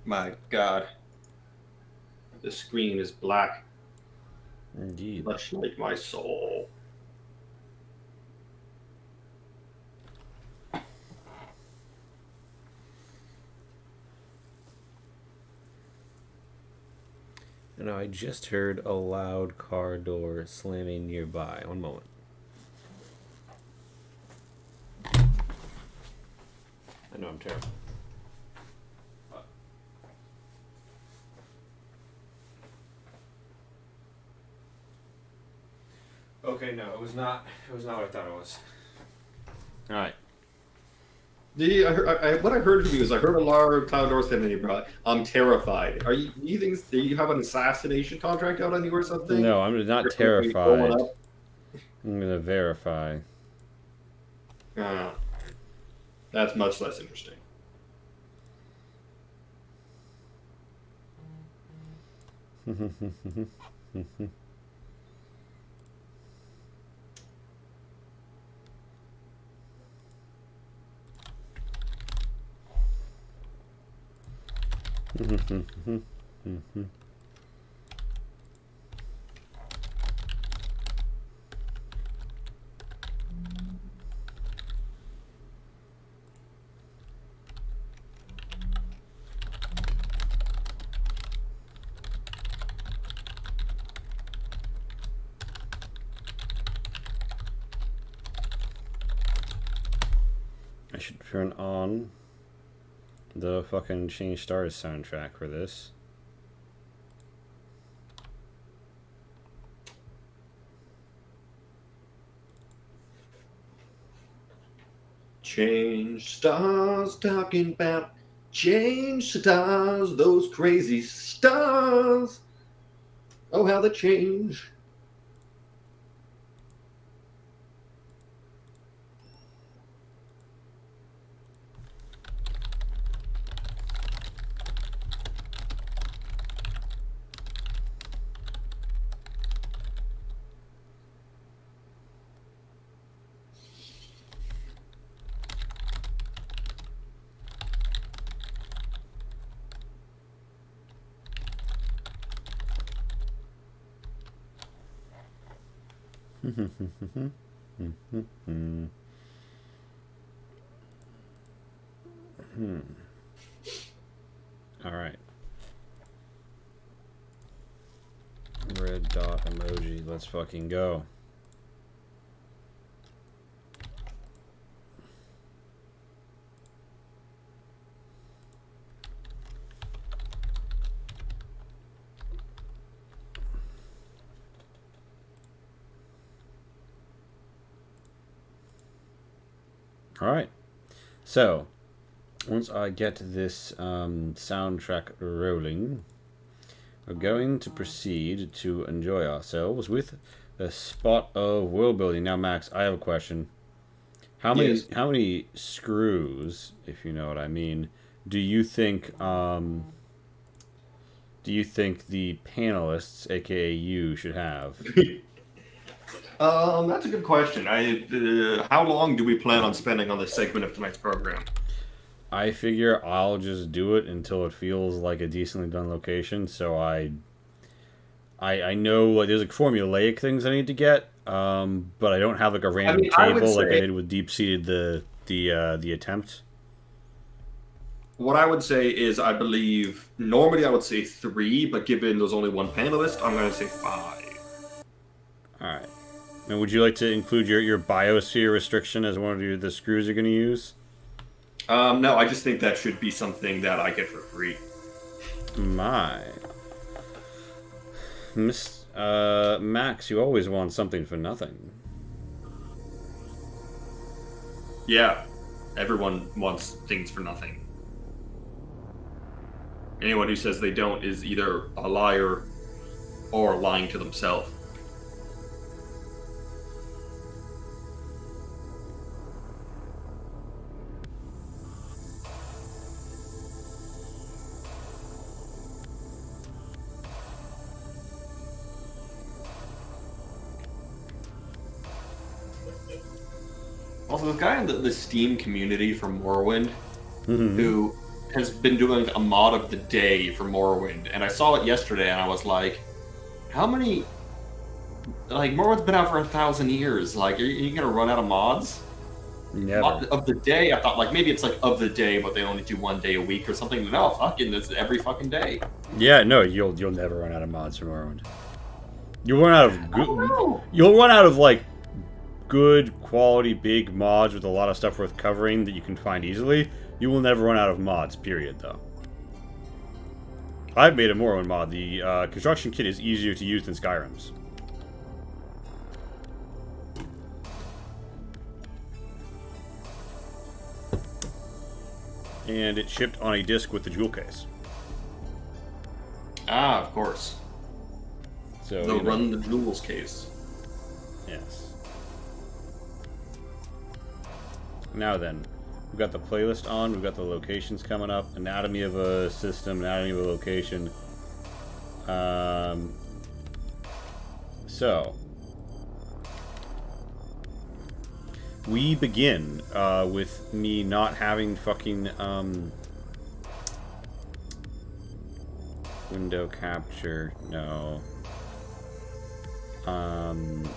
My God, the screen is black, Indeed. much like my soul. You know, I just heard a loud car door slamming nearby. One moment. I know I'm terrible. Okay, no, it was not. It was not what I thought it was. All right. What I heard from you is I heard a large cloud door sitting in your bro. I'm terrified. Do you have an assassination contract out on you or something? No, I'm not You're going to be blowing terrified. up. I'm gonna verify. Ah, that's much less interesting. I should turn on the fucking Change Stars soundtrack for this. Change stars talking about change stars, those crazy stars. Oh, how they change. All right. Red dot emoji. Let's fucking go. All right. So, once I get this soundtrack rolling, we're going to proceed to enjoy ourselves with a spot of world building. Now, Max, I have a question. Yes. How many screws, if you know what I mean, do you think the panelists, aka you, should have? That's a good question. How long do we plan on spending on this segment of tonight's program? I figure I'll just do it until it feels like a decently done location. So I know like there's like formulaic things I need to get, but I don't have like a I random mean, I would table like I say did with deep seated the attempt. what I would say is I believe normally I would say three, but given there's only one panelist, I'm going to say five. All right. And would you like to include your biosphere restriction as one of the screws you're going to use? No, I just think that should be something that I get for free. My Miss Max, you always want something for nothing. Yeah, everyone wants things for nothing. Anyone who says they don't is either a liar or lying to themselves. Also, this guy in the Steam community from Morrowind Mhm. who has been doing a mod of the day for Morrowind, and I saw it yesterday, and I was like, how many? Like, Morrowind's been out for 1,000 years. Like, are you gonna run out of mods? Never. Mod of the day, I thought, like, maybe it's like of the day, but they only do 1 day a week or something. No, fucking, it's every fucking day. Yeah, no, you'll never run out of mods for Morrowind. You'll run out of I don't good. know. You'll run out of like good quality big mods with a lot of stuff worth covering that you can find easily. You will never run out of mods. Period. Though. I've made a Morrowind mod. The construction kit is easier to use than Skyrim's. And it shipped on a disc with the jewel case. Ah, of course. So They'll you know, run the jewels case. yes. Now then, we've got the playlist on. We've got the locations coming up. Anatomy of a system. Anatomy of a location. So we begin with me not having fucking window capture. No. I'm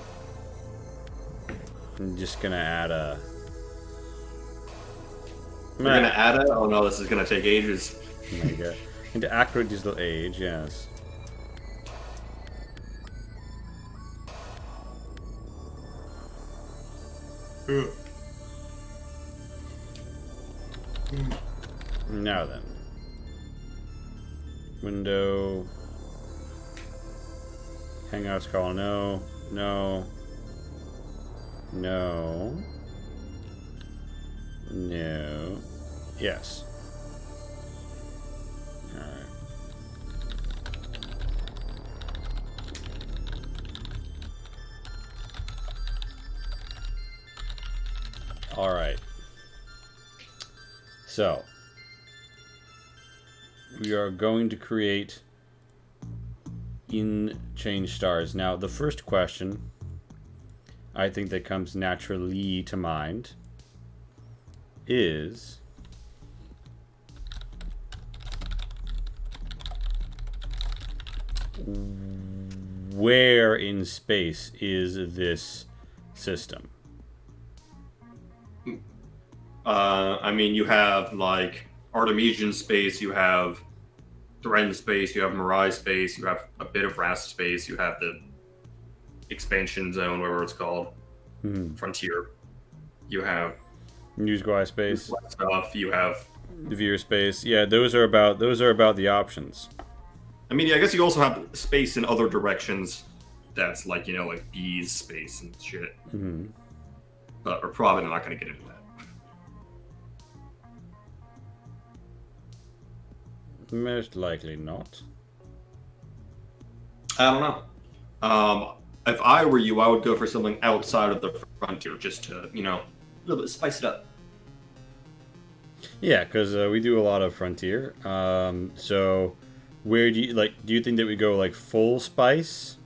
just gonna add a. We're gonna add it? Oh no, this is gonna take ages. There you go. Into accurate digital age, yes. Now then. Window. Hangouts call no. No. No. No. Yes. Alright. Alright. So. We are going to create in change stars. Now, the first question I think that comes naturally to mind is where in space is this system? I mean, you have like Artemision space, you have Thren space, you have Mirai space, you have a bit of Rast space, you have the expansion zone, whatever it's called, Frontier. You have Newsguy space, stuff. You have the viewer space. Yeah, those are about the options. I mean, I guess you also have space in other directions. That's like, you know, like bees space and shit. Mm-hmm. But we're probably not going to get into that. Most likely not. I don't know. If I were you, I would go for something outside of the frontier, just to, you know, a little bit spice it up. Yeah, because we do a lot of frontier. So where do you do you think that we go like full spice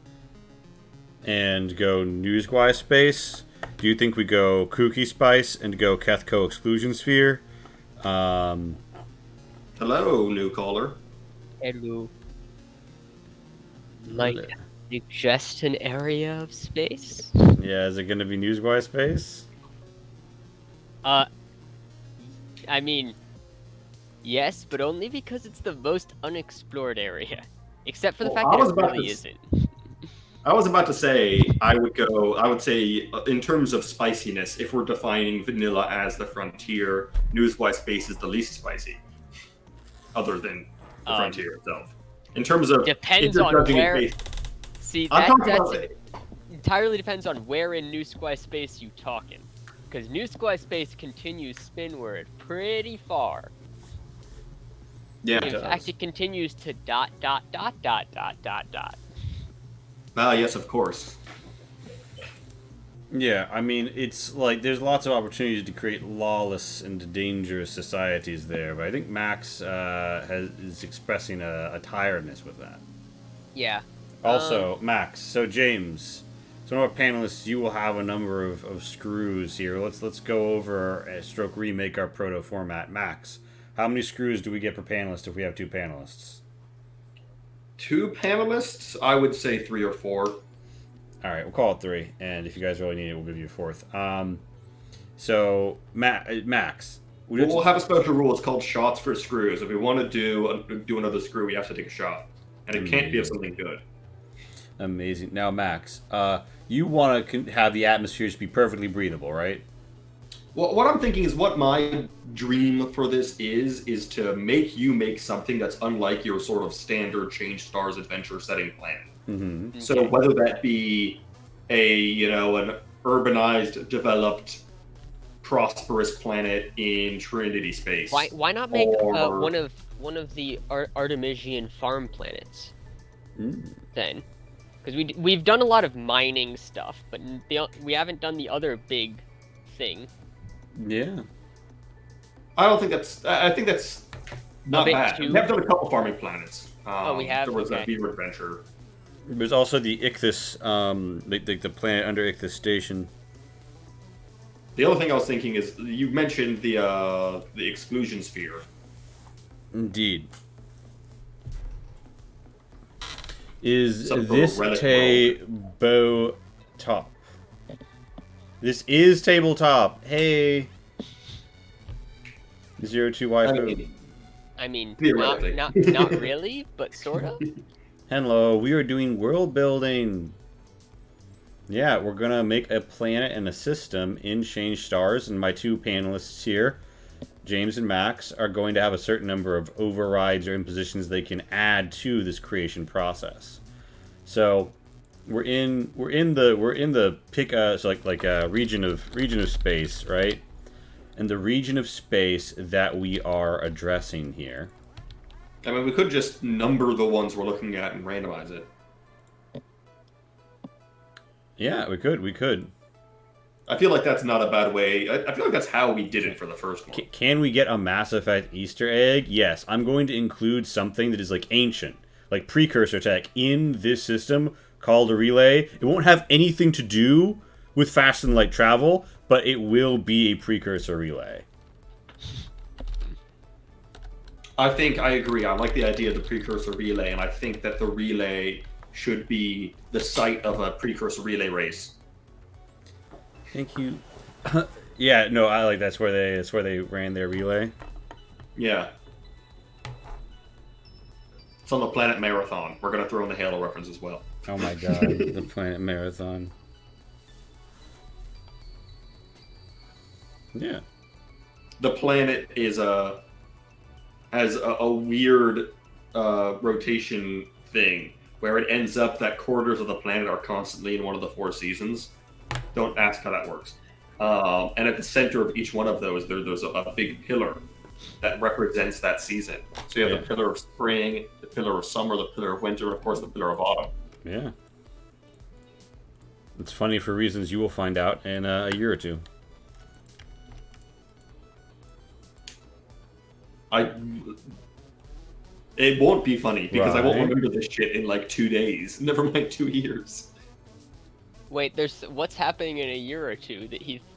and go Newsguy space? Do you think we go kooky spice and go Kethko exclusion sphere? Hello, new caller. Hello. Might I suggest an area of space? Yeah, is it going to be Newsguy space? I mean, yes, but only because it's the most unexplored area. Except for the fact that it really isn't. I was about to say, I would say, in terms of spiciness, if we're defining vanilla as the frontier, Newsguy space is the least spicy, other than the frontier itself. In terms of depends on where. See, that entirely depends on where in Newsguy space you talking, because Newsguy space continues spinward pretty far. Yeah, in fact, it continues to ... Ah, yes, of course. Yeah, I mean, it's like there's lots of opportunities to create lawless and dangerous societies there, but I think Max is expressing a tiredness with that. Yeah. Also, Max, so James, So, our panelists, you will have a number of screws here. Let's go over stroke remake our proto format. Max, how many screws do we get per panelist if we have 2 panelists? 2 panelists, I would say 3 or 4. All right, we'll call it 3, and if you guys really need it, we'll give you a 4th. So, Max, We'll have a special rule. It's called shots for screws. If we want to do another screw, we have to take a shot, and it can't be of something good. Amazing. Now, Max, you want to have the atmospheres be perfectly breathable, right? Well, what I'm thinking is what my dream for this is to make you make something that's unlike your sort of standard Change Stars adventure setting plan. Mm-hmm. So whether that be an urbanized, developed, prosperous planet in Trinity space. Why not make one of the Artemisian farm planets? Then, because we've done a lot of mining stuff, but we haven't done the other big thing. Yeah. I think that's not bad. We have done a couple farming planets. We have. There was okay. that Beaver adventure. There's also the Ichthus, the planet under Ichthus Station. The other thing I was thinking is you mentioned the exclusion sphere. Indeed. Is Some this tabletop? This is tabletop. Hey. 02 Wi-Fi. I mean, Theoretically. not really, but sort of. Hello, we are doing world building. Yeah, we're gonna make a planet and a system in Change Stars, and my 2 panelists here, James and Max, are going to have a certain number of overrides or impositions they can add to this creation process. So we're in the pick region of space, right? And the region of space that we are addressing here. I mean, we could just number the ones we're looking at and randomize it. Yeah, we could. I feel like that's not a bad way. I feel like that's how we did it for the first one. Can we get a Mass Effect Easter egg? Yes. I'm going to include something that is like ancient, like precursor tech in this system called a relay. It won't have anything to do with faster than light travel, but it will be a precursor relay. I agree. I like the idea of the precursor relay, and I think that the relay should be the site of a precursor relay race. Thank you. Yeah, no, I like that's where they ran their relay. Yeah. It's on the Planet Marathon. We're gonna throw in the Halo reference as well. Oh my god, the Planet Marathon. Yeah. The planet has a weird rotation thing where it ends up that quarters of the planet are constantly in one of the 4 seasons. Don't ask how that works. And at the center of each one of those, there's a big pillar that represents that season. So you have the pillar of spring, the pillar of summer, the pillar of winter, and of course the pillar of autumn. Yeah. It's funny for reasons you will find out in a year or 2. It won't be funny because I won't Right. remember this shit in like 2 days. Never mind 2 years. Wait, what's happening in a year or 2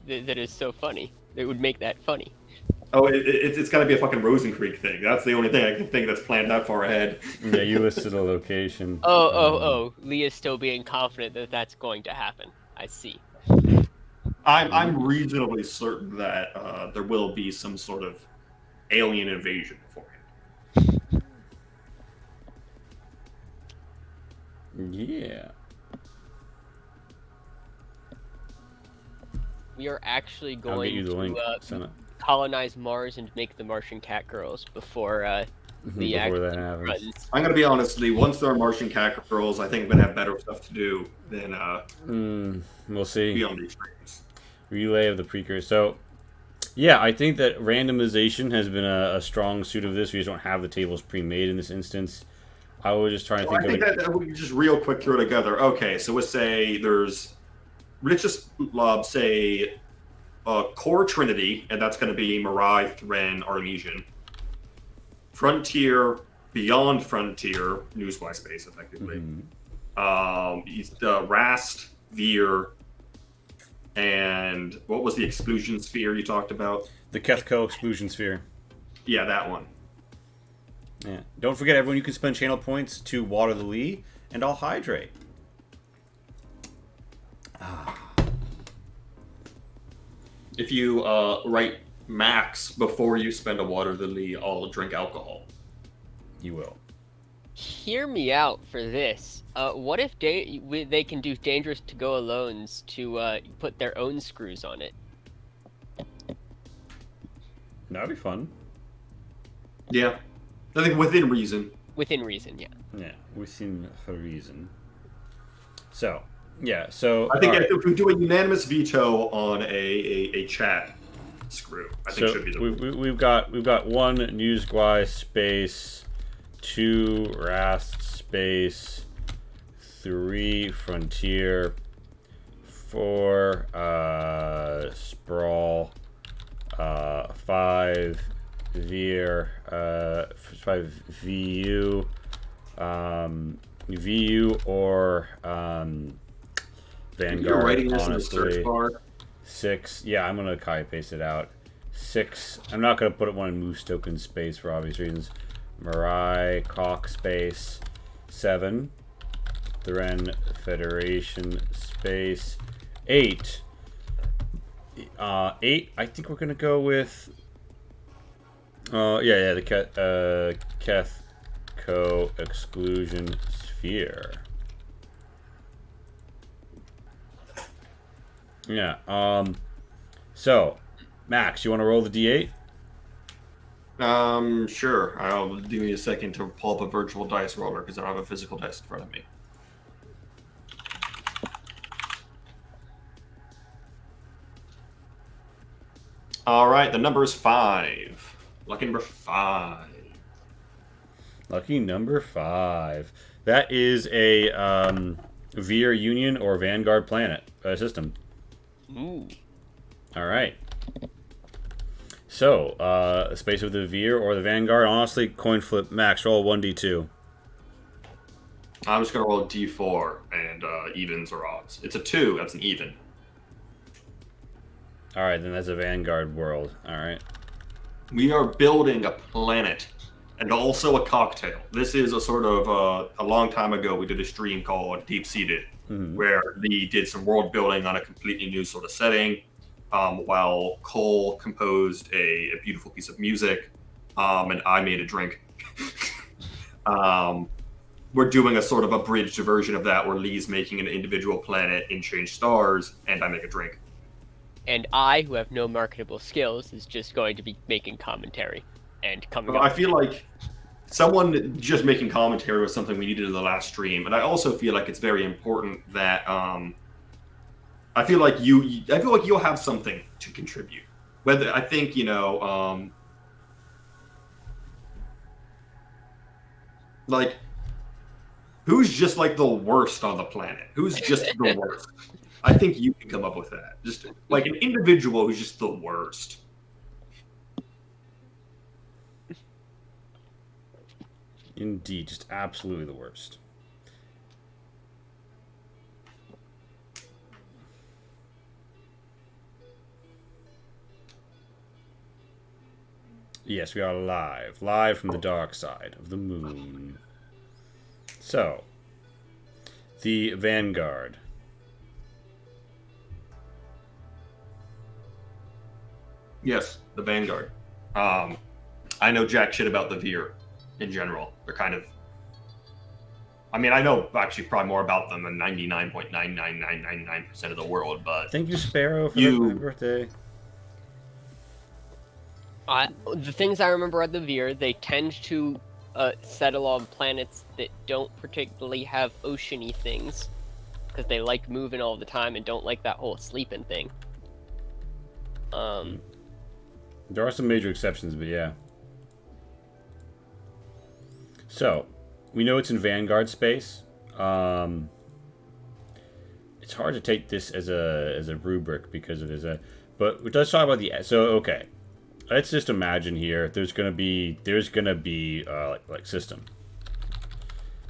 that is so funny? That would make that funny. Oh, it's got to be a fucking Rosencreek thing. That's the only thing I can think that's planned that far ahead. Yeah, you listed a location. Oh. Leah's still being confident that that's going to happen. I see. I'm reasonably certain that there will be some sort of alien invasion beforehand. Yeah. We are actually I'll get you going the link. to Send it. colonize Mars and make the Martian cat girls before the Before that action happens. runs. I'm gonna be honest, Lee. Once there are Martian cat girls, I think I'm gonna have better stuff to do than We'll see. be on these streams. Relay of the precursor. So, yeah, I think that randomization has been a strong suit of this. We just don't have the tables pre-made in this instance. I was just trying to So I think think of that we can just real quick throw it together. Okay, so let's say let's just say core Trinity, and that's going to be Mirai, Thren, Artemisian. Frontier, Beyond Frontier, Newswise Space, effectively. Mhm. The Rast, Veer, and what was the exclusion sphere you talked about? The Kethko exclusion sphere. Yeah, that one. Yeah. Don't forget, everyone, you can spend channel points to water the Lee, and I'll hydrate. If you write max before you spend a water the Lee, I'll drink alcohol. You will. Hear me out for this. What if they can do dangerous to go alones to put their own screws on it? That'd be fun. Yeah, I think within reason. Within reason, yeah. Yeah, within reason. So, yeah, so... I think if we do a unanimous veto on a chat screw, I think should be the we've got 1 Newsguy space, 2 Rast space, 3 Frontier, 4 Sprawl, 5 Veer, 5 VU, VU or Vanguard. You're writing this honestly. in the search bar. 6, yeah, I'm gonna copy paste it out. 6, I'm not gonna put one in Moose Token space for obvious reasons. Mirai, Cock space. 7, Thren Federation space. 8, 8, I think we're gonna go with. The Keth Co-exclusion sphere. Yeah. So, Max, you want to roll the d8? Sure. I'll give me a second to pull up a virtual dice roller because I don't have a physical dice in front of me. All right, the number is 5. Lucky number 5. Lucky number 5. That is a Veer Union or Vanguard planet system. Ooh. All right. So, space with the Veer or the Vanguard. Honestly, coin flip. Max, roll 1d2. I'm just going to roll a d4 and evens or odds. It's a 2. That's an even. All right, then that's a Vanguard world. All right. We are building a planet and also a cocktail. This is a sort of a long time ago. We did a stream called Deep Seated, where Lee did some world building on a completely new sort of setting, while Cole composed a beautiful piece of music, and I made a drink. We're doing a sort of abridged version of that, where Lee's making an individual planet in Change Stars, and I make a drink. And I, who have no marketable skills, is just going to be making commentary and coming up. I feel like someone just making commentary was something we needed in the last stream, and I also feel like it's very important that I feel like you'll have something to contribute. Whether I think like who's just like the worst on the planet? Who's just the worst? I think you can come up with that. Just like an individual who's just the worst. Indeed, just absolutely the worst. Yes, we are live from the dark side of the moon. So, the Vanguard. Yes, the Vanguard. I know jack shit about the Veer in general. They're kind of... I mean, I know actually probably more about them than 99.99999% of the world, but... Thank you, Sparrow, for my birthday. The things I remember at the Veer, they tend to settle on planets that don't particularly have oceany things, because they like moving all the time and don't like that whole sleeping thing. There are some major exceptions, but yeah. So, we know it's in Vanguard space. It's hard to take this as a rubric because it is a... But let's talk about the... So, okay. Let's just imagine here there's gonna be like system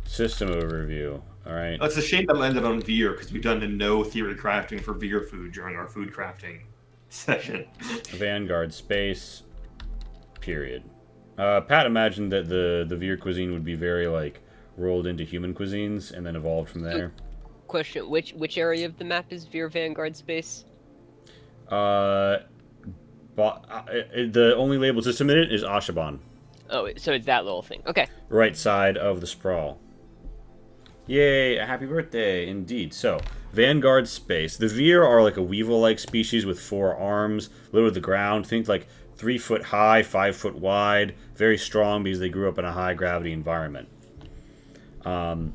overview. All right. It's a shame that landed on Veer because we've done no theory crafting for Veer food during our food crafting session. Vanguard space. Period. Pat imagined that the Veer cuisine would be very like rolled into human cuisines and then evolved from there. Question: which area of the map is Veer Vanguard space? The only label system in it is Ashaban. Oh, so it's that little thing. Okay. Right side of the sprawl. Yay, a happy birthday, indeed. So, Vanguard space. The Veer are like a weevil-like species with 4 arms, little to the ground. Think like 3 foot high, 5 foot wide. Very strong because they grew up in a high-gravity environment. Now,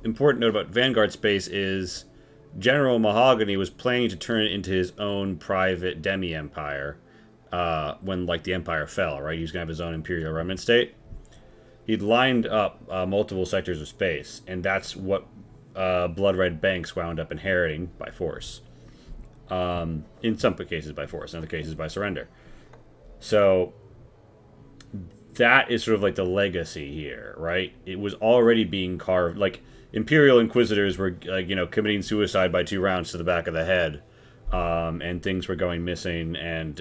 important note about Vanguard space is General Mahogany was planning to turn it into his own private demi-empire when, like, the Empire fell, right? He was going to have his own Imperial remnant state. He'd lined up multiple sectors of space, and that's what Blood Red Banks wound up inheriting by force. In some cases by force, in other cases by surrender. So that is sort of like the legacy here, right? It was already being carved. Like, Imperial Inquisitors were, committing suicide by 2 rounds to the back of the head, and things were going missing, and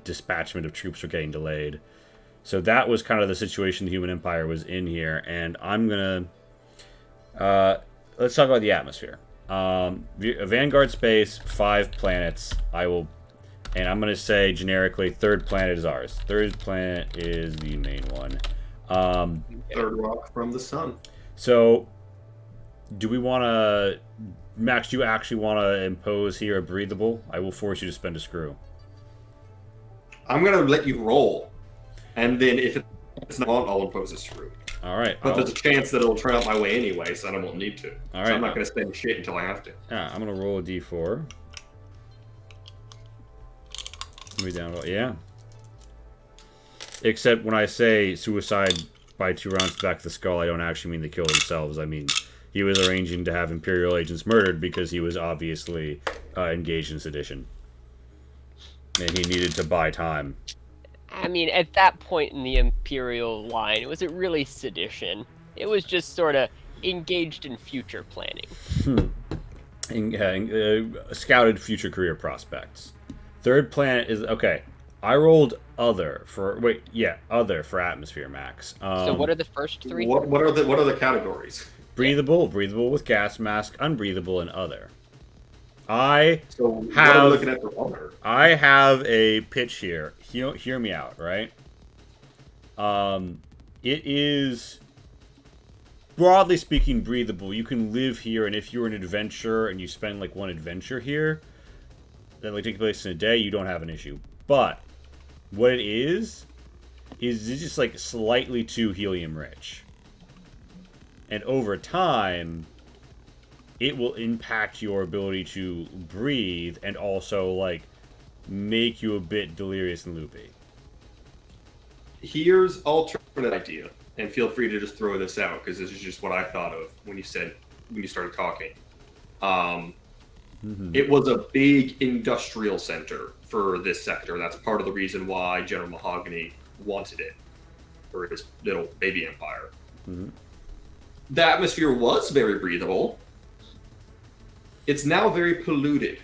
dispatchment of troops were getting delayed. So that was kind of the situation the Human Empire was in here, and I'm gonna let's talk about the atmosphere. Vanguard space, 5 planets. I'm gonna say generically, 3rd planet is ours. 3rd planet is the main one. 3rd rock from the sun. So, do we want to, Max? Do you actually want to impose here a breathable? I will force you to spend a screw. I'm gonna let you roll. And then if it's not, I'll impose a screw. All right. But there's a chance that it'll turn out my way anyway, so I won't need to. All right. So I'm not going to spend shit until I have to. Yeah, I'm going to roll a d4. Maybe down. Yeah. Except when I say suicide by 2 rounds to the back of the skull, I don't actually mean they kill themselves. I mean, he was arranging to have Imperial agents murdered because he was obviously engaged in sedition. And he needed to buy time. I mean, at that point in the Imperial line, was it really sedition? It was just sort of engaged in future planning. Scouted future career prospects. 3rd planet is... Okay, I rolled other for... other for atmosphere, Max. So what are the first 3? What are the categories? Breathable with gas mask, unbreathable, and other. I have a pitch here. Hear me out, right? It is, broadly speaking, breathable. You can live here, and if you're an adventurer and you spend like 1 adventure here that like takes place in a day, you don't have an issue. But what it is it's just like slightly too helium rich, and over time it will impact your ability to breathe and also, like, make you a bit delirious and loopy. Here's alternate idea, and feel free to just throw this out, because this is just what I thought of when you started talking. It was a big industrial center for this sector. That's part of the reason why General Mahogany wanted it for his little baby empire. The atmosphere was very breathable. It's now very polluted.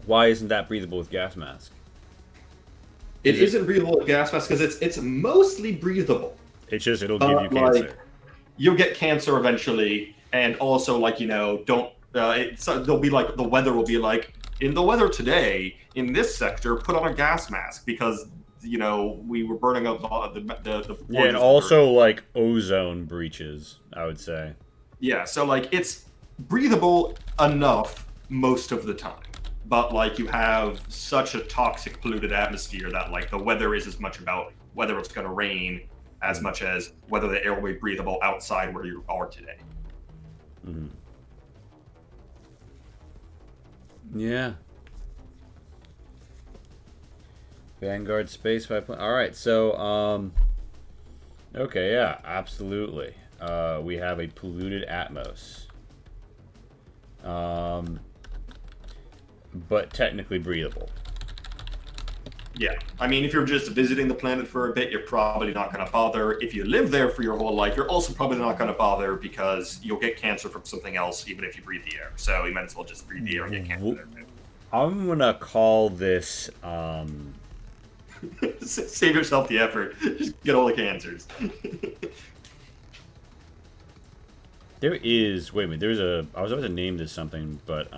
Why isn't that breathable with gas mask? It isn't breathable with gas mask because it's mostly breathable. It's just it'll give you cancer. Like, you'll get cancer eventually, and also don't. They'll be like, the weather will be like, in the weather today in this sector, put on a gas mask because we were burning up the yeah, and also like ozone breaches, I would say. Yeah, so like it's breathable enough most of the time, but like you have such a toxic, polluted atmosphere that like the weather is as much about whether it's going to rain as much as whether the air will be breathable outside where you are today. Yeah. Vanguard space 5. All right, so okay, yeah, absolutely. We have a polluted atmos. But technically breathable. Yeah, I mean, if you're just visiting the planet for a bit, you're probably not going to bother. If you live there for your whole life, you're also probably not going to bother because you'll get cancer from something else, even if you breathe the air. So you might as well just breathe the air and get cancer there too. I'm gonna call this. Save yourself the effort. Just get all the cancers. There is. Wait a minute. There's a. I was about to name this something, but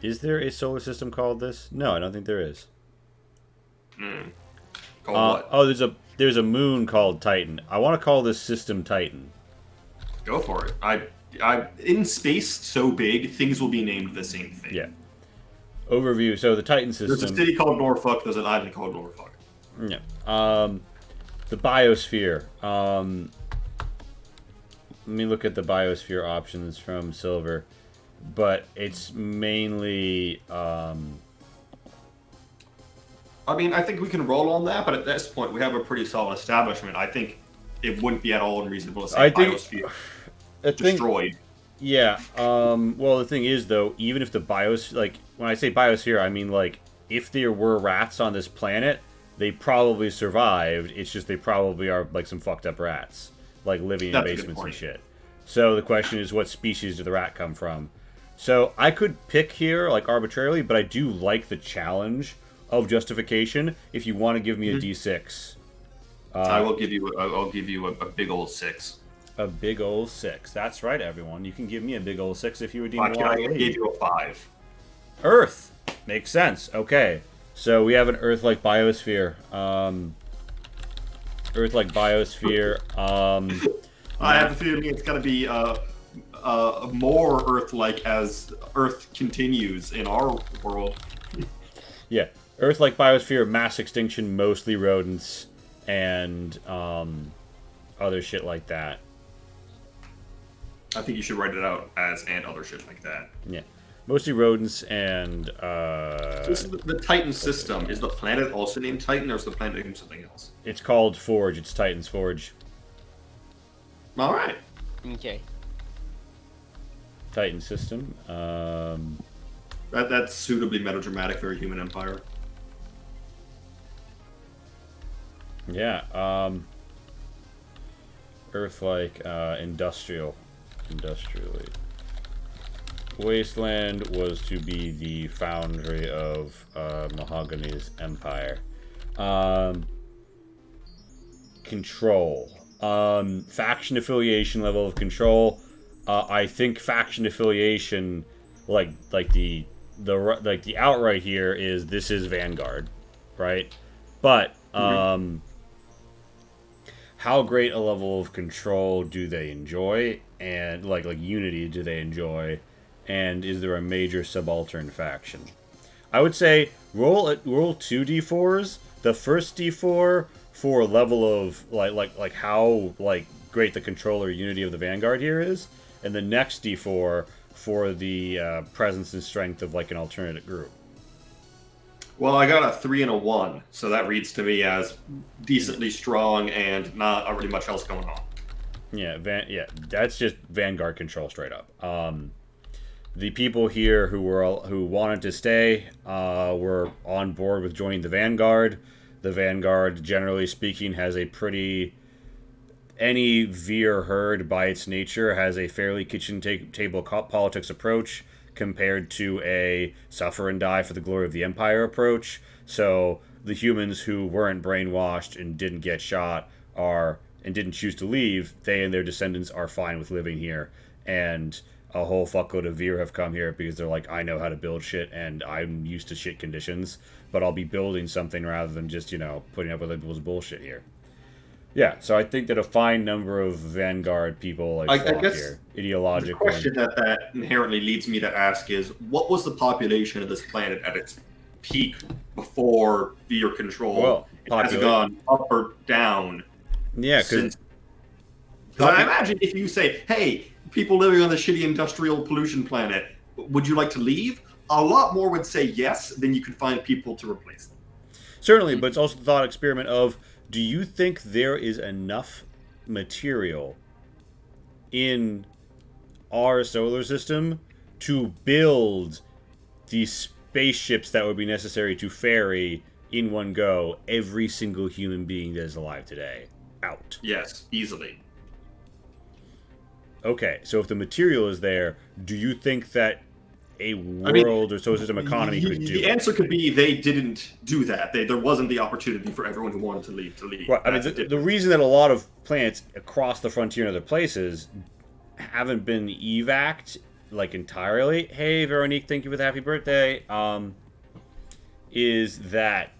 is there a solar system called this? No, I don't think there is. Called what? Oh, there's a moon called Titan. I want to call this system Titan. Go for it. I in space so big, things will be named the same thing. Yeah. Overview. So the Titan system. There's a city called Norfolk. There's an island called Norfolk. Yeah. The biosphere. Let me look at the biosphere options from Silver, but it's mainly. I mean, I think we can roll on that, but at this point, we have a pretty solid establishment. I think it wouldn't be at all unreasonable to say biosphere destroyed. Yeah. Well, the thing is, though, even if the like, when I say biosphere, I mean, like, if there were rats on this planet, they probably survived. It's just they probably are, like, some fucked up rats. Like, living in basements and shit. So the question is, what species did the rat come from? So I could pick here, like, arbitrarily, but I do like the challenge of justification if you want to give me a D6. I will give you. I'll give you a big old 6. A big old 6. That's right, everyone. You can give me a big old 6 if you redeem I one. gave you a 5. Earth. Makes sense. Okay. So we have an Earth-like biosphere. Earth-like biosphere. I have a feeling it's going to be more Earth-like as Earth continues in our world. Yeah. Earth-like biosphere, mass extinction, mostly rodents, and other shit like that. I think you should write it out as and other shit like that. Yeah. Mostly rodents and... So this is the Titan system. Is the planet also named Titan, or is the planet named something else? It's called Forge. It's Titan's Forge. Alright. Okay. Titan system. That's suitably melodramatic for a human empire. Yeah. Earth-like, industrially. Wasteland was to be the foundry of Mahogany's empire. Control. Faction affiliation level of control. I think faction affiliation, like the outright here is this is Vanguard, right? But how great a level of control do they enjoy, and like unity do they enjoy, and is there a major subaltern faction? I would say roll 2 d4s. The first d4 for level of like how great the control or unity of the Vanguard here is, and the next d4 for the presence and strength of like an alternate group. Well, I got a 3 and a 1, so that reads to me as decently strong and not really much else going on. Yeah, that's just Vanguard control straight up. The people here who wanted to stay were on board with joining the Vanguard. The Vanguard, generally speaking, has a pretty... Any Veer herd, by its nature, has a fairly kitchen table politics approach compared to a suffer and die for the glory of the Empire approach. So the humans who weren't brainwashed and didn't get shot and didn't choose to leave, they and their descendants are fine with living here. And a whole fuckload of Veer have come here because they're like, I know how to build shit and I'm used to shit conditions, but I'll be building something rather than just, putting up with other people's bullshit here. Yeah, so I think that a fine number of Vanguard people I guess here, ideologically. The question that inherently leads me to ask is, what was the population of this planet at its peak before Veer control? Well, has it gone up or down? Yeah, because I imagine if you say, hey, people living on the shitty industrial pollution planet, would you like to leave? A lot more would say yes than you could find people to replace them. Certainly, but it's also the thought experiment of, do you think there is enough material in our solar system to build the spaceships that would be necessary to ferry in one go every single human being that is alive today out. Yes, easily. Okay, so if the material is there, do you think that a world or solar system economy could do the it? answer could be they didn't do that. There wasn't the opportunity for everyone who wanted to leave to leave. Well, I mean, the reason that a lot of planets across the frontier and other places haven't been evac'd, like, entirely, hey, Veronique, thank you for the happy birthday, is that,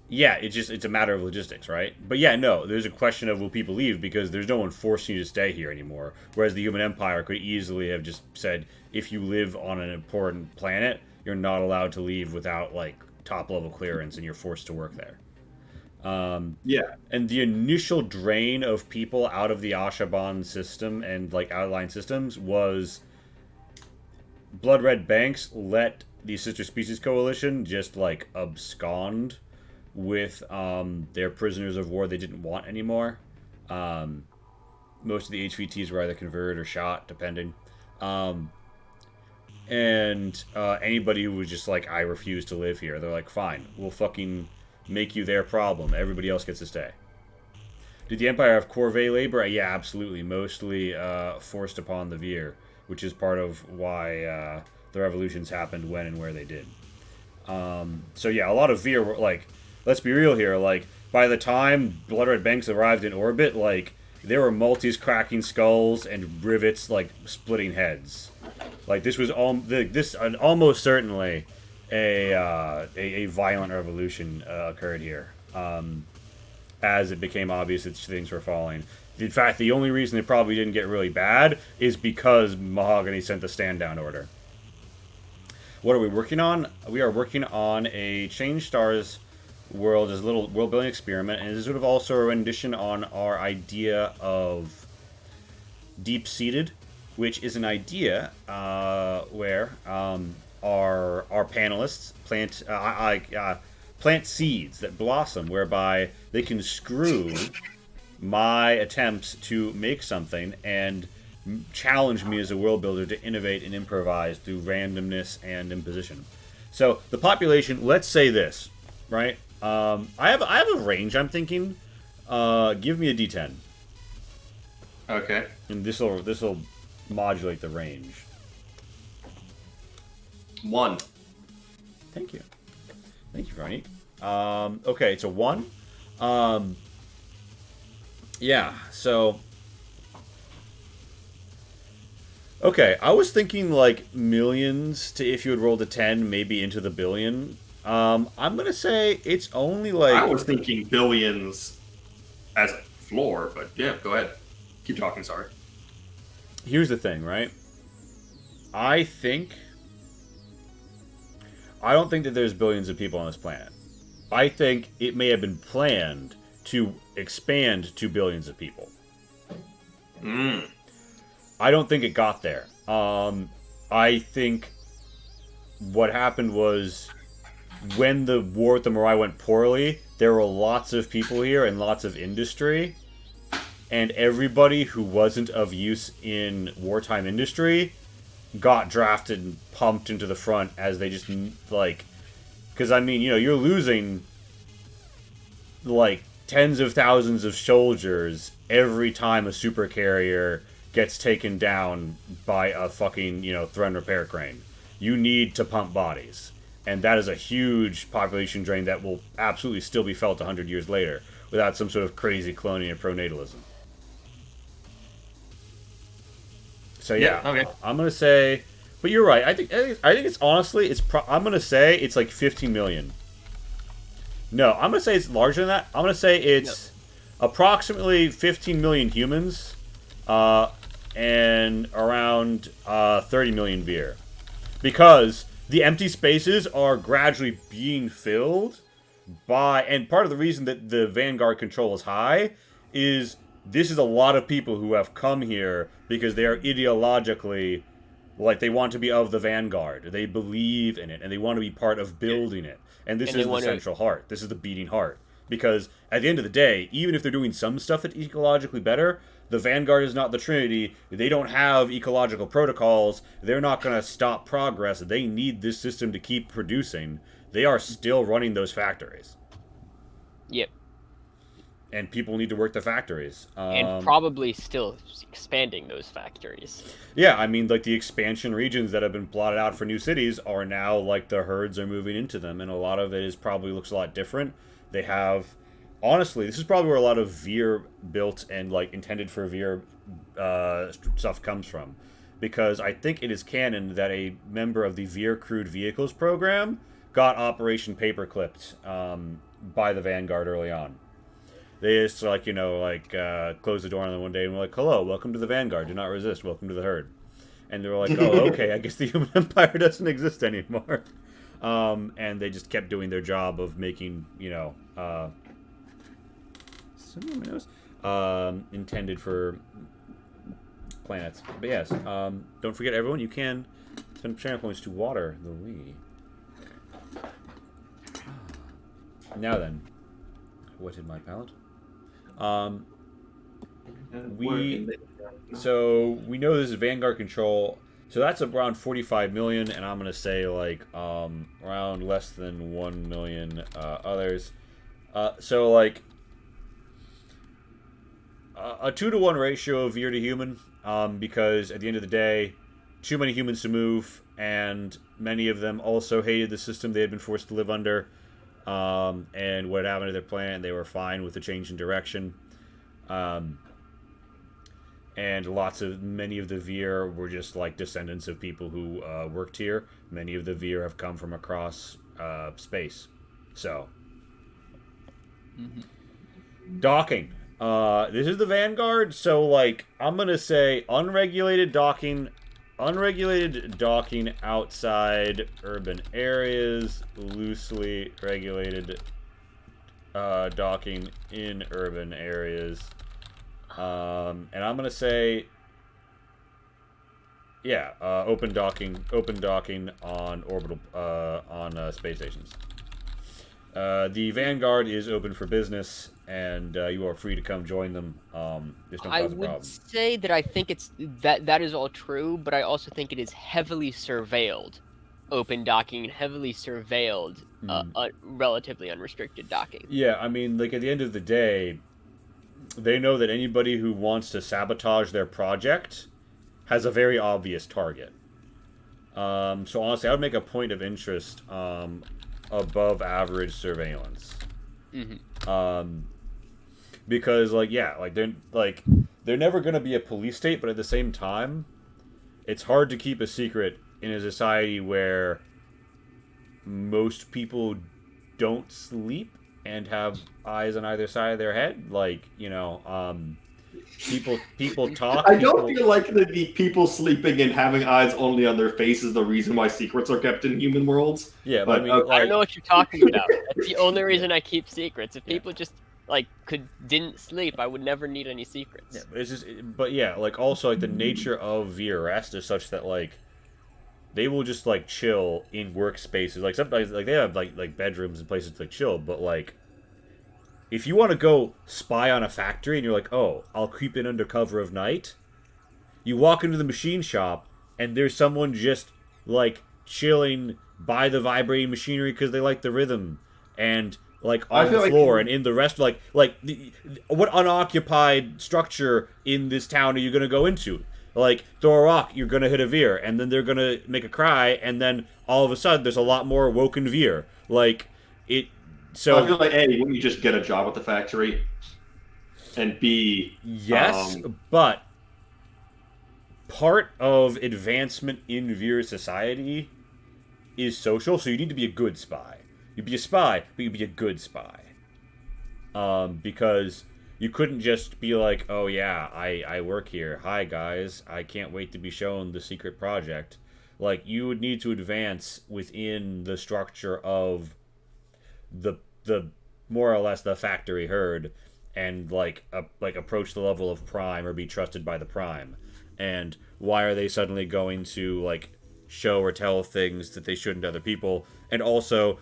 yeah, it's a matter of logistics, right? But yeah, no, there's a question of will people leave because there's no one forcing you to stay here anymore. Whereas the human empire could easily have just said, if you live on an important planet, you're not allowed to leave without, like, top-level clearance, and you're forced to work there. Yeah. And the initial drain of people out of the Ashaban system and, like, outline systems was Blood Red Banks let the Sister Species Coalition just, like, abscond with their prisoners of war they didn't want anymore. Most of the HVTs were either converted or shot, depending. And anybody who was just like, I refuse to live here, they're like, fine, we'll fucking make you their problem. Everybody else gets to stay. Did the Empire have corvée labor? Yeah, absolutely. Mostly forced upon the Veer, which is part of why the revolutions happened when and where they did. So yeah, a lot of Veer were like, let's be real here, like, by the time Blood Red Banks arrived in orbit, like, there were multis cracking skulls and rivets, like, splitting heads. Like, this was almost certainly a violent revolution occurred here, as it became obvious that things were falling. In fact, the only reason it probably didn't get really bad is because Mahogany sent the stand-down order. What are we working on? We are working on a Change Stars world as a little world-building experiment, and this is sort of also a rendition on our idea of deep-seated, which is an idea where our panelists plant seeds that blossom, whereby they can screw my attempts to make something and challenge me as a world builder to innovate and improvise through randomness and imposition. So the population, let's say this, right? I have a range. I'm thinking. Give me a D10. Okay. And this will modulate the range. 1. Thank you, Veronique. Okay, it's a 1. Yeah. So. Okay, I was thinking like millions to if you had rolled a 10, maybe into the billion. I'm gonna say it's only like... I was thinking billions as a floor, but yeah, go ahead. Keep talking, sorry. Here's the thing, right? I don't think that there's billions of people on this planet. I think it may have been planned to expand to billions of people. I don't think it got there. I think what happened was when the war with the Morai went poorly, there were lots of people here and lots of industry, and everybody who wasn't of use in wartime industry got drafted and pumped into the front as they just, like... Because, I mean, you know, you're losing, like, tens of thousands of soldiers every time a supercarrier gets taken down by a fucking, you know, threat repair crane. You need to pump bodies. And that is a huge population drain that will absolutely still be felt 100 years later without some sort of crazy cloning of pronatalism. So yeah, okay. I'm gonna say, but you're right. I think it's honestly, I'm gonna say it's like 15 million. No, I'm gonna say it's larger than that. I'm gonna say it's approximately 15 million humans, and around 30 million Veer, because the empty spaces are gradually being filled by, and part of the reason that the Vanguard control is high is this is a lot of people who have come here because they are ideologically, like, they want to be of the Vanguard. They believe in it, and they want to be part of building it. And this is the central heart. This is the beating heart. Because at the end of the day, even if they're doing some stuff that's ecologically better, The Vanguard is not the Trinity. They don't have ecological protocols. They're not going to stop progress. They need this system to keep producing. They are still running those factories. Yep. And people need to work the factories. And probably still expanding those factories. Yeah, I mean, like, the expansion regions that have been plotted out for new cities are now, like, the herds are moving into them, and a lot of it is probably looks a lot different. They have... Honestly, this is probably where a lot of Veer built and, like, intended for Veer stuff comes from. Because I think it is canon that a member of the Veer Crewed Vehicles program got Operation Paperclipped by the Vanguard early on. They just, like, you know, like, closed the door on them one day and were like, hello, welcome to the Vanguard, do not resist, welcome to the herd. And they were like, oh, okay, I guess the human empire doesn't exist anymore. And they just kept doing their job of making, you know, intended for planets. But yes, don't forget, everyone, you can spend channel points to water the Wii. Now then, what did my palate? So we know this is Vanguard control, so that's around 45 million, and I'm gonna say like around less than 1 million others. So like a 2-to-1 ratio of Veer to human, because at the end of the day, too many humans to move, and many of them also hated the system they had been forced to live under. And what happened to their planet, they were fine with the change in direction. And many of the Veer were just like descendants of people who worked here. Many of the Veer have come from across space. So, docking. This is the Vanguard, so like I'm gonna say unregulated docking outside urban areas, loosely regulated docking in urban areas, and I'm gonna say, yeah, open docking on orbital space stations. The Vanguard is open for business, and you are free to come join them. There's no cause of problem. I would say that I think it's that is all true, but I also think it is heavily surveilled, open docking, and heavily surveilled, relatively unrestricted docking. Yeah, I mean, like at the end of the day, they know that anybody who wants to sabotage their project has a very obvious target. So honestly, I would make a point of interest above average surveillance. Because like, yeah, like they're never gonna be a police state, but at the same time, it's hard to keep a secret in a society where most people don't sleep and have eyes on either side of their head. Like, you know, people talk. I don't feel like the people sleeping and having eyes only on their face is the reason why secrets are kept in human worlds. Yeah, but I mean, I don't know what you're talking about. That's the only reason I keep secrets. If people just like didn't sleep, I would never need any secrets. Yeah, it's just, but yeah, like also like the nature of Veer rest is such that like they will just like chill in workspaces. Like sometimes like they have like bedrooms and places to like chill, but like if you want to go spy on a factory and you're like, oh, I'll creep in under cover of night, you walk into the machine shop and there's someone just like chilling by the vibrating machinery because they like the rhythm, and like on the floor and in the rest, like what unoccupied structure in this town are you gonna go into? Like throw a rock, you're gonna hit a Veer, and then they're gonna make a cry, and then all of a sudden there's a lot more woken Veer. Like it. So I feel like A, wouldn't you just get a job at the factory? And B, yes, but part of advancement in Veer society is social, so you need to be a good spy. You'd be a spy, but you'd be a good spy. Because you couldn't just be like, oh yeah, I work here. Hi guys, I can't wait to be shown the secret project. Like, you would need to advance within the structure of the more or less the factory herd, and like approach the level of prime or be trusted by the prime. And why are they suddenly going to like show or tell things that they shouldn't to other people? And also,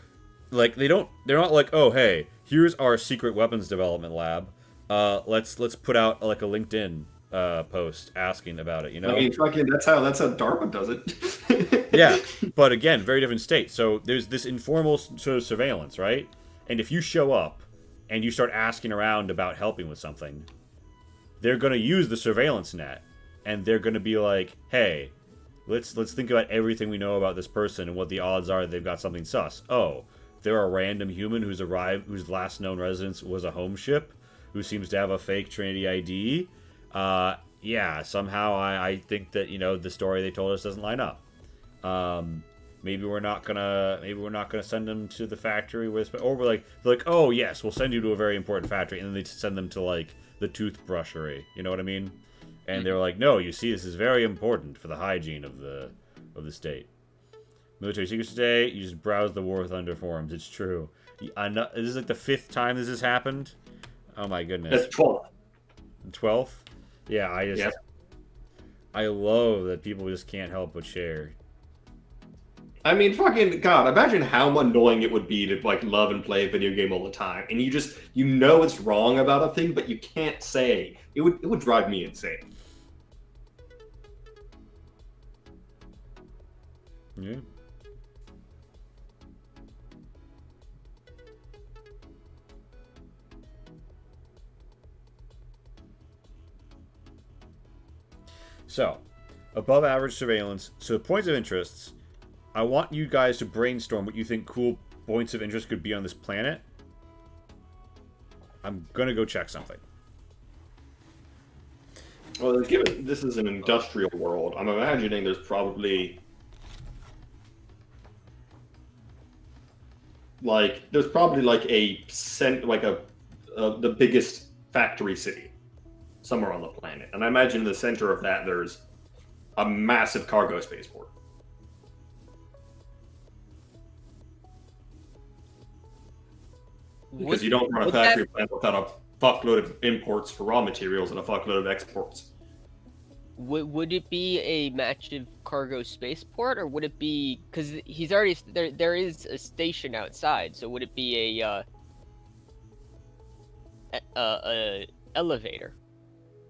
like they're not like, oh hey, here's our secret weapons development lab. Let's put out like a LinkedIn post asking about it. You know, I mean, fucking that's how DARPA does it. yeah, but again, very different state. So there's this informal sort of surveillance, right? And if you show up and you start asking around about helping with something, they're going to use the surveillance net, and they're going to be like, "Hey, let's think about everything we know about this person and what the odds are that they've got something sus. Oh, they're a random human who's arrived, whose last known residence was a home ship, who seems to have a fake Trinity ID. Yeah, somehow I think that the story they told us doesn't line up. Maybe we're not gonna send them to the factory with, or they're like, oh yes, we'll send you to a very important factory, and then they send them to like the toothbrushery. You know what I mean? And they're like, no, you see, this is very important for the hygiene of the state. Military secrets today, you just browse the War Thunder forums. It's true. I know, this is like the 5th time this has happened. Oh my goodness. That's 12th. 12th? Yeah, I love that people just can't help but share. I mean, fucking God, imagine how annoying it would be to like love and play a video game all the time, and you know it's wrong about a thing, but you can't say. It would drive me insane. Yeah. So, above average surveillance. So, points of interests. I want you guys to brainstorm what you think cool points of interest could be on this planet. I'm gonna go check something. Well, given this is an industrial world, I'm imagining there's probably like the biggest factory city somewhere on the planet, and I imagine in the center of that there's a massive cargo spaceport. Because you don't run a factory plant without a fuckload of imports for raw materials and a fuckload of exports. Would it be a massive cargo spaceport, or would it be, because he's already there is a station outside, so would it be a elevator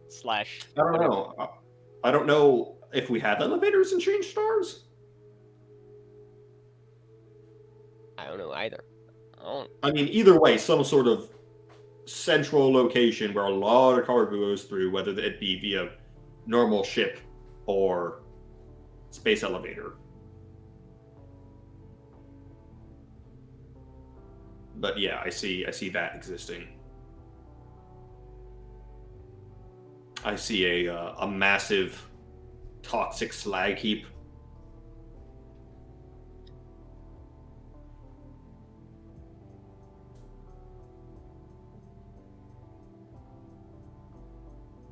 slash? I don't know. I don't know if we have elevators in Change Stars. I don't know either. I mean, either way, some sort of central location where a lot of cargo goes through, whether it be via normal ship or space elevator. But yeah, I see that existing. I see a massive toxic slag heap.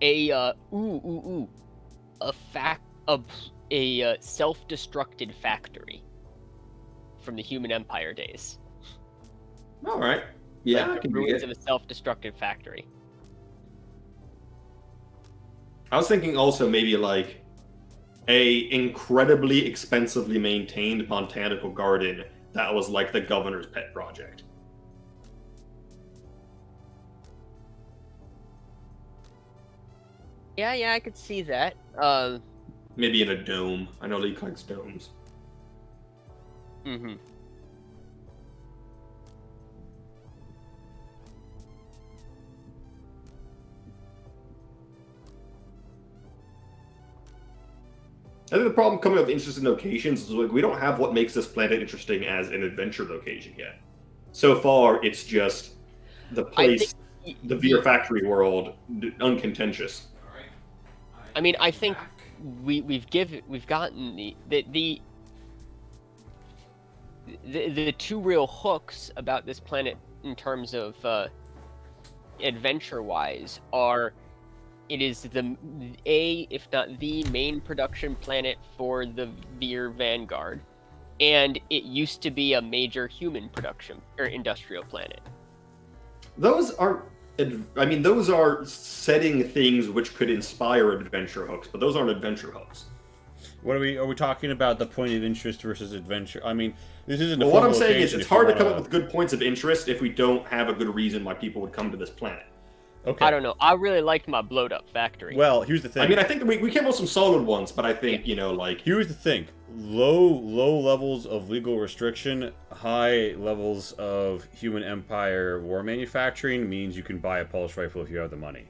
A self-destructed factory from the Human Empire days. All right. Yeah, like I can the ruins get of a self-destructed factory. I was thinking also maybe like a incredibly expensively maintained botanical garden that was like the governor's pet project. Yeah, I could see that. Maybe in a dome. I know Lee likes domes. Mm-hmm. I think the problem coming up with interesting locations is like we don't have what makes this planet interesting as an adventure location yet. So far, it's just the place, the Veer factory world, uncontentious. I mean, I think we've gotten the two real hooks about this planet in terms of adventure-wise are it is if not the main production planet for the Veer Vanguard, and it used to be a major human production or industrial planet. Those are setting things which could inspire adventure hooks, but those aren't adventure hooks. What are we talking about? The point of interest versus adventure? I mean, this isn't. Well, what I'm saying is, it's hard to come up with good points of interest if we don't have a good reason why people would come to this planet. Okay. I don't know. I really liked my blowed up factory. Well, here's the thing. I mean, I think that we came up with some solid ones, but I think, you know, like... Here's the thing. Low levels of legal restriction, high levels of human empire war manufacturing means you can buy a pulse rifle if you have the money.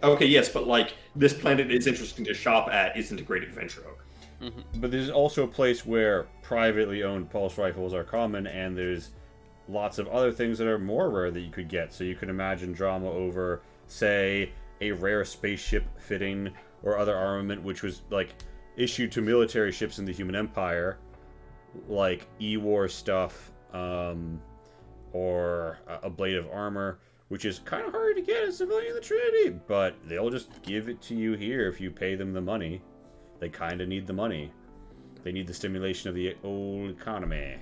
Okay, yes, but, like, this planet is interesting to shop at, isn't a great adventure oak. But there's also a place where privately owned pulse rifles are common, and there's lots of other things that are more rare that you could get. So you can imagine drama over, say, a rare spaceship fitting or other armament which was, like, issued to military ships in the human empire, like E-War stuff, or a blade of armor, which is kind of hard to get as a civilian in the Trinity, but they'll just give it to you here if you pay them the money. They kind of need the money. They need the stimulation of the old economy.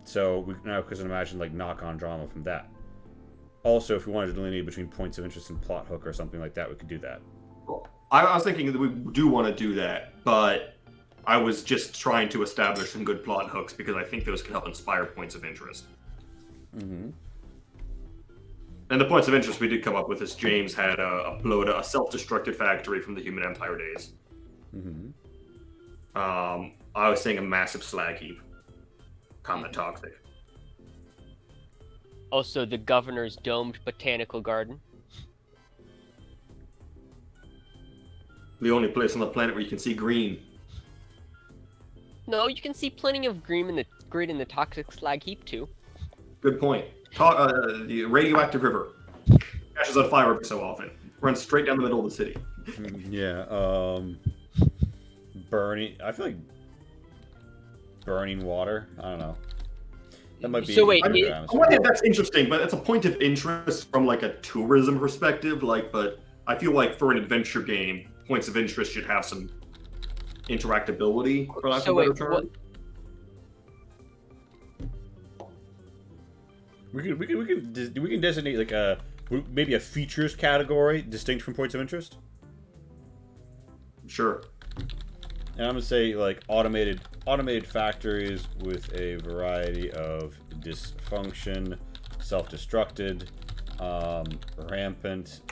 So we now can imagine like knock-on drama from that. Also, if we wanted to delineate between points of interest and plot hook or something like that, we could do that. I was thinking that we do want to do that, but I was just trying to establish some good plot hooks because I think those can help inspire points of interest. Mm-hmm. And the points of interest we did come up with is James had a self-destructed factory from the Human Empire days. Mm-hmm. I was saying a massive slag heap. Kinda toxic. Also, the governor's domed botanical garden. The only place on the planet where you can see green. No, you can see plenty of green in the toxic slag heap too. Good point. The radioactive river catches on fire every so often. Runs straight down the middle of the city. Yeah, burning... I feel like burning water? I don't know. That might be... So wait, I mean, that's interesting, but it's a point of interest from, like, a tourism perspective, like, but I feel like for an adventure game, points of interest should have some interactability, for lack of a better term. We can designate like maybe a features category distinct from points of interest. Sure. And I'm gonna say like automated factories with a variety of dysfunction, self-destructed, rampant,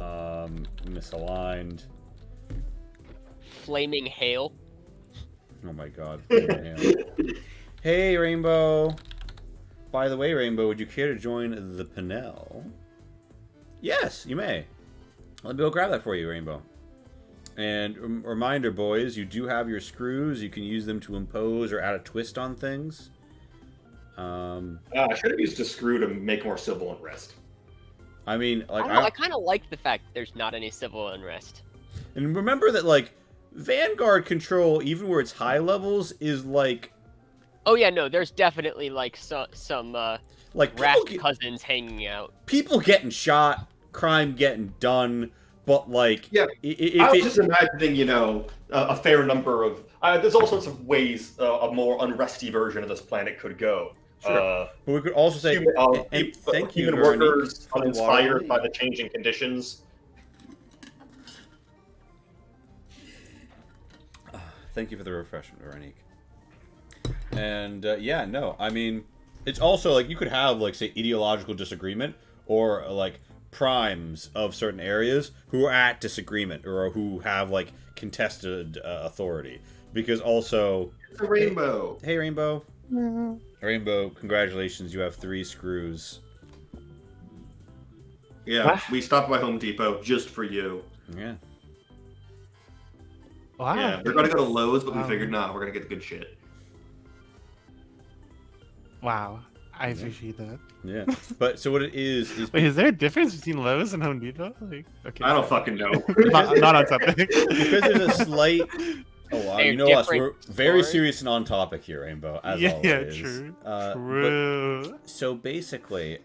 misaligned, flaming hail. Oh my god. Hey Rainbow. By the way, Rainbow, would you care to join the panel? Yes, you may. Let me go grab that for you, Rainbow. And reminder, boys, you do have your screws. You can use them to impose or add a twist on things. I should have used a screw to make more civil unrest. I mean, like I kind of like the fact that there's not any civil unrest. And remember that, like, Vanguard control, even where it's high levels, is like... Oh yeah, no, there's definitely like some like rat cousins hanging out. People getting shot, crime getting done, but like yeah, I was just imagining, you know, a fair number of. There's all sorts of ways a more unresty version of this planet could go. Sure. But we could also say, thank you, human workers uninspired by the changing conditions. Thank you for the refreshment, Veronique. And yeah, no, I mean, it's also like you could have like say ideological disagreement or like primes of certain areas who are at disagreement or who have like contested authority, because also it's a Rainbow. Hey Rainbow. Mm-hmm. Rainbow, congratulations, you have 3 screws. Yeah, we stopped by Home Depot just for you. Yeah. Wow. Yeah, we're gonna go to Lowe's, but we figured, nah, we're gonna get the good shit. Wow, I appreciate that. Yeah, but so what it is wait, is there a difference between Lowe's and Home Depot? Like, okay, I don't fucking know. not on topic. Because there's a slight. Oh wow, you know us, we're very serious and on topic here, Rainbow. As always. Yeah, true. True. So basically,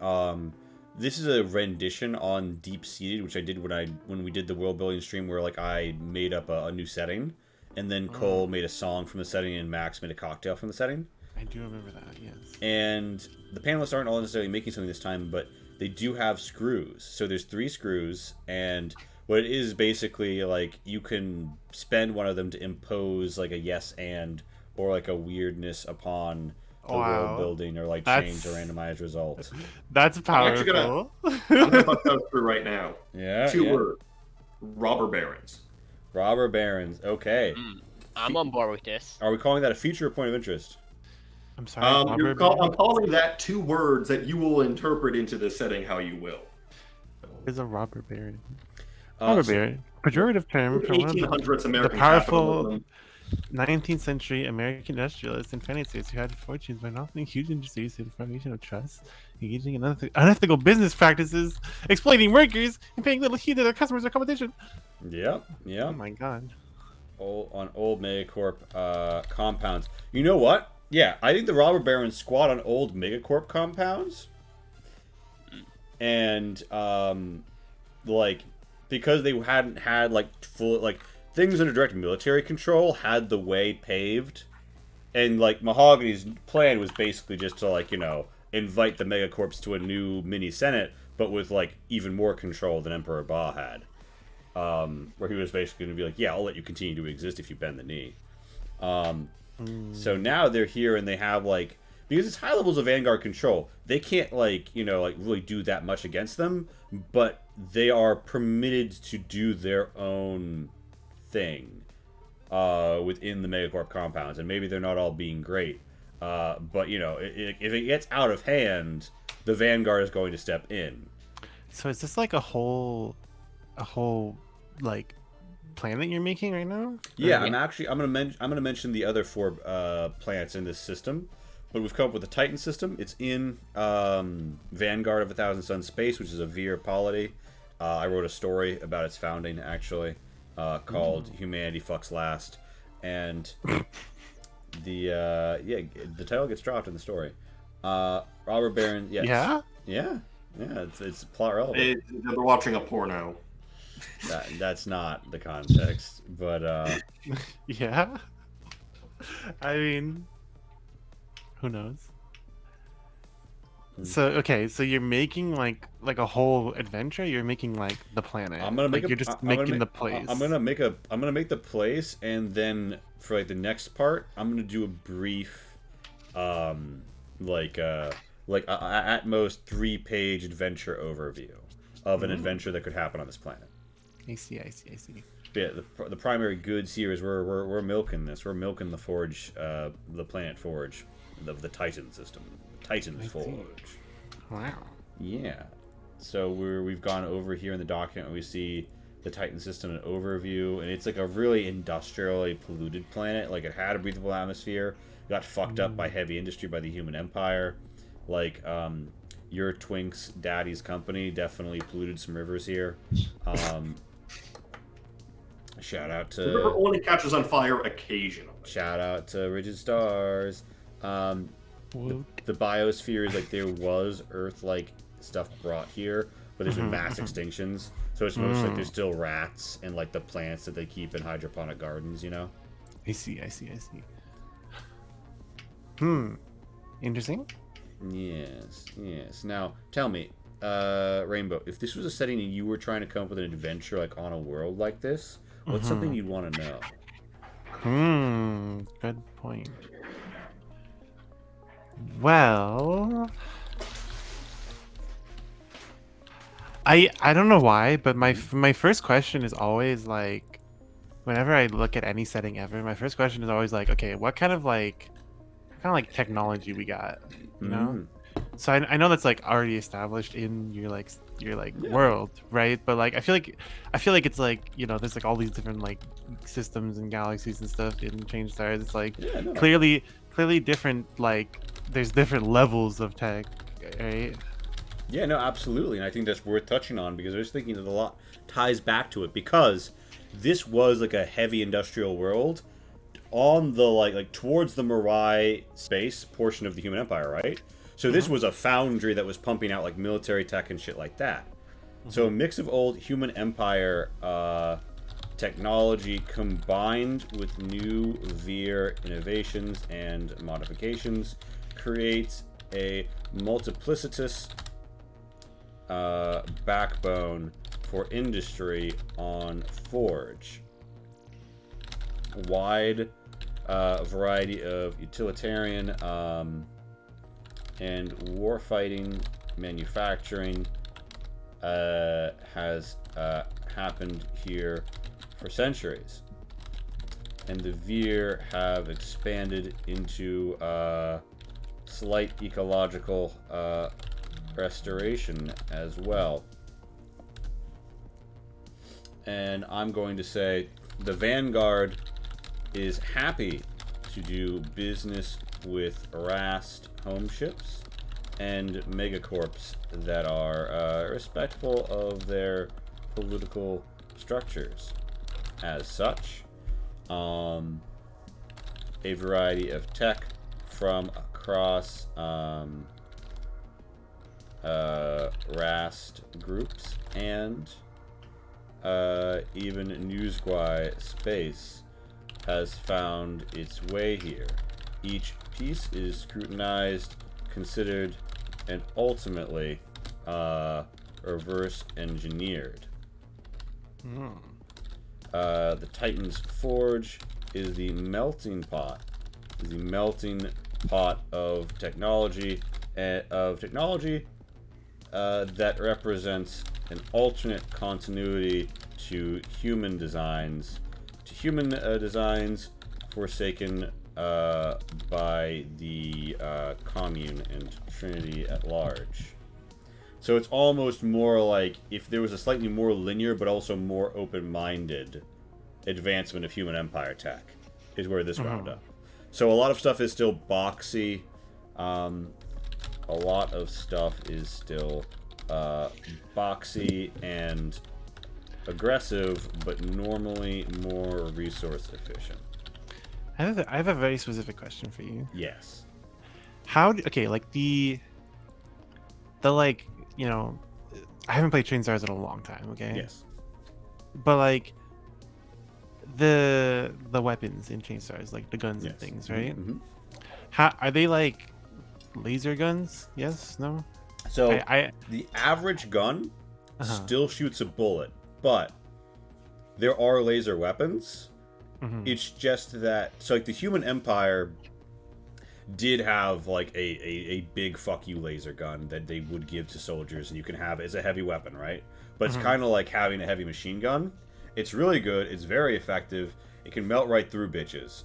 this is a rendition on Deep Seated, which I did when we did the world building stream, where like I made up a new setting, and then Cole made a song from the setting, and Max made a cocktail from the setting. I do remember that, yes. And the panelists aren't all necessarily making something this time, but they do have screws. So there's 3 screws, and what it is basically like you can spend one of them to impose like a yes and or like a weirdness upon the world building or like change a randomized result. That's powerful. I'm gonna put those through right now. Yeah. 2 words. Robber barons. Robber barons. Okay. I'm on board with this. Are we calling that a feature or point of interest? I'm sorry. I'm calling that 2 words that you will interpret into the setting how you will. Is a robber baron. Robber baron, pejorative term for one of 1800s American the powerful capitalism. 19th century American industrialists and financiers who had fortunes by offering huge industries through the formation of trusts, engaging in unethical business practices, exploiting workers, and paying little heed to their customers or competition. Yep. Oh my god. On old megacorp compounds. You know what? Yeah, I think the robber barons squat on old megacorp compounds, and like because they hadn't had like full like things under direct military control had the way paved, and like Mahogany's plan was basically just to like invite the megacorps to a new mini senate, but with like even more control than Emperor Ba had. Where he was basically going to be like, yeah, I'll let you continue to exist if you bend the knee. So now they're here and they have like, because it's high levels of Vanguard control, they can't like really do that much against them, but they are permitted to do their own thing within the Megacorp compounds, and maybe they're not all being great, but if it gets out of hand, the Vanguard is going to step in. So is this like a whole like planet you're making right now? Yeah, I'm gonna mention the other 4 planets in this system, but we've come up with the Titan system. It's in Vanguard of 1,000 Sun Space, which is a Vir polity. I wrote a story about its founding actually, called "Humanity Fucks Last," and the title gets dropped in the story. Robert Baron, yes. Yeah. It's plot relevant. They're watching a porno. That's not the context, but yeah. I mean, who knows? So okay, so you're making like a whole adventure. You're making like the planet. I'm gonna make you're just making the place. I'm gonna make the place, and then for like the next part, I'm gonna do a brief, at most 3-page adventure overview of an adventure that could happen on this planet. I see. Yeah, the primary goods here is we're milking this. We're milking the forge, the planet forge, of the Titan system, Titan's forge. Wow. Yeah. So we've gone over here in the document. We see the Titan system an overview, and it's like a really industrially polluted planet. Like it had a breathable atmosphere, got fucked up by heavy industry by the human empire. Like your Twink's daddy's company definitely polluted some rivers here. Shout out to... The river only catches on fire occasionally. Shout out to Rigid Stars. The biosphere is like there was Earth-like stuff brought here, but there's been mass extinctions. So it's mostly like there's still rats and like the plants that they keep in hydroponic gardens, I see. Interesting. Yes. Now, tell me, Rainbow, if this was a setting and you were trying to come up with an adventure like on a world like this, what's something you'd want to know? Good point. Well, I don't know why, but my first question is always like, whenever I look at any setting ever, my first question is always like, okay, what kind of technology we got, you know? So I know that's like already established in your world, right? But like I feel like it's like, there's like all these different like systems and galaxies and stuff in Change Stars. It's like clearly different, like there's different levels of tech, right? Yeah, no, absolutely. And I think that's worth touching on because I was thinking that a lot ties back to it, because this was like a heavy industrial world on the like towards the Mirai space portion of the Human Empire, right? So this was a foundry that was pumping out like military tech and shit like that. So a mix of old Human Empire technology combined with new Vir innovations and modifications creates a multiplicitous backbone for industry on Forge. A wide variety of utilitarian and warfighting, manufacturing has happened here for centuries. And the Veer have expanded into slight ecological restoration as well. And I'm going to say the Vanguard is happy to do business with Rast home ships and megacorps that are respectful of their political structures. As such, a variety of tech from across Rast groups and even Newsguy space has found its way here. Each piece is scrutinized, considered, and ultimately reverse engineered. The Titan's Forge is the melting pot. Of technology that represents an alternate continuity to human designs, forsaken by the commune and Trinity at large. So it's almost more like if there was a slightly more linear but also more open-minded advancement of human empire tech is where this wound up. So a lot of stuff is still boxy. A lot of stuff is still boxy and aggressive, but normally more resource efficient. I have a very specific question for you. Yes. Okay, like the like, you know, I haven't played Train Stars in a long time, okay? Yes. But like the weapons in Train Stars, like the guns and things, right? Mm-hmm. How are they, like laser guns? Yes? No? So the average gun still shoots a bullet, but there are laser weapons. It's just that, so like the human empire did have like a big fuck you laser gun that they would give to soldiers, and you can have it as a heavy weapon, right? But it's kind of like having a heavy machine gun. It's really good. It's very effective. It can melt right through bitches.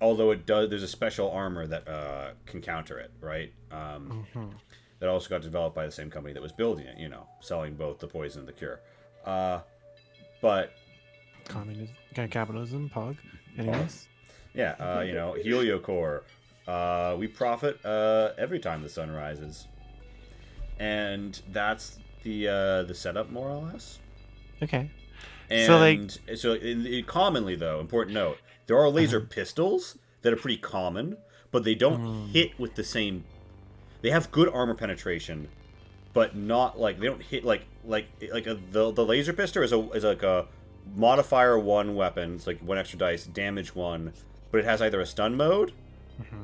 Although it does, there's a special armor that can counter it, right? That also got developed by the same company that was building it, you know, selling both the poison and the cure. But communism, capitalism, pog. Anyways. Yeah, you know, Heliocore. We profit every time the sun rises, and that's the setup more or less. Okay. And so commonly though, important note, there are laser pistols that are pretty common, but they don't hit with the same. They have good armor penetration, but not like they don't hit the laser pistol is like a modifier 1 weapon. It's like 1 extra dice, damage 1, but it has either a stun mode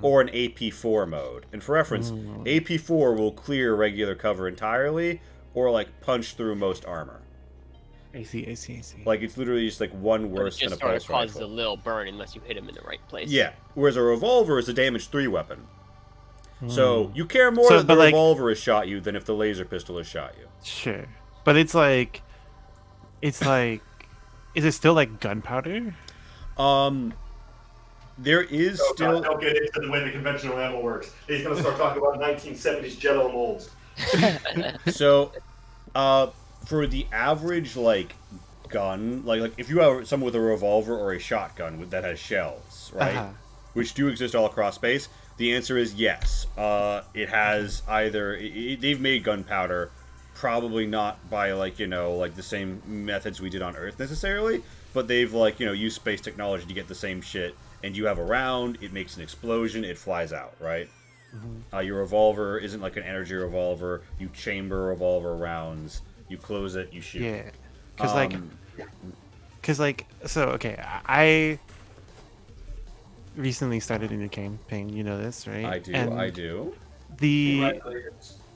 or an AP4 mode. And for reference, AP4 will clear regular cover entirely or like punch through most armor. I see. Like it's literally just like one worse than a pulse rifle. Causes a little burn unless you hit him in the right place. Yeah, whereas a revolver is a damage 3 weapon. So you care more that the revolver has shot you than if the laser pistol has shot you. Sure, but it's like, is it still like gunpowder? There is still. Don't get into the way the conventional ammo works. He's gonna start talking about 1970s Jello molds. So, for the average like gun, like if you have someone with a revolver or a shotgun that has shells, right, which do exist all across space, the answer is yes. It has either they've made gunpowder, probably not by like the same methods we did on Earth necessarily, but they've used space technology to get the same shit. And you have a round, it makes an explosion, it flies out, right? Your revolver isn't like an energy revolver. You chamber revolver rounds, you close it, you shoot. Yeah, I recently started a new campaign. You know this, right? I do.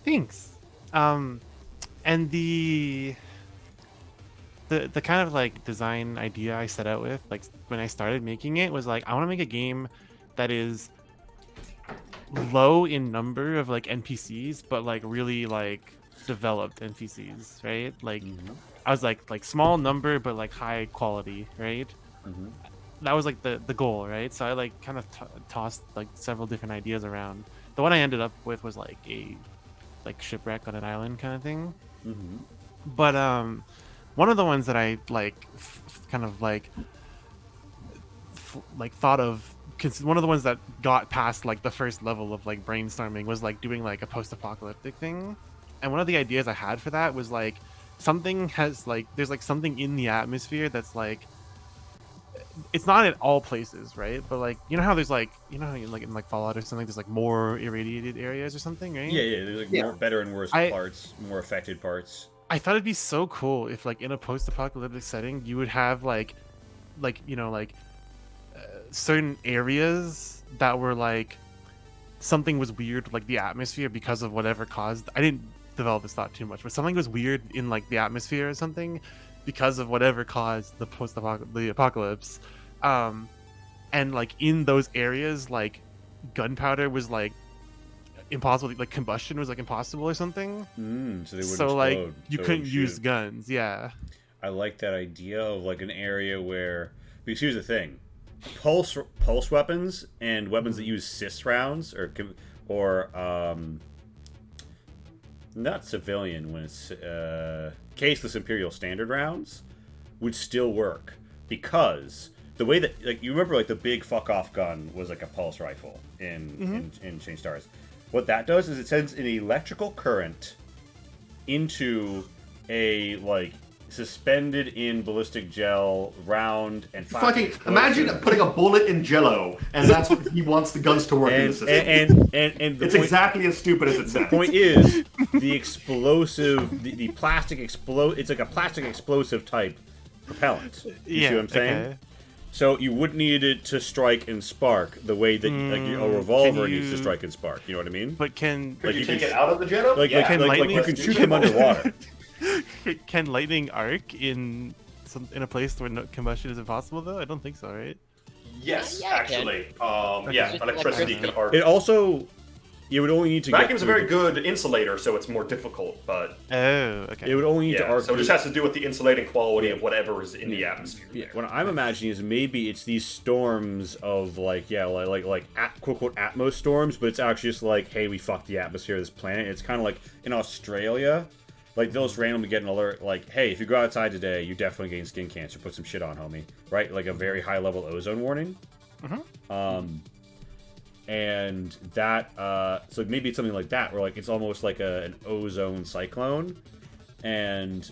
Thanks. And the kind of like design idea I set out with, like when I started making it, was like I want to make a game that is low in number of like NPCs, but like really like developed NPCs, right? Like I was like small number but like high quality, right? That was like the goal, right? So I like kind of tossed like several different ideas around. The one I ended up with was like a like shipwreck on an island kind of thing. But one of the ones that I like kind of like thought of, because one of the ones that got past like the first level of like brainstorming was like doing like a post-apocalyptic thing. And one of the ideas I had for that was like something has like there's like something in the atmosphere that's like it's not at all places, right? But like you know how there's like how in like Fallout or something there's like more irradiated areas or something, right? Yeah. There's like more better and worse parts, more affected parts. I thought it'd be so cool if like in a post-apocalyptic setting you would have like certain areas that were like something was weird with, like the atmosphere because of whatever caused. I didn't develop this thought too much, but something was weird in like the atmosphere or something because of whatever caused the apocalypse. And like in those areas, like gunpowder was like impossible, like combustion was like impossible or something. So they wouldn't so like explode, you so couldn't shoot. use guns. Yeah, I like that idea of like an area where, because here's the thing, pulse weapons and weapons that use cis rounds or not civilian when it's caseless Imperial standard rounds would still work, because the way that, like, you remember like the big fuck off gun was like a pulse rifle in Change Stars. What that does is it sends an electrical current into a like suspended in ballistic gel round and fucking imagine putting a bullet in Jello, and that's what he wants the guns to work in the system. And it's exactly as stupid as it sounds. The point is the explosive, the plastic explode. It's like a plastic explosive type propellant. You see what I'm saying? Okay. So you wouldn't need it to strike and spark the way that like a revolver needs to strike and spark. You know what I mean? But can like you take it out of the Jello? Like you can shoot them underwater. Can lightning arc in a place where no combustion is impossible though? I don't think so, right? Yes, actually. Electricity can arc. It also, you would only need to vacuum's a very good insulator, so it's more difficult, but okay. It would only need to arc. So it just has to do with the insulating quality of whatever is in the atmosphere. Yeah. What I'm imagining is maybe it's these storms of like quote unquote Atmos storms, but it's actually just like, hey, we fucked the atmosphere of this planet. It's kind of like in Australia. Like, they'll just randomly get an alert, like, hey, if you go outside today, you're definitely getting skin cancer. Put some shit on, homie. Right? Like a very high-level ozone warning. And that, so maybe it's something like that, where, like, it's almost like an ozone cyclone. And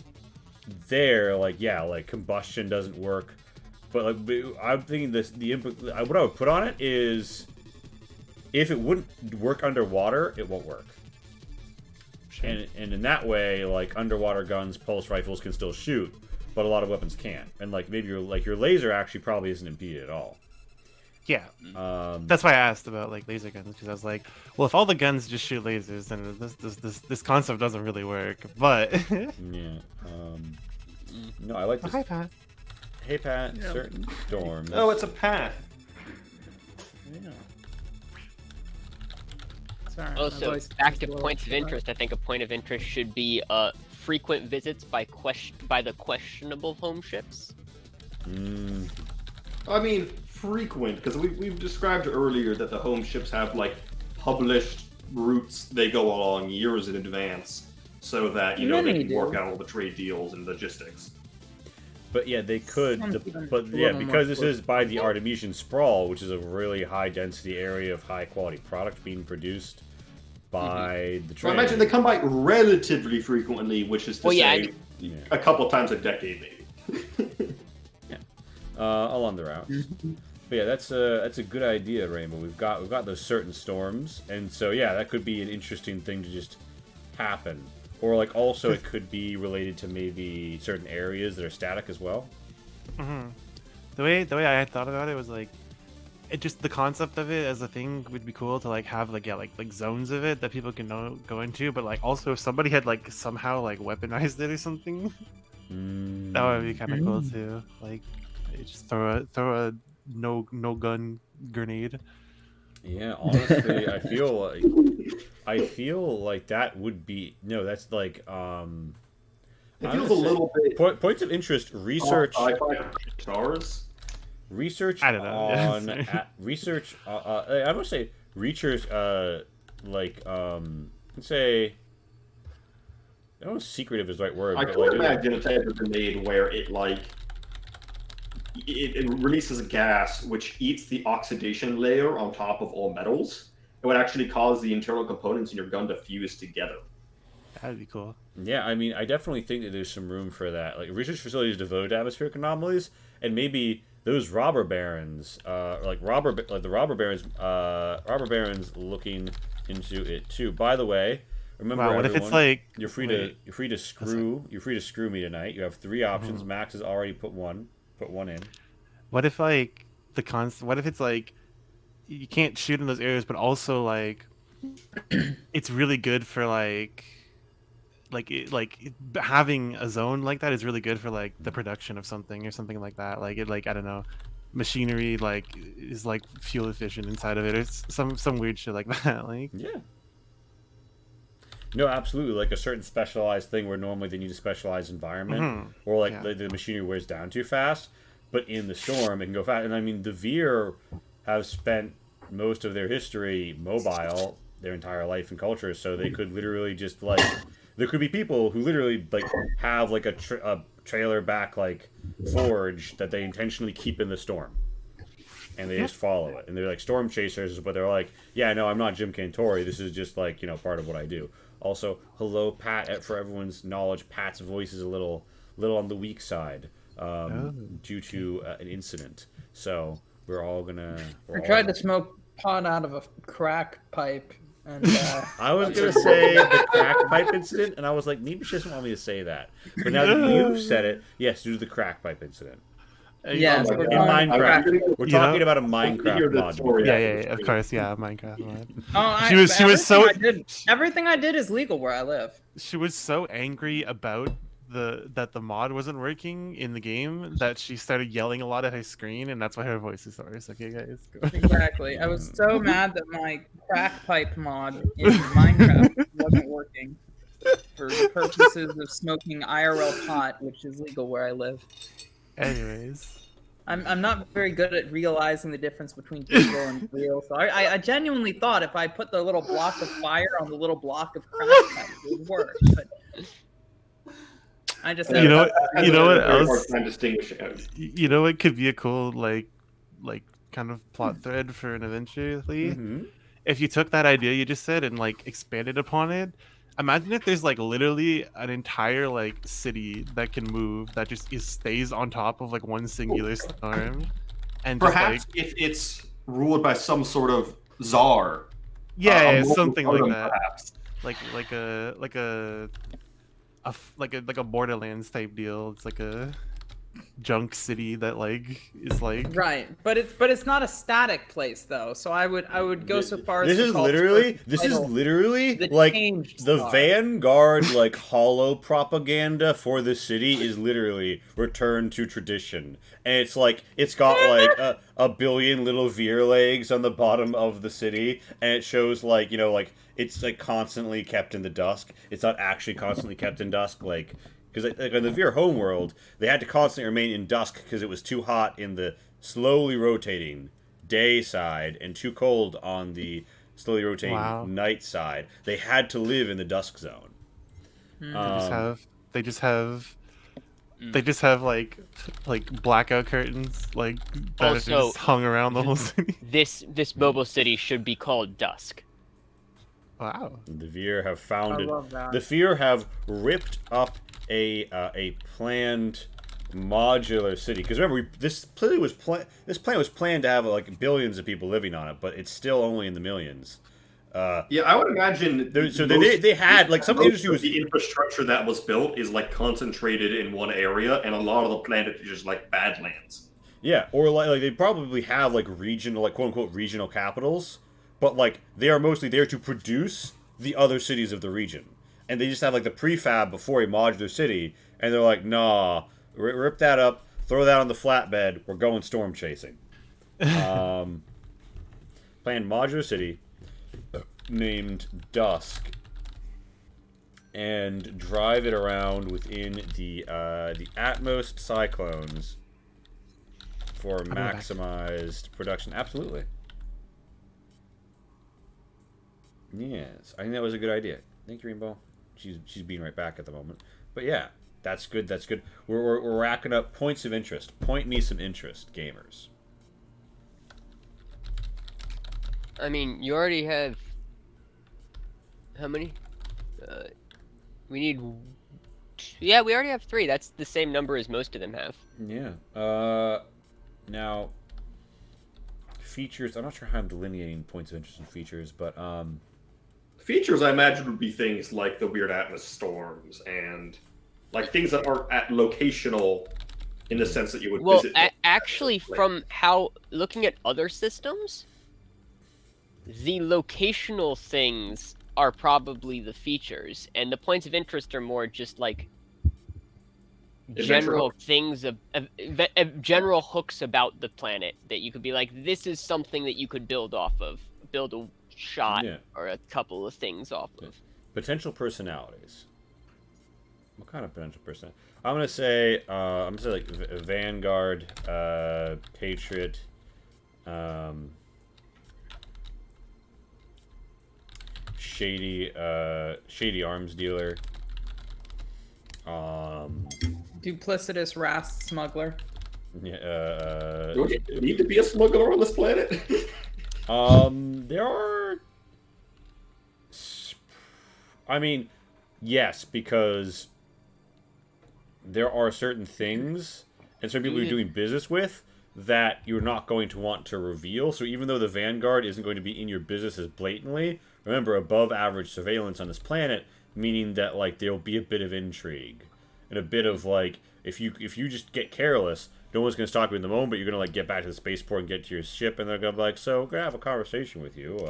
there, like, yeah, like, combustion doesn't work. But, like, I'm thinking what I would put on it is, if it wouldn't work underwater, it won't work. And in that way, like, underwater guns, pulse rifles can still shoot, but a lot of weapons can't. And like maybe your laser actually probably isn't impeded at all. Yeah. That's why I asked about like laser guns, because I was like, well, if all the guns just shoot lasers, then this concept doesn't really work. But yeah. No, I like this. Hi, Pat. Hey, Pat. Yeah. Certain storms. Oh, it's a Pat. Yeah. Also, back to points of interest, I think a point of interest should be frequent visits by the questionable home ships. I mean, frequent, because we've described earlier that the home ships have like published routes they go along years in advance, so that they can work out all the trade deals and logistics. But yeah, they could. Because this is by the Artemisian Sprawl, which is a really high density area of high quality product being produced by the train. Well, I imagine they come by relatively frequently, which is to say a couple times a decade, maybe. Yeah, along the route. But yeah, that's a good idea, Rainbow. We've got those certain storms, and so yeah, that could be an interesting thing to just happen. Or like also it could be related to maybe certain areas that are static as well. The way I had thought about it was like, it just the concept of it as a thing would be cool to like have like zones of it that people can go into, but like also if somebody had like somehow like weaponized it or something, that would be kind of cool too. Like just throw a no gun grenade. Yeah, honestly, I feel like that would be no. That's like It I'm feels gonna a say little bit points of interest. sci-fi stars. Research I don't know. on Yes. research. I'm gonna say research. Like let's say I don't know if secretive is the right word, I but could like imagine a type been made where it releases a gas which eats the oxidation layer on top of all metals. It would actually cause the internal components in your gun to fuse together. That'd be cool. yeah, I mean, I definitely think that there's some room for that. Like research facilities devoted to atmospheric anomalies, and maybe those robber barons, like the robber barons looking into it too. By the way, remember Wow, what if it's everyone, like you're free to that's like, screw me tonight. You have three options. mhm. Max has already put one in. What if like what if it's like you can't shoot in those areas, but also like it's really good for having a zone like that is really good for like the production of something or something like that. Like it like I don't know, machinery like is like fuel efficient inside of it. It's some weird shit like that. Like Yeah. No, absolutely. Like a certain specialized thing where normally they need a specialized environment, mhm. or like Yeah. the machinery wears down too fast. But in the storm, it can go fast. And I mean, the Veer have spent most of their history mobile, their entire life and culture, so they could literally just like there could be people who literally like have like a trailer back like forge that they intentionally keep in the storm and they Yeah. just follow it. And they're like storm chasers, but they're like, yeah, no, I'm not Jim Cantori. This is just like part of what I do. Also, hello, Pat. For everyone's knowledge, Pat's voice is a little on the weak side Oh. due to an incident. So we're all gonna. I tried to smoke pot out of a crack pipe, and I was gonna say the crack pipe incident, and I was like, maybe she doesn't want me to say that. But now that you've said it, yes, due to the crack pipe incident. yes, Oh my we're God. In going Minecraft. crack. We're You talking know- about a I can hear Minecraft the mod. story Yeah, after yeah, the yeah, of stream. course, yeah, Minecraft mod. Oh, She was so everything I did is legal where I live. she was so angry about the mod wasn't working in the game that she started yelling a lot at her screen, and that's why her voice is hoarse. Okay, guys. Go. Exactly. I was so mad that my crack pipe mod in Minecraft wasn't working for the purposes of smoking IRL pot, which is legal where I live. Anyways, I'm not very good at realizing the difference between digital and real, so I genuinely thought if I put the little block of fire on the little block of crack pipe, it would work. But I just You know- That's you know a what very hard else? time distinguishing out. you know what could be a cool like kind of plot thread for an eventually? Mm-hmm. If you took that idea you just said and like expanded upon it. Imagine if there's like literally an entire like city that can move that just stays on top of like one singular storm, and just Perhaps like if it's ruled by some sort of czar. yeah, a something like totem, that, perhaps. like a Borderlands type deal. It's like a junk city that like is like right, but it's not a static place though. So I would go so far as This to is call literally the this is title literally the like changed the star. Vanguard like hollow propaganda for the city is literally return to tradition. And it's like it's got like a billion little veer legs on the bottom of the city, and it shows like like it's like constantly kept in the dusk. It's not actually constantly kept in dusk, like because like in the Veer homeworld, they had to constantly remain in dusk because it was too hot in the slowly rotating day side and too cold on the slowly rotating Wow. night side. They had to live in the dusk zone. they just have like blackout curtains like that are Also- just hung around the whole city. This mobile city should be called Dusk. Wow. The Veer have I founded. love that. The Veer have ripped up a planned modular city. Because remember, this plan was planned to have like billions of people living on it, but it's still only in the millions. Yeah, I would imagine. So they had like some of the most industry was the infrastructure that was built is like concentrated in one area, and a lot of the planet is just like badlands. yeah, or like they probably have like regional like quote unquote regional capitals, but like they are mostly there to produce the other cities of the region, and they just have like the prefab before a modular city, and they're like, nah, rip that up, throw that on the flatbed, we're going storm chasing. Playing planned modular city named Dusk, and drive it around within the Atmos cyclones for maximized production. Absolutely. Yes, I think that was a good idea. Thank you, Rainbow. She's being right back at the moment. But yeah, that's good. That's good. We're racking up points of interest. Point me some interest, gamers. I mean, you already have how many? We need. Yeah, we already have 3. That's the same number as most of them have. Yeah. Now, features. I'm not sure how I'm delineating points of interest in features, but Features, I imagine, would be things like the weird Atmos storms and like things that aren't at locational in the sense that you would visit. Actually, from how looking at other systems, the locational things are probably the features, and the points of interest are more just like general things of general hooks about the planet that you could be like, this is something that you could build off of, build a shot or a couple of things off of. Potential personalities. What kind of potential person? I'm gonna say like Vanguard, Patriot, shady arms dealer, Duplicitous Rast smuggler. yeah, Don't you need to be a smuggler on this planet? there are. I mean, yes, because there are certain things and certain people you're doing business with that you're not going to want to reveal. So even though the Vanguard isn't going to be in your business as blatantly, remember, above average surveillance on this planet, meaning that like there'll be a bit of intrigue and a bit of like, if you just get careless, no one's going to stop you in the moment, but you're going to like get back to the spaceport and get to your ship, and they're going to be like, so we're going to have a conversation with you.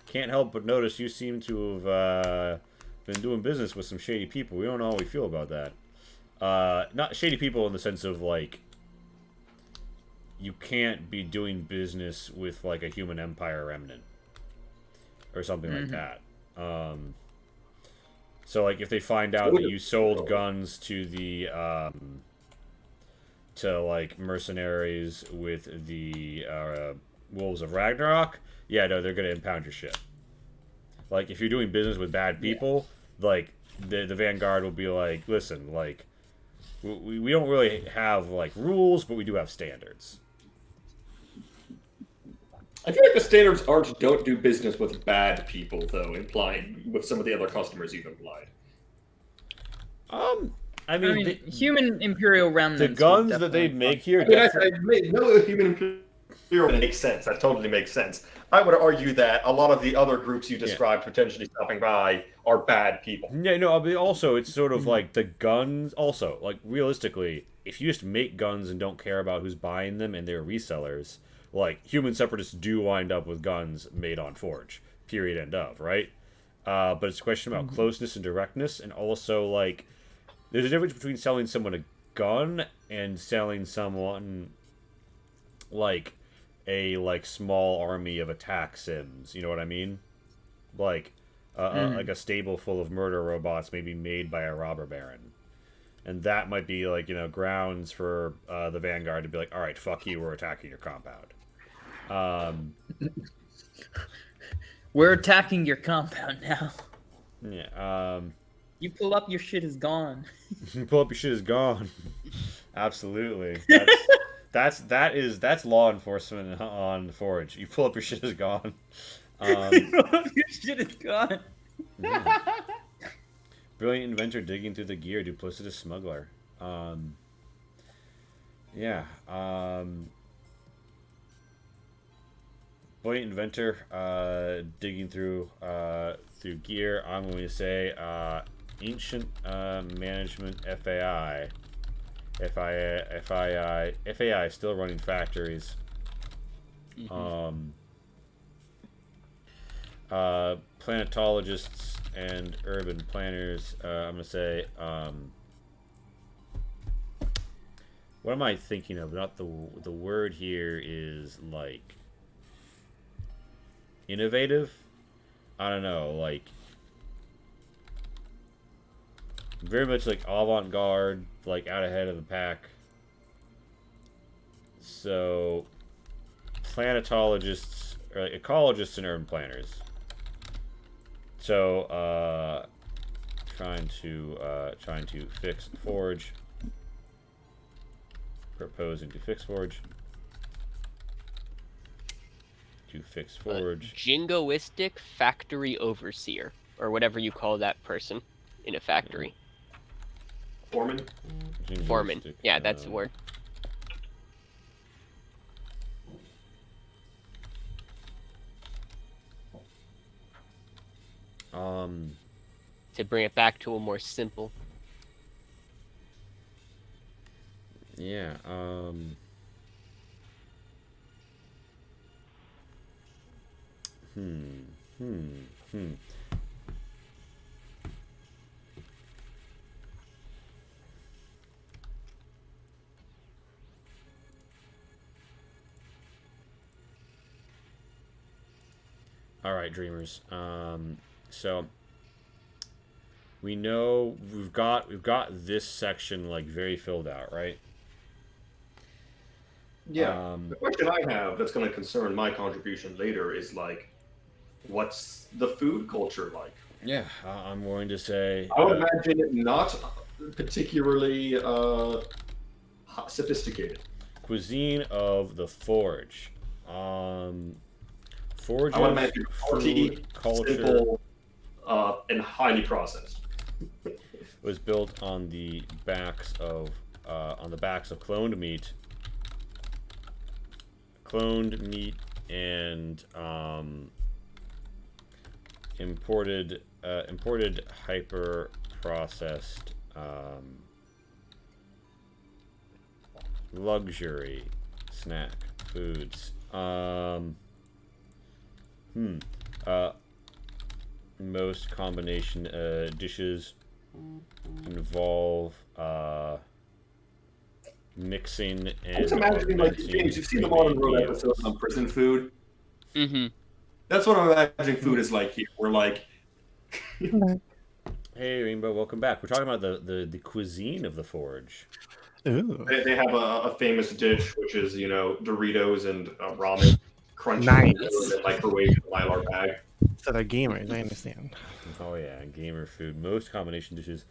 Can't help but notice you seem to have been doing business with some shady people. We don't know how we feel about that. Not shady people in the sense of like, you can't be doing business with like a human empire remnant or something like that. So like if they find out that you sold guns to the to like mercenaries with the Wolves of Ragnarok, yeah, no, they're gonna impound your ship. Like if you're doing business with bad people, like the Vanguard will be like, listen, like we don't really have like rules, but we do have standards. I feel like the standards are to don't do business with bad people, though, implying with some of the other customers you've implied. I mean human Imperial remnants. The guns that they make here. No, human Imperial makes sense. That totally makes sense. I would argue that a lot of the other groups you described potentially stopping by are bad people. Yeah, no, but also it's sort of like the guns. Also, like realistically, if you just make guns and don't care about who's buying them and they're resellers, like human separatists do wind up with guns made on Forge. Period. End of. Right. But it's a question about closeness and directness, and also like there's a difference between selling someone a gun and selling someone like a like small army of attack sims. You know what I mean? Like like a stable full of murder robots may be made by a robber baron, and that might be like, you know, grounds for the Vanguard to be like, all right, fuck you, we're attacking your compound. We're attacking your compound now. Yeah. You pull up, your shit is gone. You pull up, your shit is gone. Absolutely. That's law enforcement on Forge. You pull up, your shit is gone. Your shit is gone. Yeah. Brilliant inventor digging through the gear. Duplicitous smuggler. Yeah. Brilliant inventor digging through gear. I'm going to say ancient management FAI. FAI still running factories. Planetologists and urban planners. I'm gonna say. What am I thinking of? Not the word here is like. innovative. I don't know, like very much like avant-garde, like out ahead of the pack. So planetologists, or like ecologists and urban planners. So trying to fix Forge. Proposing to fix Forge. To fix Forge. Jingoistic factory overseer, or whatever you call that person in a factory. Foreman? Foreman. Yeah, that's the word. To bring it back to a more simple. Yeah, All right, dreamers. So we know we've got this section like very filled out, right? Yeah. The question I have that's going to concern my contribution later is like, what's the food culture like? Yeah, I'm going to say. I would imagine it not particularly sophisticated. Cuisine of the Forge. Forge. I would imagine hearty, culture, simple, and highly processed. Was built on the backs of cloned meat, and imported hyper processed luxury snack foods. Most combination dishes involve mixing and I'm just imagining, like, James, you've seen the Modern World episode on prison food. Mm-hmm. That's what I'm imagining food is like here. We're like, hey, Rainbow, welcome back. We're talking about the cuisine of the Forge. Ooh. they have a famous dish, which is, you know, Doritos and ramen crunched Nice. in a microwave Mylar bag. So they're gamers, I understand. Oh yeah, gamer food. Most combination dishes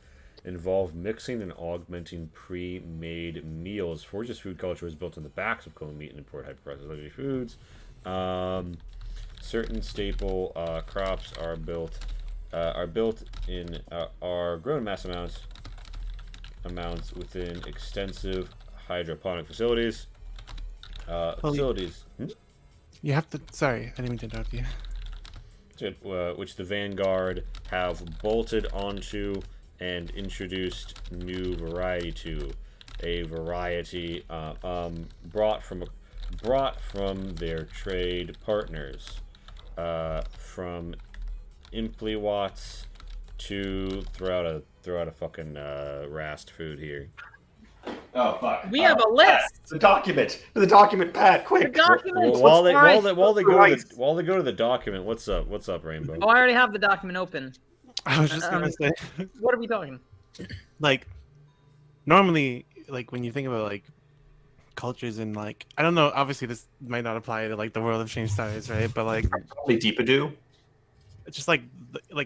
involve mixing and augmenting pre-made meals. Forge's food culture is built on the backs of cloned meat and import hyper-processed luxury foods. Certain staple crops are grown in mass amounts within extensive hydroponic facilities. You have to. Sorry, I didn't mean to interrupt you. Which the Vanguard have bolted onto and introduced new variety to. A variety brought from their trade partners, from Impliwatts to throw out a fucking Rast food here. Oh fuck! We have a list. The document, Pat, quick. The document. While they go to the document, what's up, Rainbow? Oh, I already have the document open. I was just gonna say, What are we talking? like, normally, like when you think about like cultures and like, I don't know, obviously this might not apply to like the world of Change Stars, right? But like, Probably Deepadoo. just like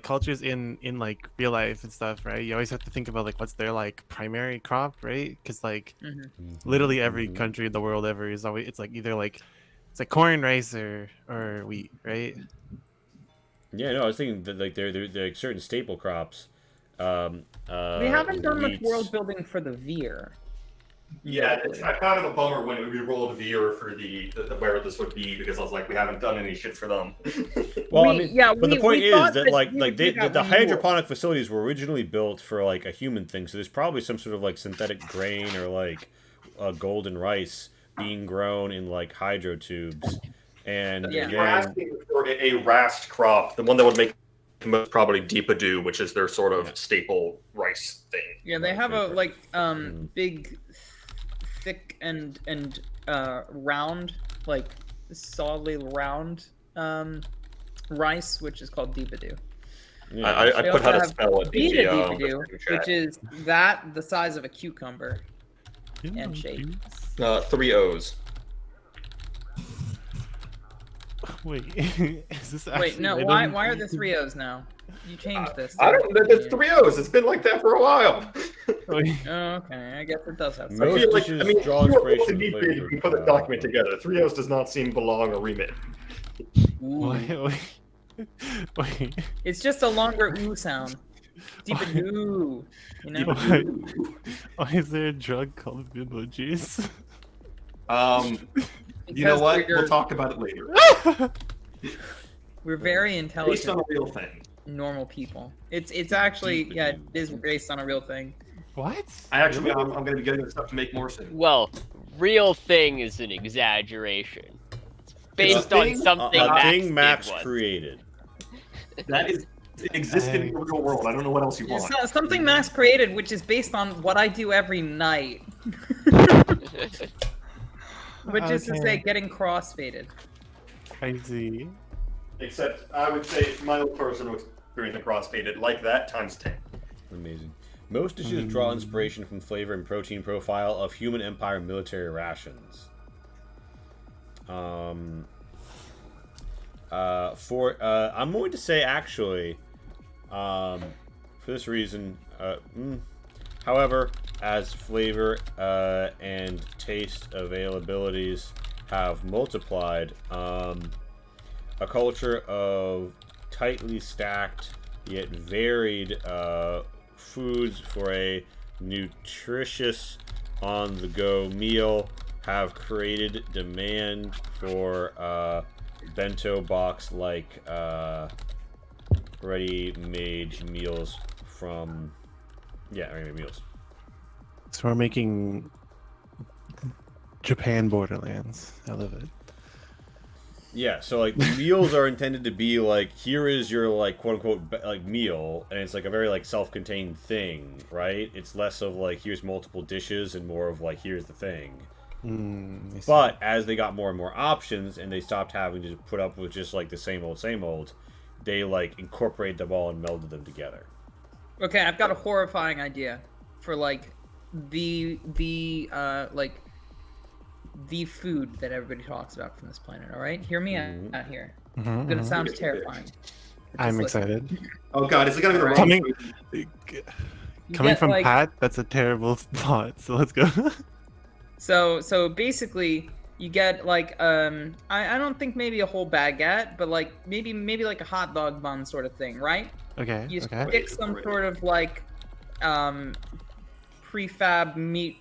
cultures in like real life and stuff, right? You always have to think about like what's their like primary crop, right? Because like literally every country in the world ever is always, it's like either like it's like corn, rice, or wheat, right? Yeah, no, I was thinking that like they're like certain staple crops. We haven't done much wheats. world building for the Veer. Yeah, it's kind of a bummer when we rolled a Veer for the where this would be, because I was like, we haven't done any shit for them. Well, We- I mean, yeah, but the we point is thought that that like you like would they, pick out the one more. hydroponic facilities were originally built for like a human thing, so there's probably some sort of like synthetic grain or like golden rice being grown in like hydro tubes, and Yeah. We're asking for a Rast crop, the one that would make the most probably Deepadoo, which is their sort of staple rice thing. Yeah, they have a like big, thick and round, like solidly round rice, which is called deepadoo. Yeah. I They put how also to have spell it in Beta the deepadoo, chat. which is the size of a cucumber and shape. 3 O's. Wait, is this Wait, actually no. random? Why are there 3 O's now? You changed this. I don't know. There's 3 O's. It's been like that for a while. Wait, Oh, okay. I guess it does have. I Most feel like, dishes I mean, draw if you were inspiration to from need flavor to put a profile. document together. 3 O's does not seem belong or remit. Ooh. wait. It's just a longer ooh sound. Deepadoo. You know. Why is there a drug called Bimbo Juice? You know Because what? we're- We'll talk about it later. We're very Based intelligent, on a real thing. normal people. It's actually it is based on a real thing. What? I'm going to be getting this stuff to make more soon. Well, real thing is an exaggeration. It's based on something a Max thing did Max once. created. That is it existed in the real world. I don't know what else you It's want. not- something Max created, which is based on what I do every night, which is to say, Okay. getting crossfaded. I see. Except I would say my own personal experience of crossfaded like that times 10. Amazing. Most dishes draw inspiration from flavor and protein profile of human empire military rations. I'm going to say actually, for this reason, however, as flavor and taste availabilities have multiplied, a culture of tightly stacked yet varied foods for a nutritious on-the-go meal have created demand for bento box like ready-made meals from ready-made meals. So we're making Japan Borderlands. I love it. Yeah, so like the meals are intended to be like, here is your like quote unquote like meal, and it's like a very like self-contained thing, right? It's less of like here's multiple dishes and more of like here's the thing. I see. But as they got more and more options and they stopped having to put up with just like the same old, they like incorporated them all and melded them together. Okay, I've got a horrifying idea for like the food that everybody talks about from this planet. All right, hear me out here. Mhm, It's gonna mhm. sound terrifying. but I'm just listen. excited. Oh god, is it going to be the wrong Coming, You coming get, from like- Pat, that's a terrible thought. So let's go. So basically, you get like I don't think maybe a whole baguette, but like maybe like a hot dog bun sort of thing, right? Okay. You Okay. stick some sort of like prefab meat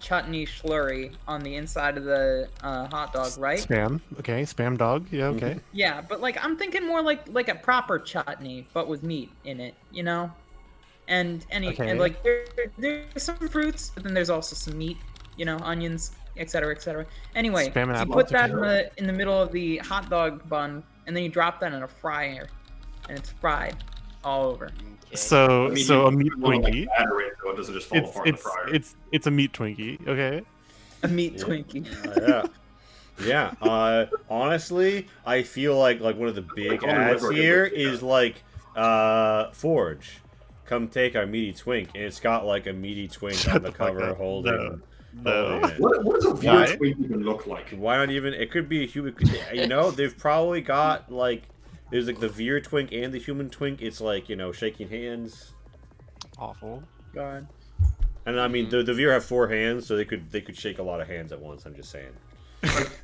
chutney slurry on the inside of the hot dog, right? Spam. Okay. Spam dog. Yeah. Okay. Yeah, but like I'm thinking more like a proper chutney, but with meat in it, you know. And Okay. and like there's some fruits, but then there's also some meat, you know, onions, etc., etc. Anyway, Spam and so you apples, put that okay. in the middle of the hot dog bun, and then you drop that in a fryer, and it's fried all over. Okay. So I mean, so you a meat wanna, like, Twinkie. batter it so it doesn't just fall It's apart in the fryer. it's a meat Twinkie. Okay. A meat Yeah. Twinkie. Yeah. Honestly, I feel like one of the big Call me ads whatever it here is, is like Forge. Come take our meaty twink, and it's got like a meaty twink Shut on the the fuck cover up. holding. No. holding it. What does a Why? veal twink even look like? Why not even? It could be a human. You know, they've probably got like there's like the veer twink and the human twink. It's like, you know, shaking hands. Awful. God. And I mean, the veer have 4 hands, so they could shake a lot of hands at once. I'm just saying.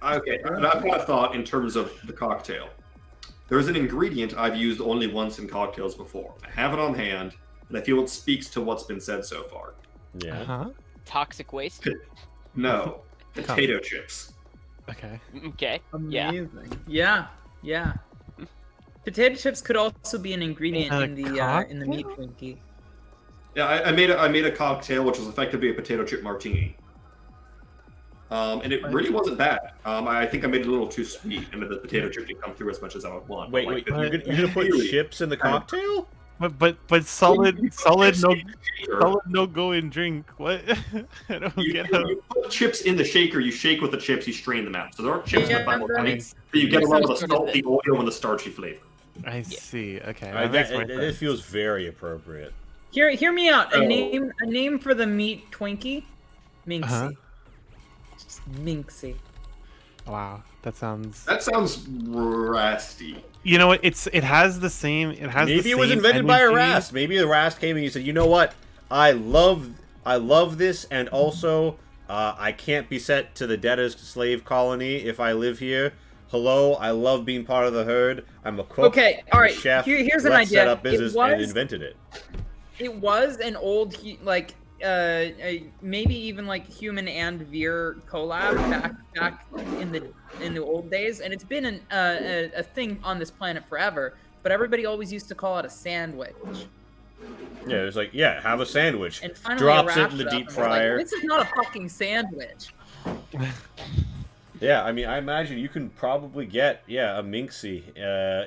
Okay, and I've got a thought in terms of the cocktail. There's an ingredient I've used only once in cocktails before. I have it on hand, and I feel it speaks to what's been said so far. Yeah. Huh. Toxic waste. No, potato chips. Okay. Okay. Yeah. Amazing. Yeah. Yeah. Potato chips could also be an ingredient In a in the meat cocktail? Twinkie. Yeah, I made a cocktail which was effectively a potato chip martini. And it really wasn't bad. I think I made it a little too sweet, and the potato chip didn't come through as much as I would want. Wait, But, wait. like, You're gonna put really chips in the kind of- cocktail? But solid no Shaker. solid no go and drink. What? I don't You, get how. you put chips in the shaker, you shake with the chips, you strain them out. So there aren't chips in Yeah, the final that's- honey, but you get a lot of the Sort of salty oil and the starchy flavor. I see. Okay, I, that makes that, more it, sense. it feels very appropriate. Hear me out. Oh. A name for the meat Twinkie. Minxie. Uh-huh. Just Minxie. Wow, that sounds. That sounds rusty. You know what? It has the same. It has. Maybe the it was same invented by a energy. Rast. Maybe the Rast came and he said, "You know what? I love this, and also I can't be sent to the debtor's slave colony if I live here. Hello, I love being part of the herd. I'm a cook. Okay, I'm all a right. chef. Here's an Let's idea. set up business and invented it. It was an old maybe even like human and Veer collab back in the old days, and it's been a thing on this planet forever. But everybody always used to call it a sandwich. Yeah, it's like, yeah, have a sandwich. And finally, Drops I it in the wrapped deep up and was like, fryer. this is not a fucking sandwich. Yeah, I mean, I imagine you can probably get a Minxie.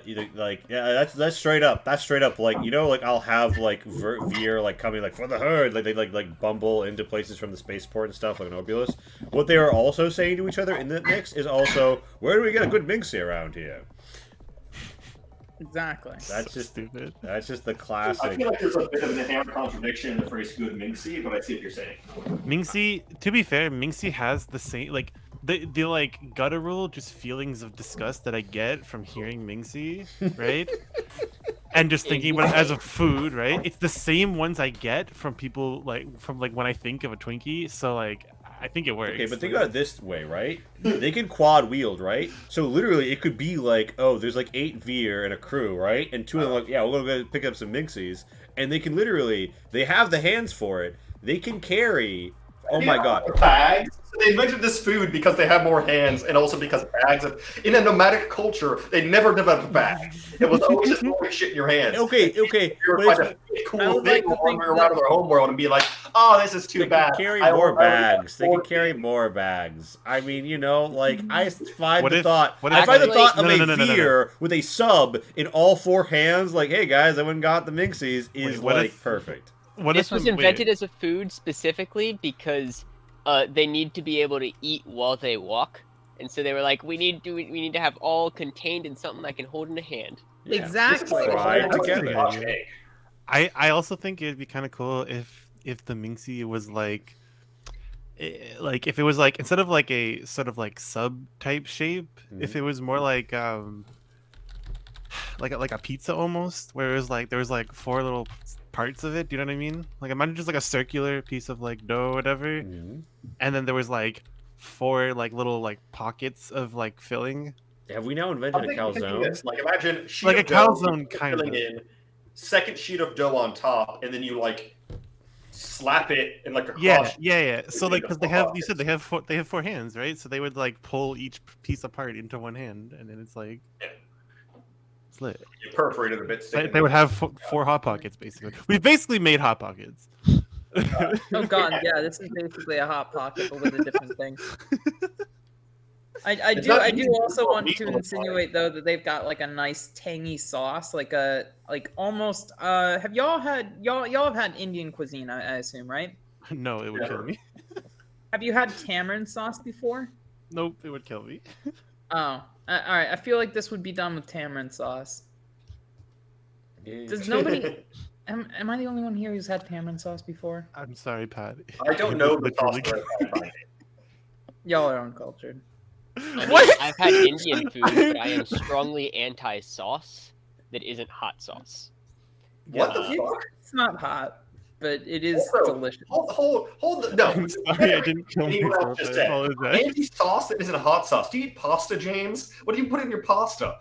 Either like that's straight up. That's straight up like like I'll have like Veer like coming like for the herd. Like they like bumble into places from the spaceport and stuff like an Orbulus. What they are also saying to each other in that mix is also, where do we get a good Minxie around here? Exactly. That's So just stupid. That's just the I classic. feel like there's a bit of an inherent contradiction in the phrase "good Minxie," but I see what you're saying. Minxie, to be fair, Minxie has the same like the like guttural just feelings of disgust that I get from hearing Minxie, right? And just thinking about it as a food, right? It's the same ones I get from people from when I think of a Twinkie. So like I think it works. Okay, but think about it this way, right? They can quad wield, right? So literally, it could be like, oh, there's like 8 Veer and a crew, right? And 2 of them like, yeah, we're gonna go pick up some Minxies, and they can literally, they have the hands for it. They can carry. Oh my god. Bags. So they invented this food because they have more hands, and also because bags. In a nomadic culture, they never developed a bag. It was always just throwing shit in your hands. Okay, You're but like it's, a cool I would thing like to when think we're around in their home world and be like, "Oh, this is too they bad." can carry I more will never bags. They can afford carry it. more bags. I mean, like I find What the if- thought. what I if- find the Actually- thought of No, a no, no, no, no, no. Veer with a sub in all 4 hands. Like, hey guys, I went and got the Minxies. Is what like if- perfect. What This if was the- invented wait, as a food specifically because they need to be able to eat while they walk, and so they were like, we need to have all contained in something I can hold in a hand. Yeah. Exactly. Fried That's a together. good idea. I also think it'd be kind of cool if the Minxie was like if it was like instead of like a sort of like sub type shape, if it was more like like a pizza almost, where it was like there was like 4 little parts of it. Do you know what I mean? Like imagine just like a circular piece of like dough or whatever, and then there was like 4 like little like pockets of like filling. Have we now I'm invented a thinking calzone? this. Like imagine sheet Like of a dough, calzone, kind filling of. in, second sheet of dough on top, and then you like slap it in like a Yeah. cross. So like into because they 4 have you pockets. said they have 4 hands, right? So they would like pull each piece apart into one hand, and then it's like Yeah. it's lit. You perforate it a bit. stick it They in would there. have 4 hot pockets basically. We've basically made hot pockets. Oh god, yeah, this is basically a hot pocket but with a different thing. I It's not do easy also to want eat to on the insinuate though that they've got like a nice tangy sauce, like almost have y'all have had Indian cuisine, I assume, right? No, it would kill Never. me. Have you had tamarind sauce before? Nope, it would kill me. Oh, all right. I feel like this would be done with tamarind sauce. Does nobody? Am I the only one here who's had tamarind sauce before? I'm sorry, Pat. I don't know the Literally sauce. that I Y'all are uncultured. I mean, What? I've had Indian food, but I am strongly anti-sauce that isn't hot sauce. What the It's, fuck? it's not hot, but it is Also, delicious. Hold. No. I'm sorry, I didn't kill Anyone myself. else just I said, apologize. anti-sauce that isn't hot sauce. Do you eat pasta, James? What do you put in your pasta?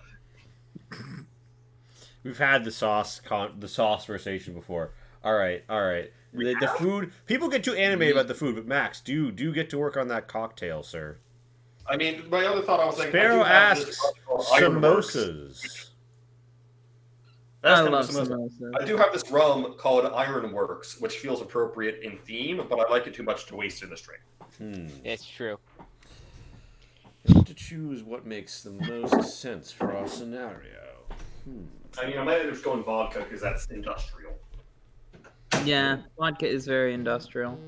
We've had the sauce conversation before. All right. The food. People get too animated about the food, but Max, do get to work on that cocktail, sir. I mean, my other thought I was thinking. Sparrow I do have this asks rum called Ironworks. samosas. That's I kind love of a samosa. samosas. I do have this rum called Ironworks, which feels appropriate in theme, but I like it too much to waste in this drink. It's true. We have to choose what makes the most sense for our scenario. I mean, I might just go in vodka because that's industrial. Yeah, vodka is very industrial.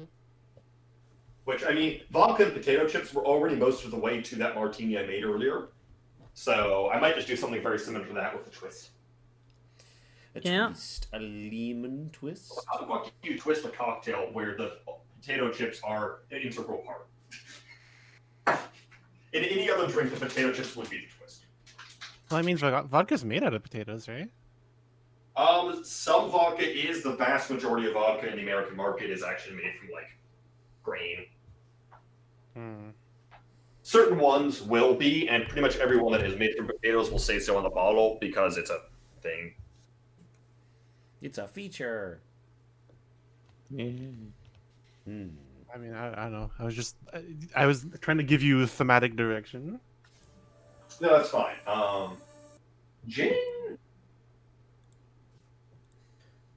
Which, I mean, vodka and potato chips were already most of the way to that martini I made earlier. So I might just do something very similar to that with a twist. Yeah. twist. A lemon twist. How the fuck do you twist a cocktail where the potato chips are an integral part? In any other drink, the potato chips would be the twist. Well, that means vodka's made out of potatoes, right? Some vodka is the vast majority of vodka in the American market is actually made from like grain. Hmm. Certain ones will be, and pretty much everyone that is made from potatoes will say so on the bottle because it's a thing. It's a feature. Yeah. Hmm. I mean, I don't know. I was trying to give you thematic direction. No, that's fine. Gin?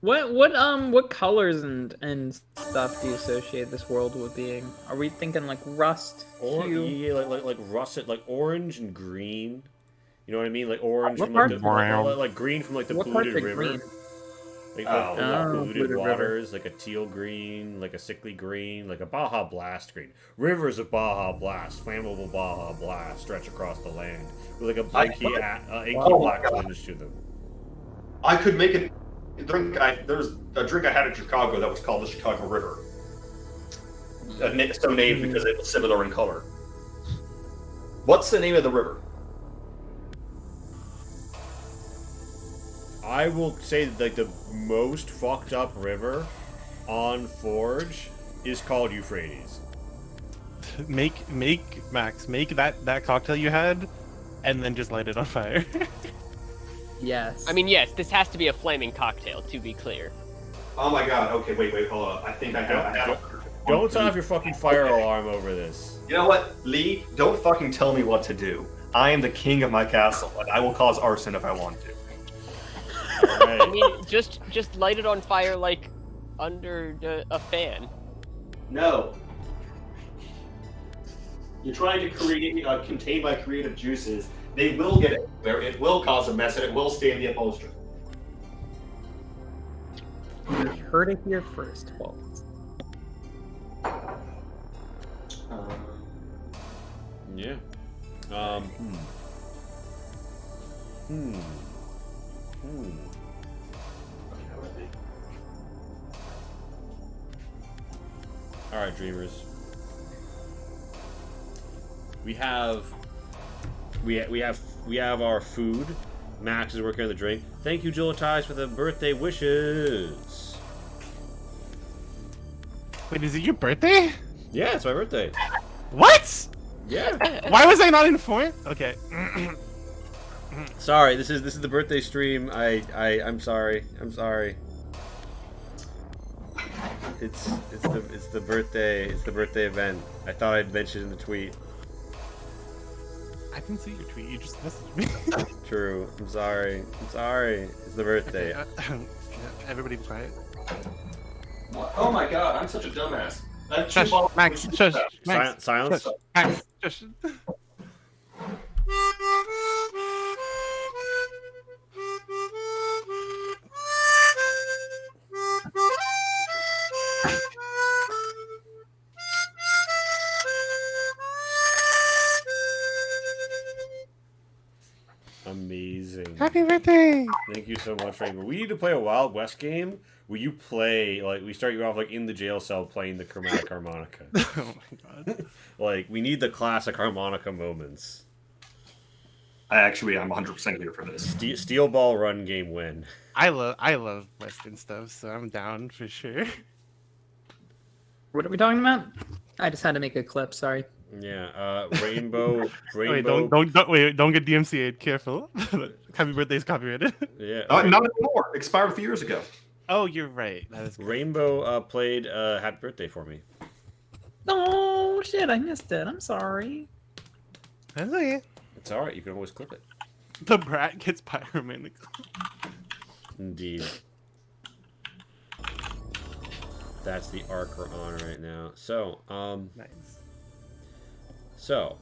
What colors and stuff do you associate this world with being? Are we thinking like rust, hue? Yeah, like russet, like orange and green. You know what I mean? Like orange What from like part? like green from like the What parts polluted are river. green? Like, Oh. polluted Polluted river. waters, like a teal green, like a sickly green, like a Baja Blast green. Rivers of Baja Blast, flammable Baja Blast, stretch across the land with like a inky Oh my black God. tinge to them. I could make a drink. There's a drink I had in Chicago that was called the Chicago River. So named because it was similar in color. What's the name of the river? I will say that like the most fucked up river on Forge is called Euphrates. Make Max make that cocktail you had, and then just light it on fire. Yes. I mean, yes, this has to be a flaming cocktail, to be clear. Oh my God. Okay, wait, hold on. I think I have. Don't set off your fucking fire alarm over this. You know what, Lee? Don't fucking tell me what to do. I am the king of my castle, and I will cause arson if I want to. Alright. I mean, just light it on fire like under a fan. No. You're trying to contain my creative juices. They will get it. It will cause a mess, and it will stain the upholstery. You heard it here first, folks. Yeah. All right, dreamers. We have our food. Max is working on the drink. Thank you, Jillatize, for the birthday wishes. Wait, is it your birthday? Yeah, it's my birthday. What? Yeah. Why was I not informed? Okay. Sorry, this is the birthday stream. I'm sorry. I'm sorry. It's the birthday event. I thought I'd mention in the tweet. I didn't see your tweet. You just messaged me. True. I'm sorry. It's the birthday. Everybody be quiet. Oh my God, I'm such a dumbass. I have two Shush, bottles of Max. whiskey Shush, left. Max. Silence. Shush, Max. Shush. Amazing. Happy birthday! Thank you so much, Rainbow. We need to play a Wild West game where you play, like, we start you off, like, in the jail cell playing the chromatic harmonica. Oh my god. Like, we need the classic harmonica moments. I'm 100% here for this. Steel ball run game win. I love Western stuff, so I'm down for sure. What are we talking about? I just had to make a clip. Sorry. Yeah, Rainbow. Wait, don't get DMCA'd. Careful. Happy birthday's copyrighted. Yeah. Not anymore. Expired a few years ago. Oh, you're right. That is correct. Rainbow played Happy Birthday for me. Oh shit! I missed it. I'm sorry. That's okay. It's alright, you can always clip it. The brat gets pyromantic. Indeed. That's the arc we're on right now. So, Nice. So,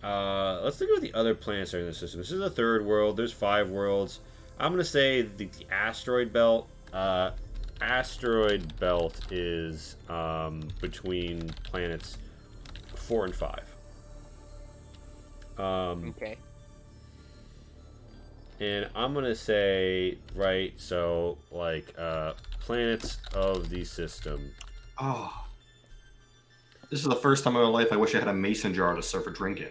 let's think about the other planets that are in the system. This is the third world. There's 5 worlds. I'm gonna say the asteroid belt. Asteroid belt is between planets 4 and 5. Okay. And I'm gonna say, right, so like planets of the system. Oh, this is the first time in my life I wish I had a mason jar to serve a drink in.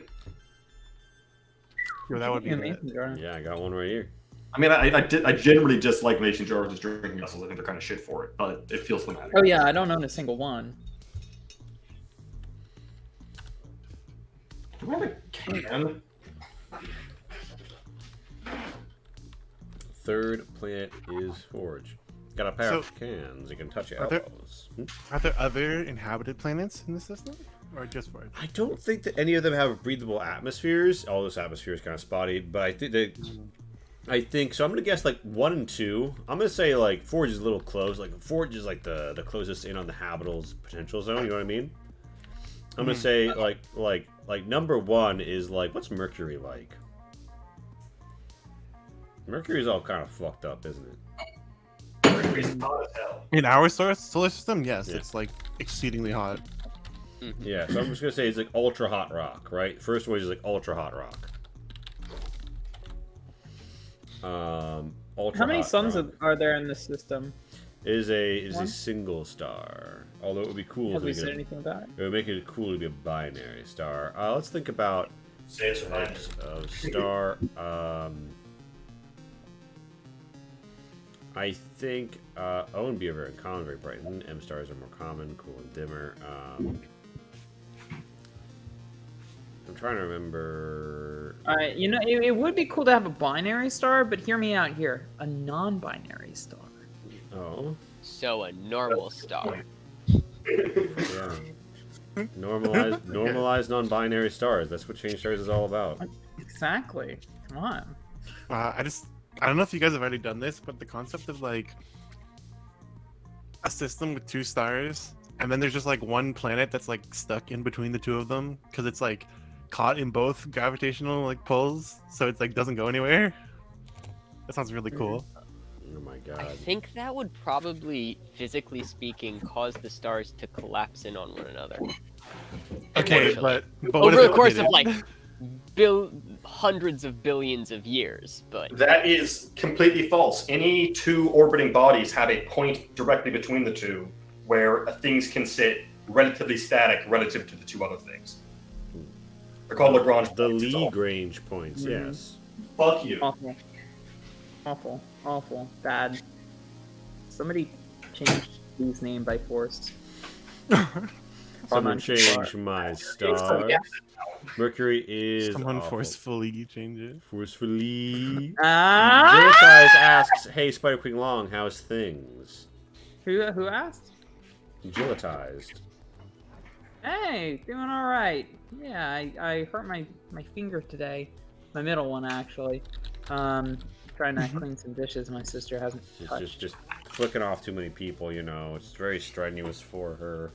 Yo, that would be Yeah, lit. Mason jar. Yeah, I got one right here. I mean, I generally dislike mason jars as drinking vessels. I think they're kind of shit for it, but it feels thematic. Oh yeah, I don't own a single one. Do I have a can? Third planet is Forge. Got a pair So- of cans. You can touch your Are there- elbows. Are there other inhabited planets in the system, or just Forge? I don't think that any of them have breathable atmospheres. All this atmosphere is kind of spotty, but I think that. I think so. I'm gonna guess like 1 and 2. I'm gonna say like Forge is a little close. Like Forge is like the closest in on the habitable potential zone. You know what I mean? I'm gonna say like number 1 is like, what's Mercury like? Mercury's all kind of fucked up, isn't it? Mercury's hot as hell. In our solar system, yes, Yeah. it's like exceedingly hot. Yeah, so I'm just gonna say it's like ultra hot rock, right? First one is like ultra hot rock. Ultra How many hot suns rock are there in this system? is a One? single star. Although it would be cool Have if we we said could. anything about it? It would make it cool to be a binary star. Let's think about Say it's right. types of star. I think O and B are very common, very bright. And M stars are more common, cool and dimmer. I'm trying to remember. Alright, you know, it would be cool to have a binary star, but hear me out here. A non-binary star. Oh, So a normal star. yeah. Normalized non-binary stars. That's what change stars is all about. Exactly. Come on. I don't know if you guys have already done this, but the concept of like a system with 2 stars, and then there's just like one planet that's like stuck in between the 2 of them because it's like caught in both gravitational like pulls, so it's like doesn't go anywhere. That sounds really cool. Oh my I god. think that would probably, physically speaking, cause the stars to collapse in on one another. Okay, Unfortunately. but what Over if the it course of didn't? like hundreds of billions of years, but That is completely false. Any 2 orbiting bodies have a point directly between the 2 where things can sit relatively static relative to the 2 other things. They're called Lagrange The points. It's all- Lagrange points, Mhm. yes. Fuck you. Awful. Awful. Awful. Bad. Somebody changed Lee's name by force. Someone on. change my stars. Yeah. Mercury is Someone awful. forcefully change it. Forcefully. Ah! Jillitize asks, "Hey, Spider Queen Long, how's things?" Who asked? Jillitized. Hey, doing all right. Yeah, I hurt my finger today. My middle one actually. Trying to clean some dishes my sister hasn't She's touched. just flicking off too many people, you know. It's very strenuous for her.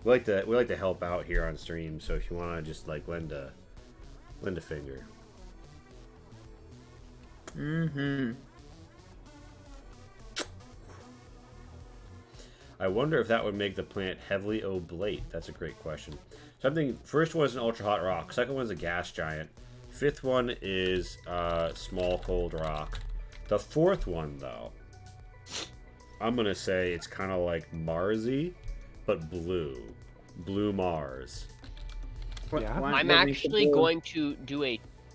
We like to help out here on stream, so if you want to just like lend a finger. Mm-hmm. I wonder if that would make the planet heavily oblate. That's a great question. So I'm thinking first one is an ultra hot rock. Second one is a gas giant. Fifth one is small cold rock. The fourth one, though, I'm gonna say it's kind of like Marsy, but blue Mars. Yeah. I'm actually going to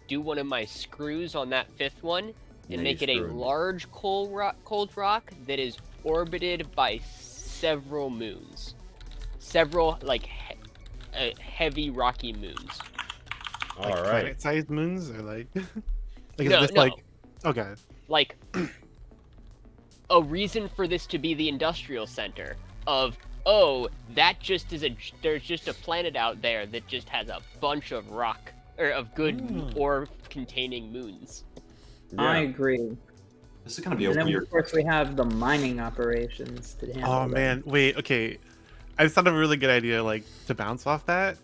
do one of my screws on that 5th one and Yeah, make you it a screwed me. large cold rock that is orbited by several moons, several like heavy rocky moons. All Like right. planet-sized moons, or like, like is No, this no. like? Okay. Like a reason for this to be the industrial center of, oh, that just is there's just a planet out there that just has a bunch of rock or of good ore containing moons. I Yeah. agree. This is gonna be a And then weird. of course we have the mining operations to handle. Oh them. man, wait. Okay, I just thought of a really good idea, like to bounce off that.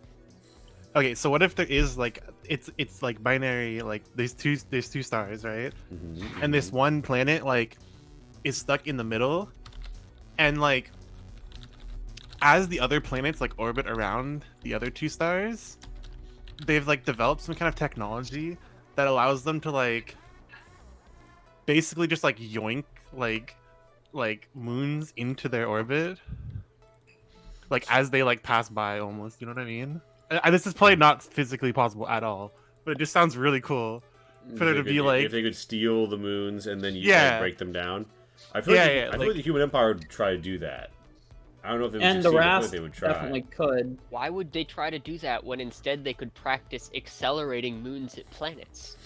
Okay, so what if there is like it's like binary, like there's two stars, right? Mhm, And this one planet like is stuck in the middle, and like as the other planets like orbit around the other 2 stars, they've like developed some kind of technology that allows them to like basically just like yoink like moons into their orbit, like as they like pass by almost. You know what I mean? This is probably not physically possible at all, but it just sounds really cool for there to be like if they could steal the moons and then you Yeah. break them down. I feel Yeah, like, like- the Human Empire would try to do that. I don't know if they would And the succeed. I feel like Rast they would try. definitely could. Why would they try to do that when instead they could practice accelerating moons at planets?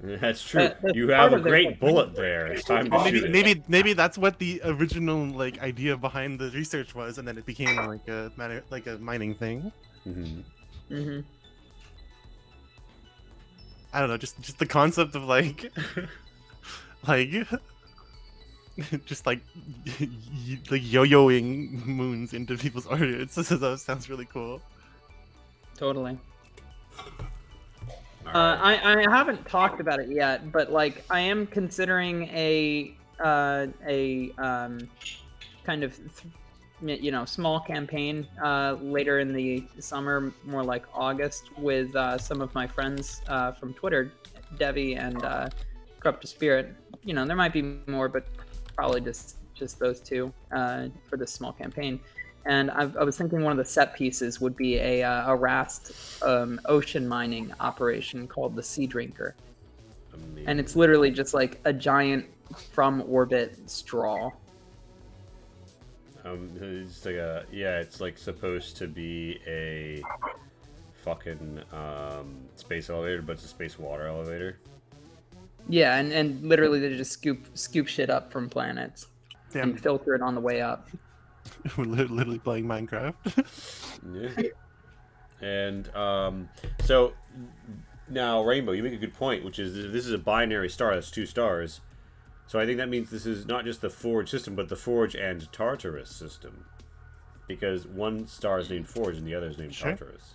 That's true. That's You part have a of their great technique. bullet there. It's time to shoot it. maybe that's what the original like idea behind the research was, and then it became like a mining thing. Mm-hmm. Hmm. I don't know, just the concept of like like just like yo-yoing moons into people's orbits. That sounds really cool. Totally. All right. I haven't talked about it yet, but like I am considering a kind of small campaign later in the summer, more like August, with some of my friends from Twitter, Devi and Corrupt to Spirit. There might be more, but probably just those two for this small campaign. And I was thinking one of the set pieces would be a Rast ocean mining operation called the Sea Drinker. Amazing. And it's literally just like a giant from orbit straw. It's like it's like supposed to be a fucking space elevator, but it's a space water elevator. Yeah, and literally they just scoop shit up from planets Damn, and filter it on the way up. we're literally playing Minecraft. Yeah. And so now, Rainbow, you make a good point, which is this is a binary star. That's 2 stars. So I think that means this is not just the Forge system, but the Forge and Tartarus system, because one star is named Forge and the other is named Sure. Tartarus.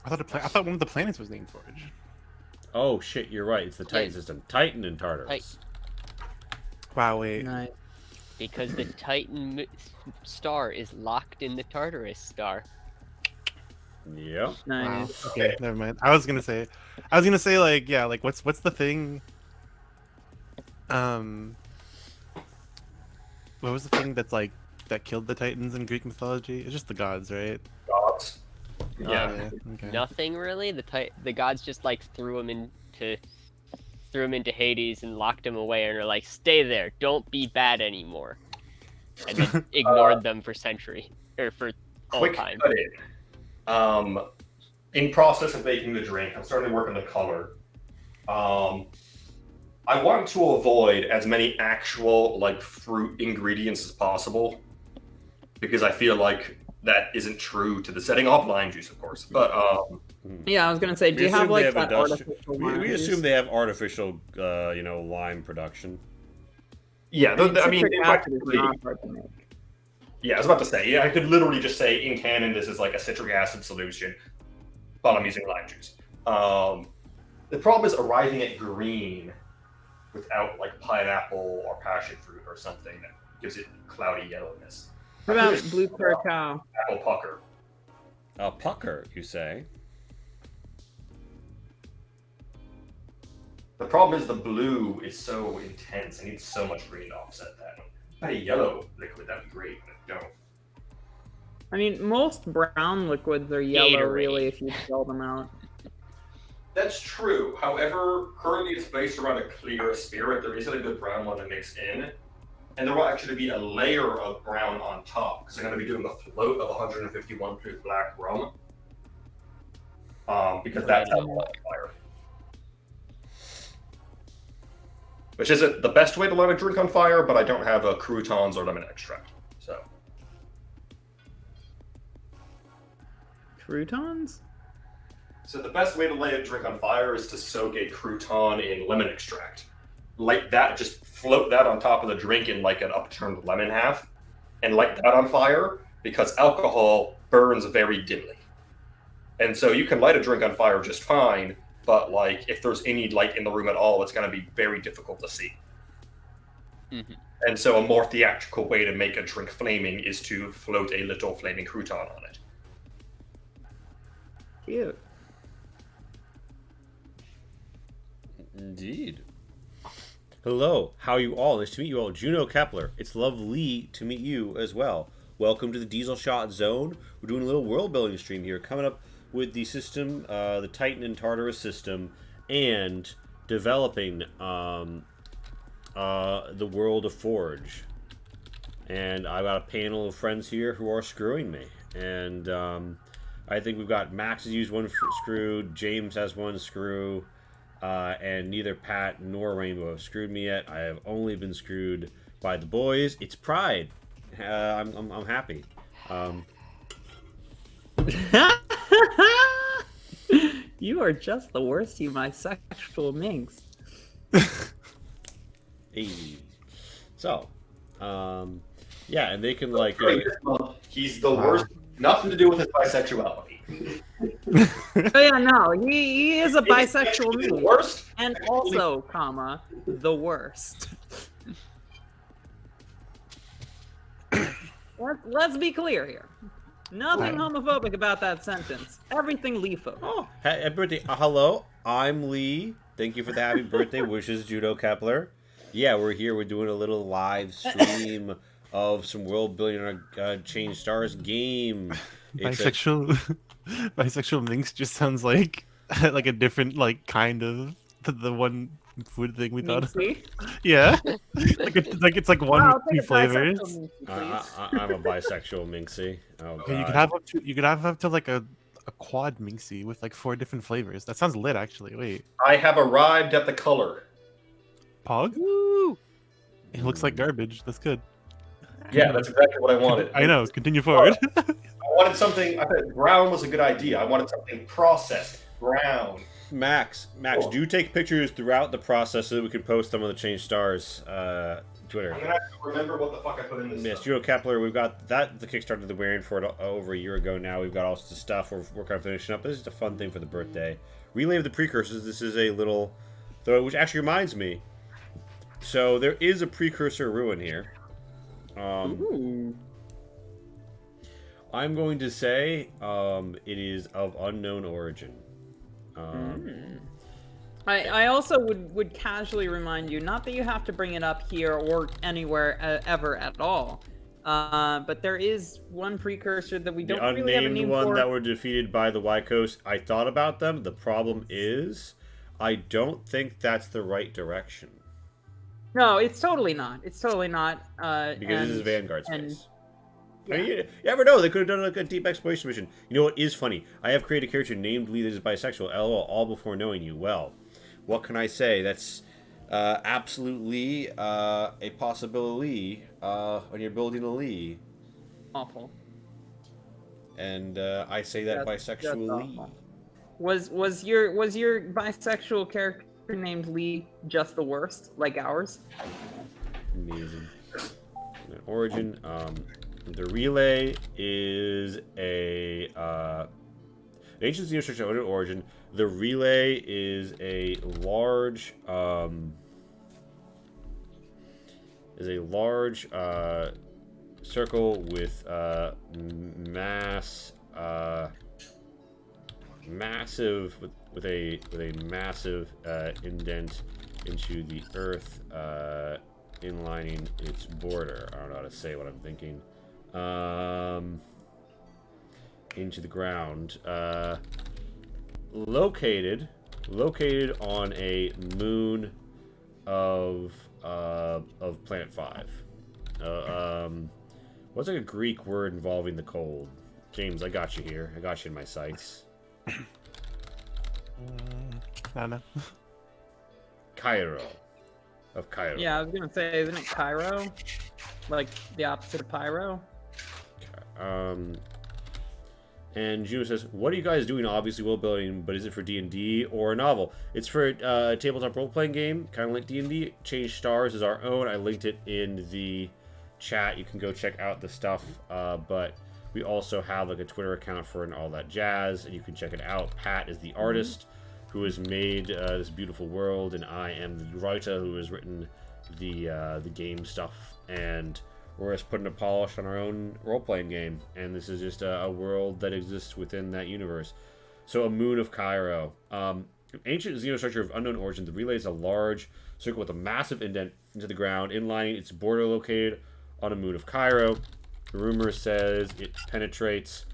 I thought one of the planets was named Forge. Oh shit, you're right. It's the Titan system. Titan and Tartarus. Titan. Wow, wait. Nice. Because the Titan star is locked in the Tartarus star. Yep. Wow. Nice. Okay, never mind. I was gonna say like, yeah, like what's the thing? What was the thing that's like that killed the Titans in Greek mythology? It's just the gods, right? Gods. Yeah. Okay. Nothing really. The gods just like threw him into Hades and locked him away and are like, "Stay there, don't be bad anymore," and then ignored them for all Quick time. cut in. In process of making the drink, I'm starting to work on the color. I want to avoid as many actual like fruit ingredients as possible, because I feel like that isn't true to the setting of lime juice, of course. But Yeah, I was gonna say, do We you have assume they like have that industri- artificial we lime assume juice? they have artificial, lime production. yeah, I mean, citric acid is not hard to make. yeah, I was about to say, yeah, I could literally just say in canon this is like a citric acid solution, but I'm using lime juice. The problem is arriving at green without like pineapple or passion fruit or something that gives it cloudy yellowness. What about blue curacao? Apple pucker. A pucker, you say? The problem is the blue is so intense. I need so much green to offset that. If I had a yellow liquid, that'd be great, but I don't. I mean, most brown liquids are yellow, Gatorade. really, if you spell them out. That's true. However, currently it's based around a clear spirit. There isn't a good brown one to mix in. And there will actually be a layer of brown on top, because I'm going to be doing a float of 151 proof black rum. Because that's how I fire. Which isn't the best way to light a drink on fire, but I don't have croutons or lemon extract. So Croutons? So the best way to light a drink on fire is to soak a crouton in lemon extract. Light that, just float that on top of the drink in like an upturned lemon half, and light that on fire, because alcohol burns very dimly. And so you can light a drink on fire just fine, but like if there's any light in the room at all, it's going to be very difficult to see. Mm-hmm. And so a more theatrical way to make a drink flaming is to float a little flaming crouton on it. Cute. Indeed. Hello, how are you all? Nice to meet you all. Juno Kepler. It's lovely to meet you as well. Welcome to the Diesel Shot Zone. We're doing a little world building stream here, coming up with the system, the Titan and Tartarus system, and developing the world of Forge. And I've got a panel of friends here who are screwing me. And I think we've got Max has used one screw, James has one screw, and neither Pat nor Rainbow have screwed me yet. I have only been screwed by the boys. It's pride. I'm happy. You are just the worst, you bisexual minx. Hey. So, yeah, and they can like. He's the worst. Nothing to do with his bisexuality. Oh yeah, no, he is a bisexual He's the minx. worst. And also, comma, the worst. Let's be clear here. Nothing homophobic about that sentence. Everything Lee-phobic. Oh, happy birthday! Hello, I'm Lee. Thank you for the happy birthday wishes, Judo Kepler. Yeah, we're here. We're doing a little live stream of some world building on a Change Stars game. Bisexual minx just sounds like a different kind of the one food thing we thought of. Minxie? Yeah, it's like one Wow, with two take a bisexual flavors. minxie, please. I'm a bisexual minxie. Oh, Okay, you God. could have up to like a quad minxie with like 4 different flavors. That sounds lit, actually. Wait, I have arrived at the color. Pog? Woo! It looks like garbage. That's good. Yeah, that's exactly what I wanted. I know. Continue forward. I wanted something. I thought brown was a good idea. I wanted something processed brown. Max, do you take pictures throughout the process so that we can post them on the Change Stars Twitter? I'm gonna have to remember what the fuck I put in this. Yes, stuff. Judo Kepler, we've got that, the Kickstarter that we're in for it over a year ago now. We've got all sorts of stuff we're kind of finishing up. This is just a fun thing for the birthday. Relay of the Precursors, this is a little throw, which actually reminds me. So there is a precursor ruin here. Ooh. I'm going to say it is of unknown origin. I also would casually remind you, not that you have to bring it up here or anywhere ever at all, but there is one precursor that we don't The really have a unnamed name one for. that were defeated by the Wykos. I thought about them. The problem is, I don't think that's the right direction. No, it's totally not. It's totally not. Because this is Vanguard space. Yeah. I mean, you never know. They could have done like a deep exploration mission. You know what is funny? I have created a character named Lee that is bisexual. LOL. All before knowing you. Well, what can I say? That's absolutely a possibility when you're building a Lee. Awful. And I say that bisexually. awful. Was your bisexual character named Lee just the worst, like ours? Amazing. Origin. The relay is a ancient xenostructure origin. The relay is a large circle with massive with a massive indent into the earth, inlining its border. I don't know how to say what I'm thinking. Into the ground, located on a moon of Planet 5. What's like a Greek word involving the cold? James, I got you here. I got you in my sights. I don't know. Cairo. Of Cairo. Yeah, I was gonna say, isn't it Cairo? Like the opposite of pyro? And Juno says, "What are you guys doing? Obviously, world building, but is it for D&D or a novel? It's for a tabletop role-playing game, kind of like D&D. Change Stars is our own. I linked it in the chat. You can go check out the stuff. But we also have like a Twitter account for it and all that jazz, and you can check it out. Pat is the artist who has made this beautiful world, and I am the writer who has written the game stuff. And we're just putting a polish on our own role-playing game, and this is just a world that exists within that universe. So a moon of Cairo. An ancient xenostructure of unknown origin, the relay is a large circle with a massive indent into the ground, inlining its border located on a moon of Cairo. The rumor says it penetrates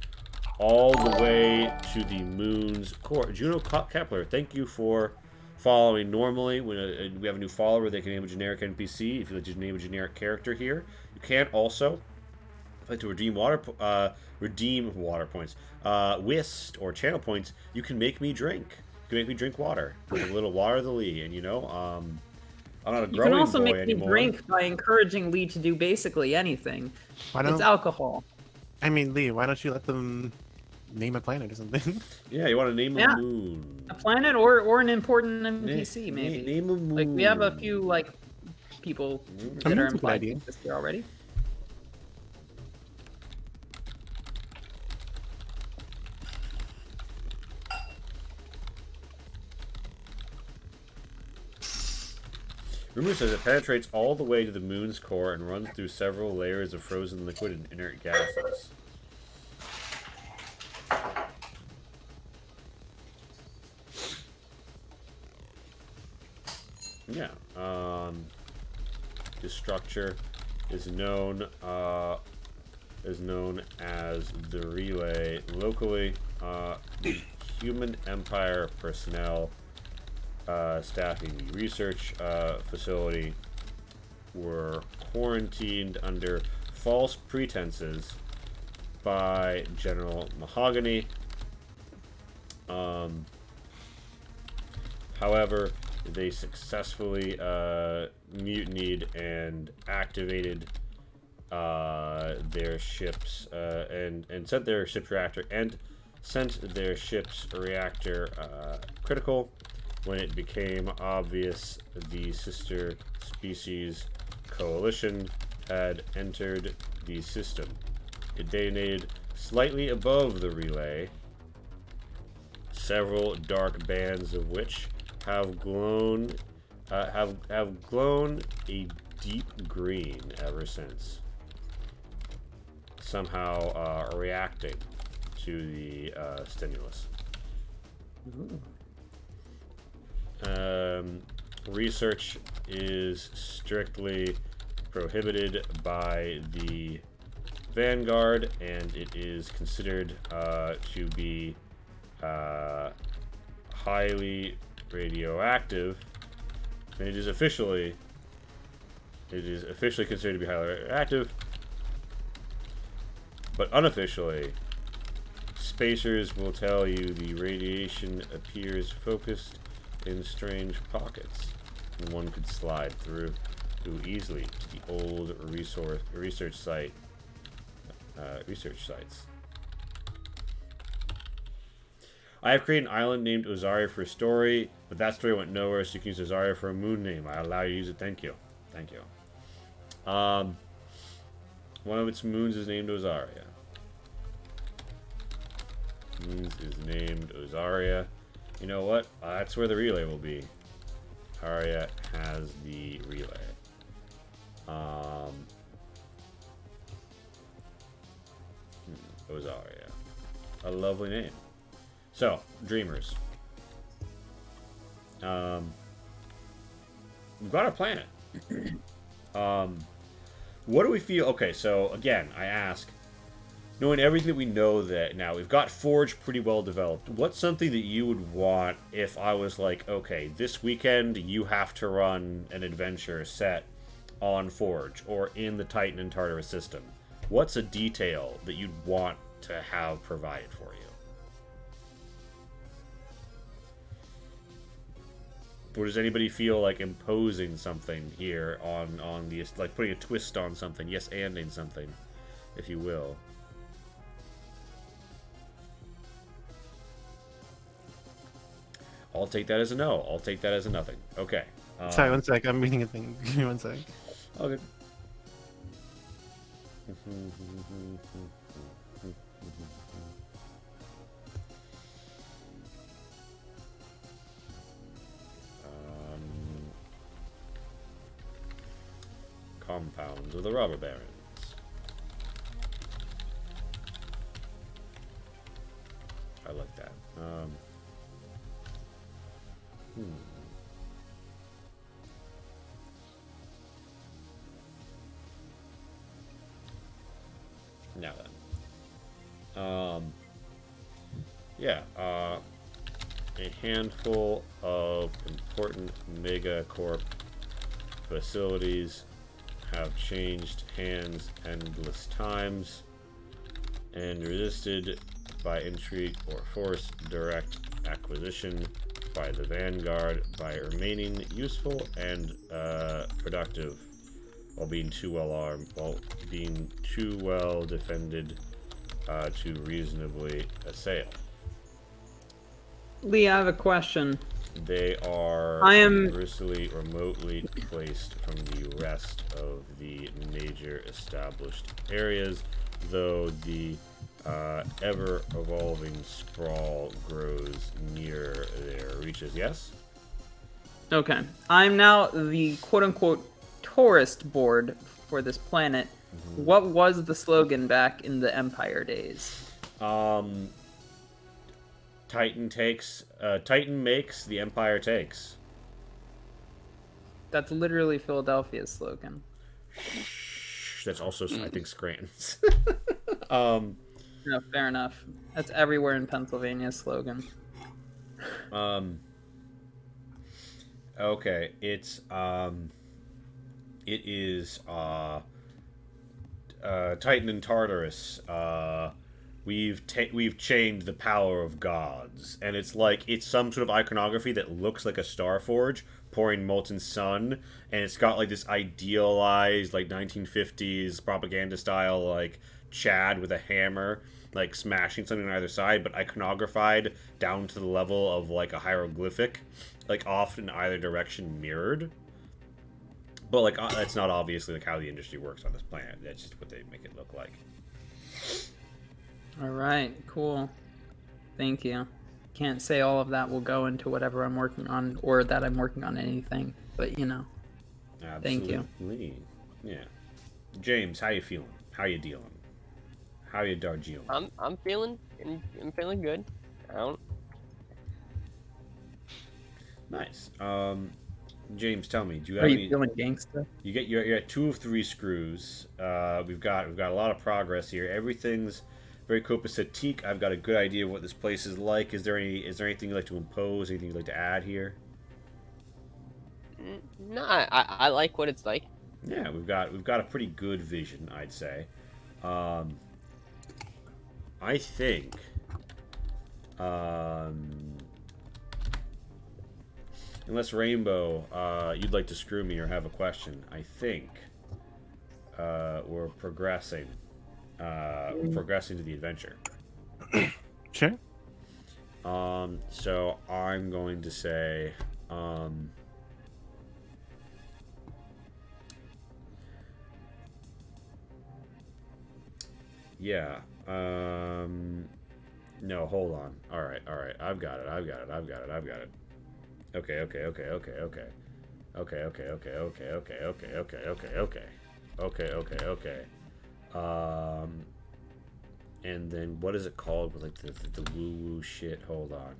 all the way to the moon's core. Juno Kepler, thank you for following. Normally, when we have a new follower, they can name a generic NPC. If you like to name a generic character here, you can also, if you like to redeem water points, whist or channel points. You can make me drink. You can make me drink water with a little water of the Lee, and I'm not a growing boy anymore. You can also make me drink by encouraging Lee to do basically anything. It's alcohol. I mean, Lee, why don't you let them name a planet or something? Yeah, you want to name a moon. A planet or an important NPC, maybe. Name a moon. Like, we have a few, like, people that are implied idea. in this here already. Rumor says it penetrates all the way to the moon's core and runs through several layers of frozen liquid and inert gases. Yeah. This structure is known as the Relay locally. The Human Empire personnel staffing the research facility were quarantined under false pretenses by General Mahogany. However, they successfully mutinied and activated their ships and sent their ship's reactor critical. When it became obvious the sister species coalition had entered the system, it detonated slightly above the relay, several dark bands of which have glown a deep green ever since, somehow reacting to the stimulus. Ooh. Research is strictly prohibited by the Vanguard, and it is considered to be highly radioactive. And it is officially considered to be highly radioactive, but unofficially, spacers will tell you the radiation appears focused in strange pockets, and one could slide through easily to the old research sites. I have created an island named Ozaria for a story, but that story went nowhere, so you can use Ozaria for a moon name. I allow you to use it. Thank you. One of its moons is named Ozaria. You know what? That's where the relay will be. Aria has the relay. Ozaria. A lovely name. So, Dreamers. We've got our planet. What do we feel? Okay, so again, I ask, knowing everything that we know that now, we've got Forge pretty well developed. What's something that you would want if I was like, okay, this weekend you have to run an adventure set on Forge or in the Titan and Tartarus system? What's a detail that you'd want to have provided for you? Or does anybody feel like imposing something here on the, like putting a twist on something, yes, anding something, if you will? I'll take that as a no. I'll take that as a nothing. Okay. Sorry, one sec. I'm reading a thing. Give me one sec. Okay. Compounds of the Robber Barons. I like that. Now then. Yeah, a handful of important megacorp facilities have changed hands endless times and resisted by intrigue or force direct acquisition by the vanguard by remaining useful and productive while being too well defended to reasonably assail. Lee, I have a question. They are I am universally remotely placed from the rest of the major established areas, though the ever-evolving sprawl grows near their reaches. Yes? Okay. I'm now the quote-unquote tourist board for this planet. What was the slogan back in the Empire days? Titan makes, the Empire takes. That's literally Philadelphia's slogan. That's also, I think, Scranton's. No, fair enough. That's everywhere in Pennsylvania's slogan. Okay, it is Titan and Tartarus. We've chained the power of gods, and it's like it's some sort of iconography that looks like a star forge pouring molten sun, and it's got like this idealized like 1950s propaganda style like Chad with a hammer like smashing something on either side, but iconographied down to the level of like a hieroglyphic, like off in either direction mirrored. But like that's not obviously like how the industry works on this planet. That's just what they make it look like. All right, cool. Thank you. Can't say all of that will go into whatever I'm working on or that I'm working on anything, but you know. Absolutely. Thank you. Yeah. James, how you feeling? How you dealing? How you Darjeeling? I'm feeling good. I don't. Nice. James, tell me, do you have Are you any? feeling gangsta? You're at 2 of 3 screws. We've got a lot of progress here. Everything's very copacetic. I've got a good idea of what this place is like. Is there anything you'd like to impose? Anything you'd like to add here? No, I like what it's like. Yeah, we've got a pretty good vision, I'd say. I think unless Rainbow, you'd like to screw me or have a question, I think we're progressing. We're progressing to the adventure. Sure. So I'm going to say, yeah. No, hold on. All right. I've got it. Okay. And then what is it called with like the woo woo shit? Hold on.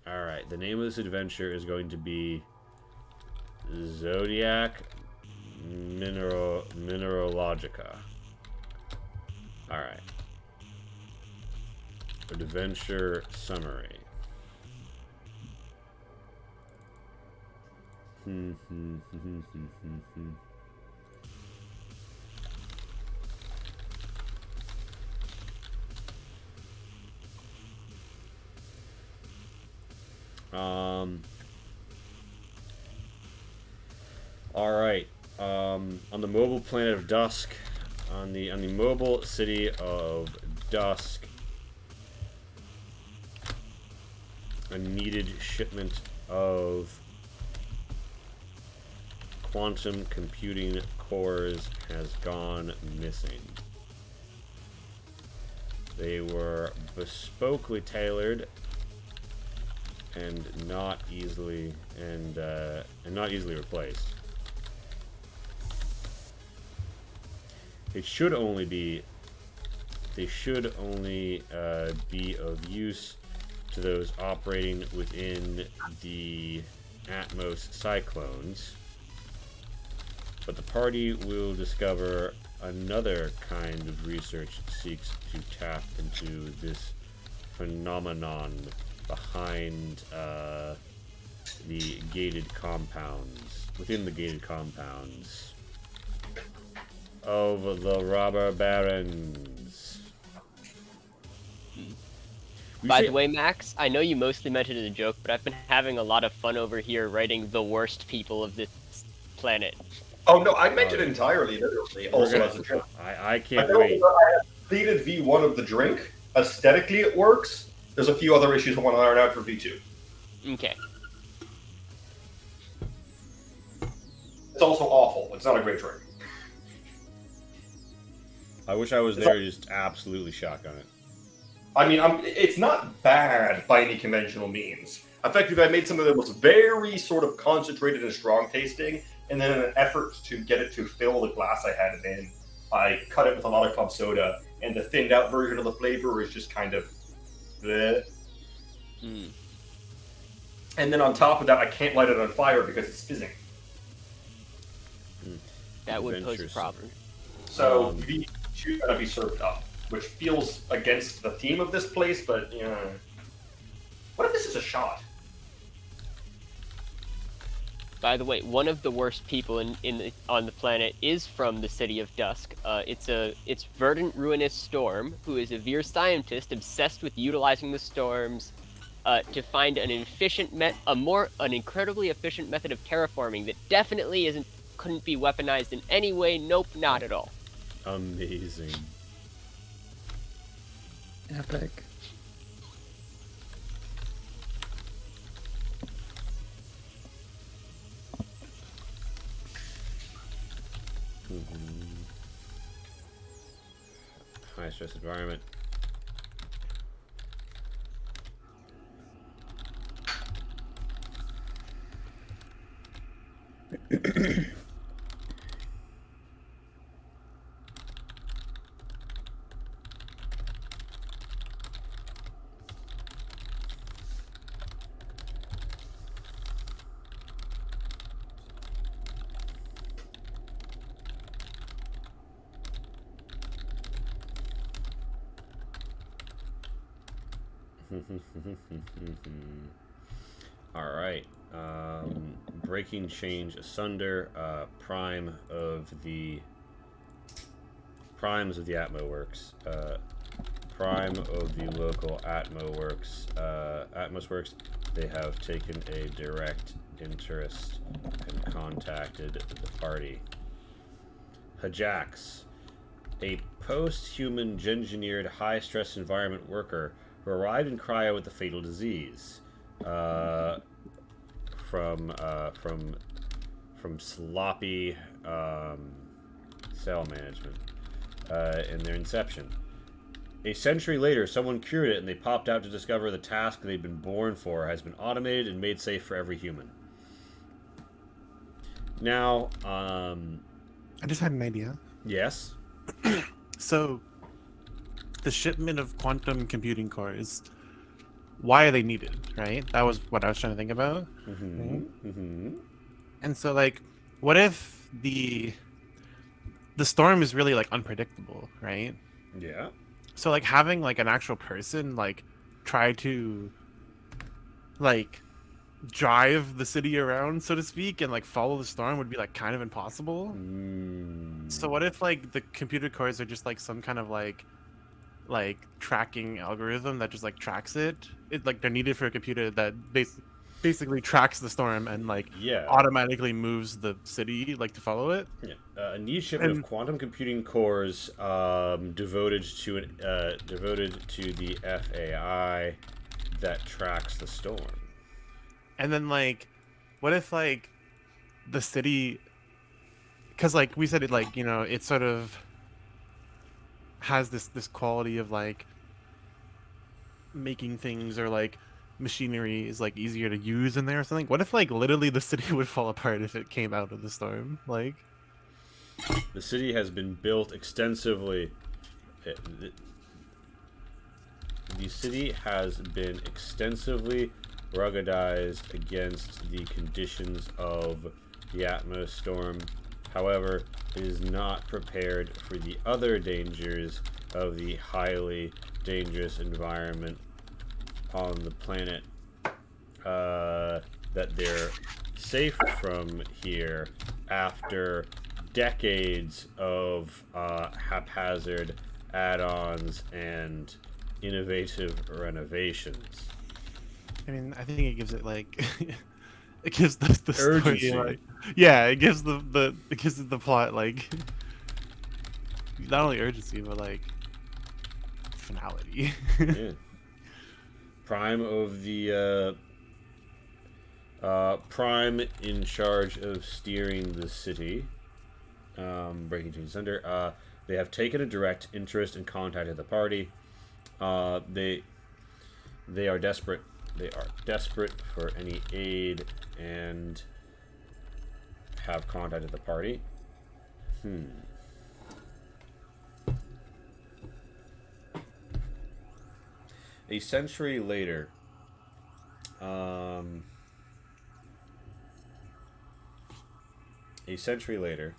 All right. The name of this adventure is going to be Zodiac Mineralogica. All right. Adventure summary. All right. On the mobile planet of Dusk, on the mobile city of Dusk, a needed shipment of quantum computing cores has gone missing. They were bespokely tailored and not easily replaced. It should only be they should only be of use to those operating within the Atmos cyclones. But the party will discover another kind of research that seeks to tap into this phenomenon behind the gated compounds, within the gated compounds of the robber barons. By the way, Max, I know you mostly meant it as a joke, but I've been having a lot of fun over here writing the worst people of this planet. Oh no, I meant it entirely literally. Also as a joke. I can't I wait. I have completed V1 of the drink. Aesthetically, it works. There's a few other issues I want to iron out for V2. Okay. It's also awful. It's not a great drink. I wish I was there to just absolutely shotgun it. I mean, it's not bad by any conventional means. Effectively, I made something that was very sort of concentrated and strong tasting, and then in an effort to get it to fill the glass I had it in, I cut it with a lot of club soda, and the thinned out version of the flavor is just kind of bleh. Mm. And then on top of that, I can't light it on fire because it's fizzing. That would pose a problem. So V2 gotta be served up, which feels against the theme of this place, but yeah. What if this is a shot? By the way, one of the worst people on the planet is from the City of Dusk. It's Verdant Ruinous Storm, who is a Veer scientist obsessed with utilizing the storms to find an incredibly efficient method of terraforming that definitely couldn't be weaponized in any way. Nope, not at all. Amazing. Epic. High stress environment. All right. Breaking change asunder. Primes of the Atmo Works. Prime of the local Atmo Works. Atmos Works. They have taken a direct interest and contacted the party. Hajax, a post-human engineered high-stress environment worker who arrived in Cryo with the fatal disease from sloppy cell management in their inception. A century later, someone cured it, and they popped out to discover the task they'd been born for has been automated and made safe for every human. Now, I just had an idea. Yes? So, the shipment of quantum computing cores, why are they needed, right? That was what I was trying to think about. And so, like, what if the storm is really, like, unpredictable, right? Yeah. So, like, having, like, an actual person, like, try to, like, drive the city around, so to speak, and, like, follow the storm would be, like, kind of impossible. So what if, like, the computer cores are just, like, some kind of, like tracking algorithm that just, like, tracks it? Like, they're needed for a computer that basically tracks the storm and, like, automatically moves the city, like, to follow it. Yeah. A niche shipment of quantum computing cores devoted to the FAI that tracks the storm. And then, like, what if, like, the city, because, like, we said it, like, you know, it sort of has this quality of, like, making things or, like, machinery is, like, easier to use in there or something. What if, like, literally the city would fall apart if it came out of the storm? Like, the city has been built extensively. the city has been extensively ruggedized against the conditions of the Atmos storm. However, it is not prepared for the other dangers of the highly dangerous environment on the planet. That they're safe from here after decades of haphazard add-ons and innovative renovations. I mean, I think it gives it like it gives the Urgency. story like, yeah, it gives it gives it the plot like not only urgency but like finality. Yeah. Prime of the Prime in charge of steering the city. Breaking things under. They have taken a direct interest and contacted the party. They are desperate. They are desperate for any aid and have contacted the party. A century later, a century later,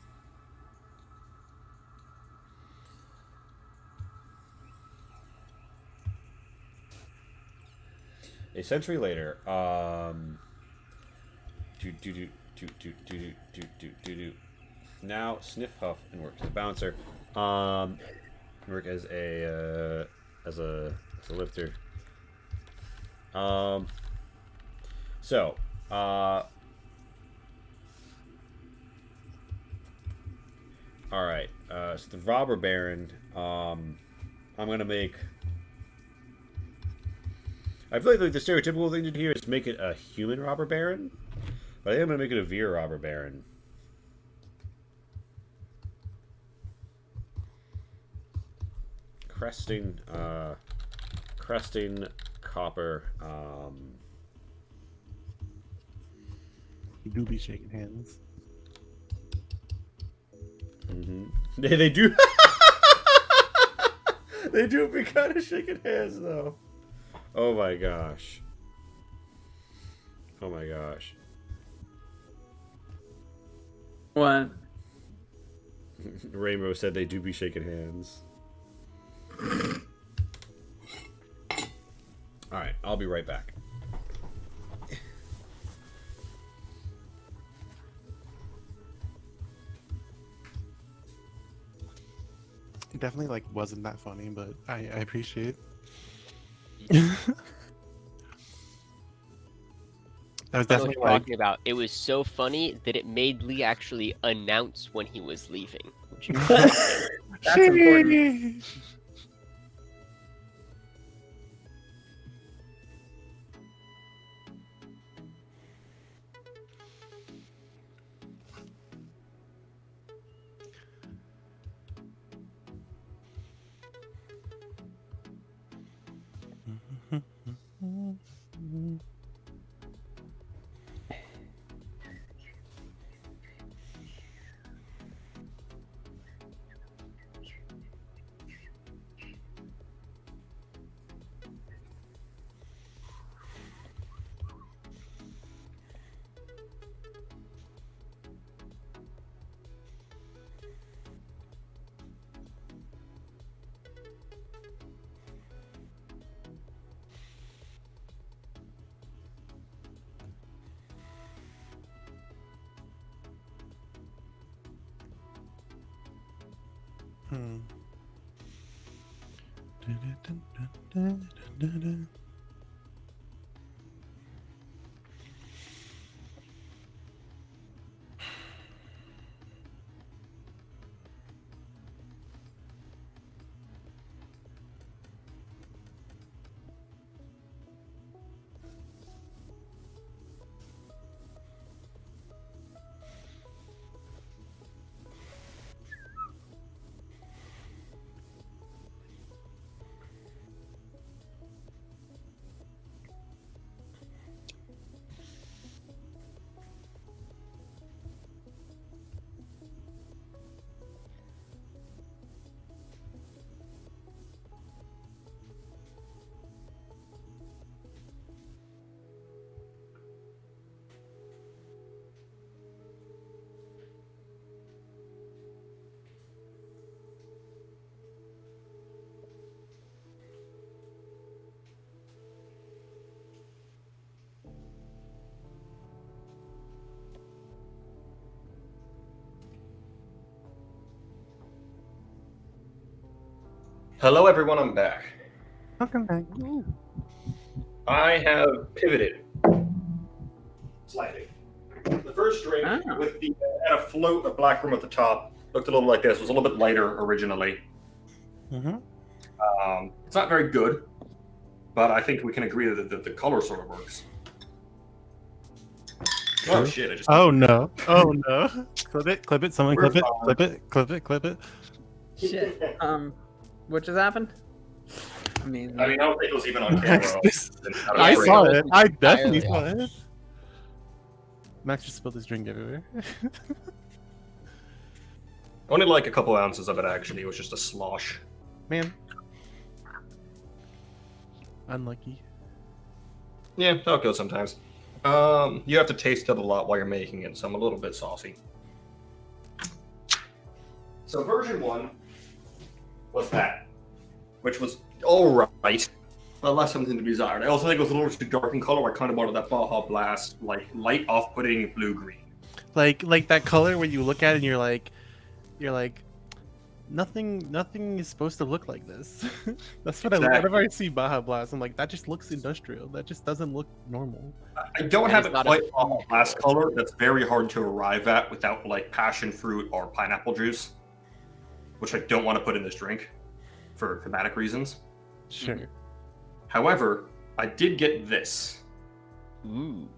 now Sniff Huff and work as a bouncer, work as a lifter. So, all right. So the robber baron. I'm gonna make. I feel like the stereotypical thing to do here is make it a human robber baron, but I think I'm gonna make it a Veer robber baron. Cresting copper. You do be shaking hands. They do. They do be kind of shaking hands though. Oh my gosh. Oh my gosh. What? Rainbow said they do be shaking hands. Alright, I'll be right back. It definitely like wasn't that funny, but I appreciate. That was I know what definitely you're like talking about. It was so funny that it made Lee actually announce when he was leaving. Which is That's important. Hello, everyone. I'm back. Welcome back. I have pivoted slightly. The first drink with the had a float of black rum at the top looked a little like this. It was a little bit lighter originally. It's not very good, but I think we can agree that the color sort of works. Oh shit! I just Oh no! Oh no! Clip it! Clip it! Someone clip it! Clip it! Clip it! Clip it! Shit. What just happened? I mean, I don't think it was even on camera. I saw it. I Entirely definitely saw it. Max just spilled his drink everywhere. Only like a couple ounces of it actually. It was just a slosh. Man. Unlucky. Yeah, that'll go sometimes. You have to taste it a lot while you're making it, so I'm a little bit saucy. So version 1 was that, which was alright, but left something to be desired. I also think it was a little too dark in color. I kind of wanted that Baja Blast, like light off-putting blue-green. Like that color when you look at it and you're like, nothing is supposed to look like this. That's what Exactly. whenever I see Baja Blast, I'm like, that just looks industrial. That just doesn't look normal. I don't have it's it not quite a- Baja Blast color. That's very hard to arrive at without like passion fruit or pineapple juice, which I don't want to put in this drink for thematic reasons. Sure. However, I did get this. Ooh.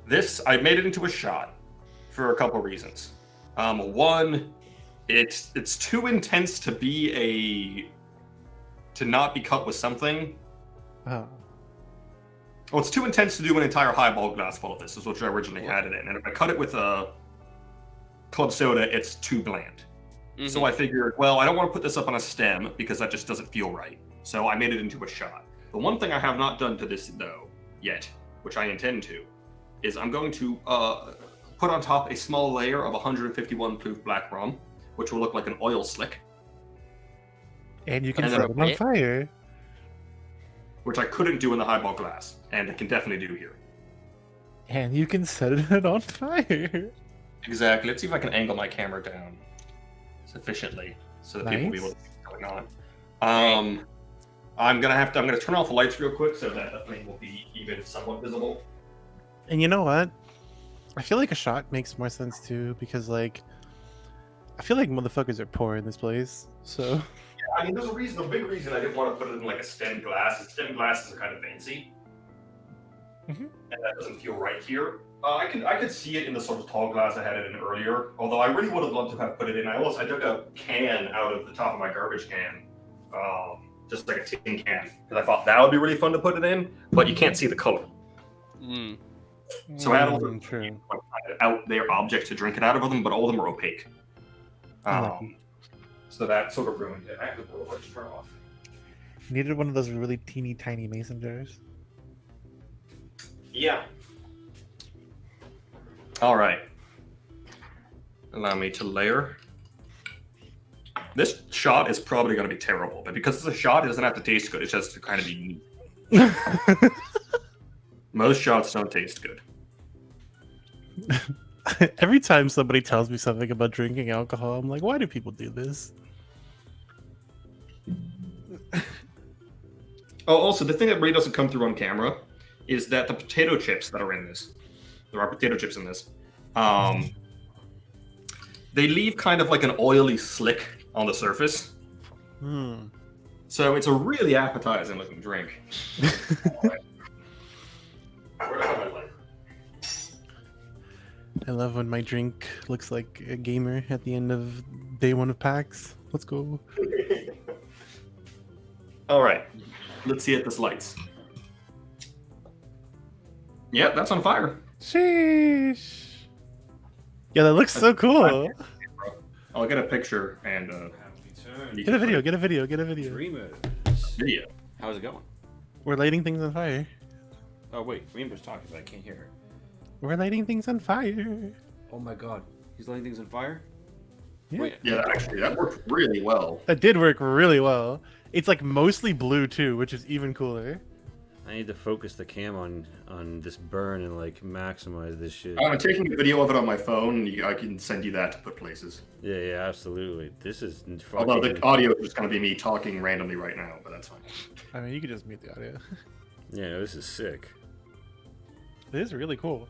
This, I made it into a shot for a couple reasons. One, it's too intense to not be cut with something. Oh. Well, it's too intense to do an entire highball glass full of this, is what I originally had it in. And if I cut it with a club soda, it's too bland. Mm-hmm. So I figured, well, I don't want to put this up on a stem because that just doesn't feel right. So I made it into a shot. The one thing I have not done to this, though, yet, which I intend to, is I'm going to put on top a small layer of 151 proof black rum, which will look like an oil slick, And you can And set then it on fire. which I couldn't do in the highball glass, and I can definitely do here. And you can set it on fire. Exactly. Let's see if I can angle my camera down sufficiently so that people will be able to see what's going on. I'm gonna turn off the lights real quick so that the flame will be even somewhat visible. And you know what? I feel like a shot makes more sense too, because like I feel like motherfuckers are poor in this place. So I mean, there's a big reason I didn't want to put it in like a stem glass. Stem glasses are kind of fancy, and that doesn't feel right here. I could see it in the sort of tall glass I had it in earlier. Although I really would have loved to have put it in. I took a can out of the top of my garbage can, just like a tin can, because I thought that would be really fun to put it in. But you can't see the color, so I had all the true. out there objects to drink it out of them, but all of them are opaque. So that sort of ruined it. I have to pull the lights turn off. Needed one of those really teeny tiny mason jars. Yeah. All right. Allow me to layer. This shot is probably going to be terrible, but because it's a shot, it doesn't have to taste good. It's just to kind of be neat. Most shots don't taste good. Every time somebody tells me something about drinking alcohol, I'm like, why do people do this? Oh, also, the thing that really doesn't come through on camera is that the potato chips that are in this, there are potato chips in this, they leave kind of like an oily slick on the surface. So it's a really appetizing looking drink. I love when my drink looks like a gamer at the end of day one of PAX. Let's go. All right, let's see if this lights. Yep, that's on fire. Sheesh. Yeah, that looks so cool. I'll get a picture and Get a video, get a video, get a video. Dreamers. video. How's it going? We're lighting things on fire. Oh wait, Dreamer's talking, but I can't hear her. We're lighting things on fire. Oh my god, he's lighting things on fire? Yeah. Wait, Yeah, actually, that worked really well. That did work really well. It's like mostly blue too, which is even cooler. I need to focus the cam on this burn and like maximize this shit. I'm taking a video of it on my phone. I can send you that to put places. Yeah, absolutely. This is fucking... Although the audio is just going to be me talking randomly right now, but that's fine. I mean, you could just mute the audio. Yeah, no, this is sick. It is really cool.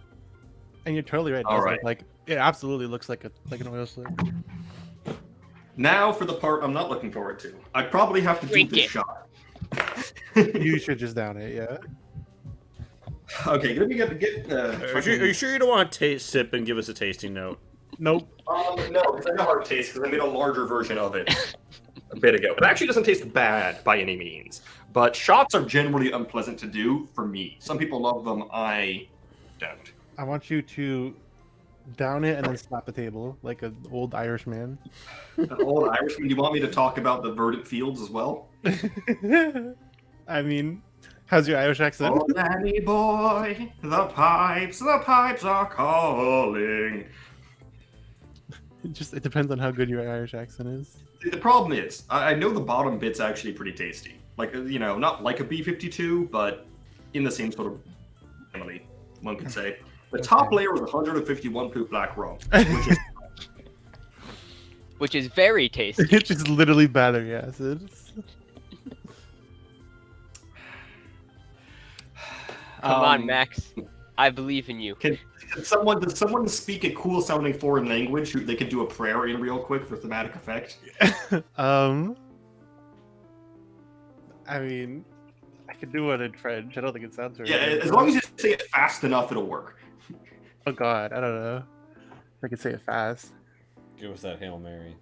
And you're totally right. All right. Like, it absolutely looks like an oil slick. Now for the part I'm not looking forward to. I probably have to do Drink this it. shot. You should just down it, yeah. Okay, let me get. Are you sure you don't want to sip and give us a tasting note? Nope. No, it's not a hard taste because I made a larger version of it a bit ago. It actually doesn't taste bad by any means, but shots are generally unpleasant to do for me. Some people love them, I don't. I want you to down it and then slap the table like an old Irish man. An old Irishman, do you want me to talk about the verdant fields as well? I mean, how's your Irish accent? Oh, Danny boy, the pipes are calling. It depends on how good your Irish accent is. The problem is, I know the bottom bit's actually pretty tasty. Like, you know, not like a B-52, but in the same sort of family, one could say. The top layer is 151 proof black rum, Which is very tasty. It's just literally battery acid. Come on, Max. I believe in you. Can someone speak a cool sounding foreign language? They could do a prayer in real quick for thematic effect. I mean, I could do it in French. I don't think it sounds very Yeah, good. as long as you say it fast enough, it'll work. Oh god, I don't know. I can say it fast. Give us that Hail Mary.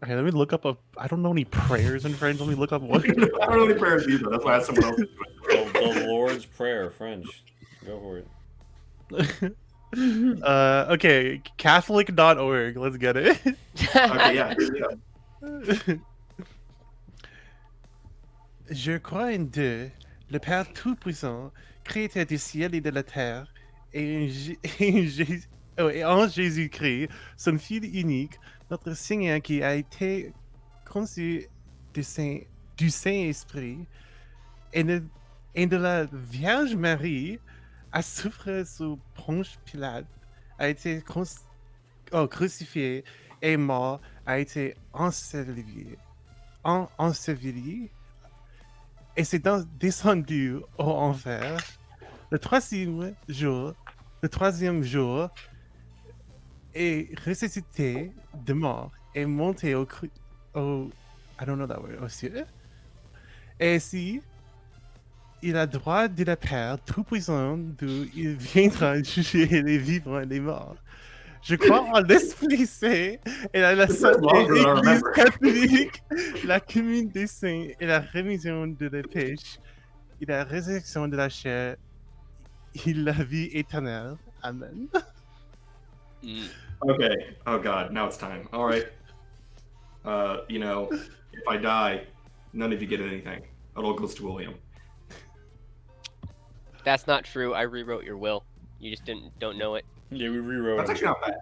Okay, let me look up I don't know any prayers in French. Let me look up what. I don't know any prayers either. That's why I asked someone else to do it. The Lord's Prayer, French. Go for it. Okay, Catholic.org. Let's get it. Okay, yeah. Je crois en Dieu, le Père Tout-Puissant, Créateur du ciel et de la terre, et en Jésus-Christ, son Fils unique, notre Seigneur qui a été conçu du Saint-Esprit et de la Vierge Marie, a souffert sous Ponce Pilate, a été crucifié et mort, a été enseveli. Et c'est descendu au enfer. Le troisième jour est ressuscité de mort et monté au I don't know that word, aux cieux. Et si il a droit de la Père Tout-Puissant d'où il viendra juger les vivants et les morts. Je crois en l'Esprit Saint et à la Sainte Église catholique, la commune des saints et la rémission de les péchés, et la résurrection de la chair et la vie éternelle. Amen. Okay. Oh god, now it's time. All right. You know, if I die, none of you get anything. It all goes to William. That's not true. I rewrote your will. You just don't know it. Yeah, we rewrote That's it. actually not bad.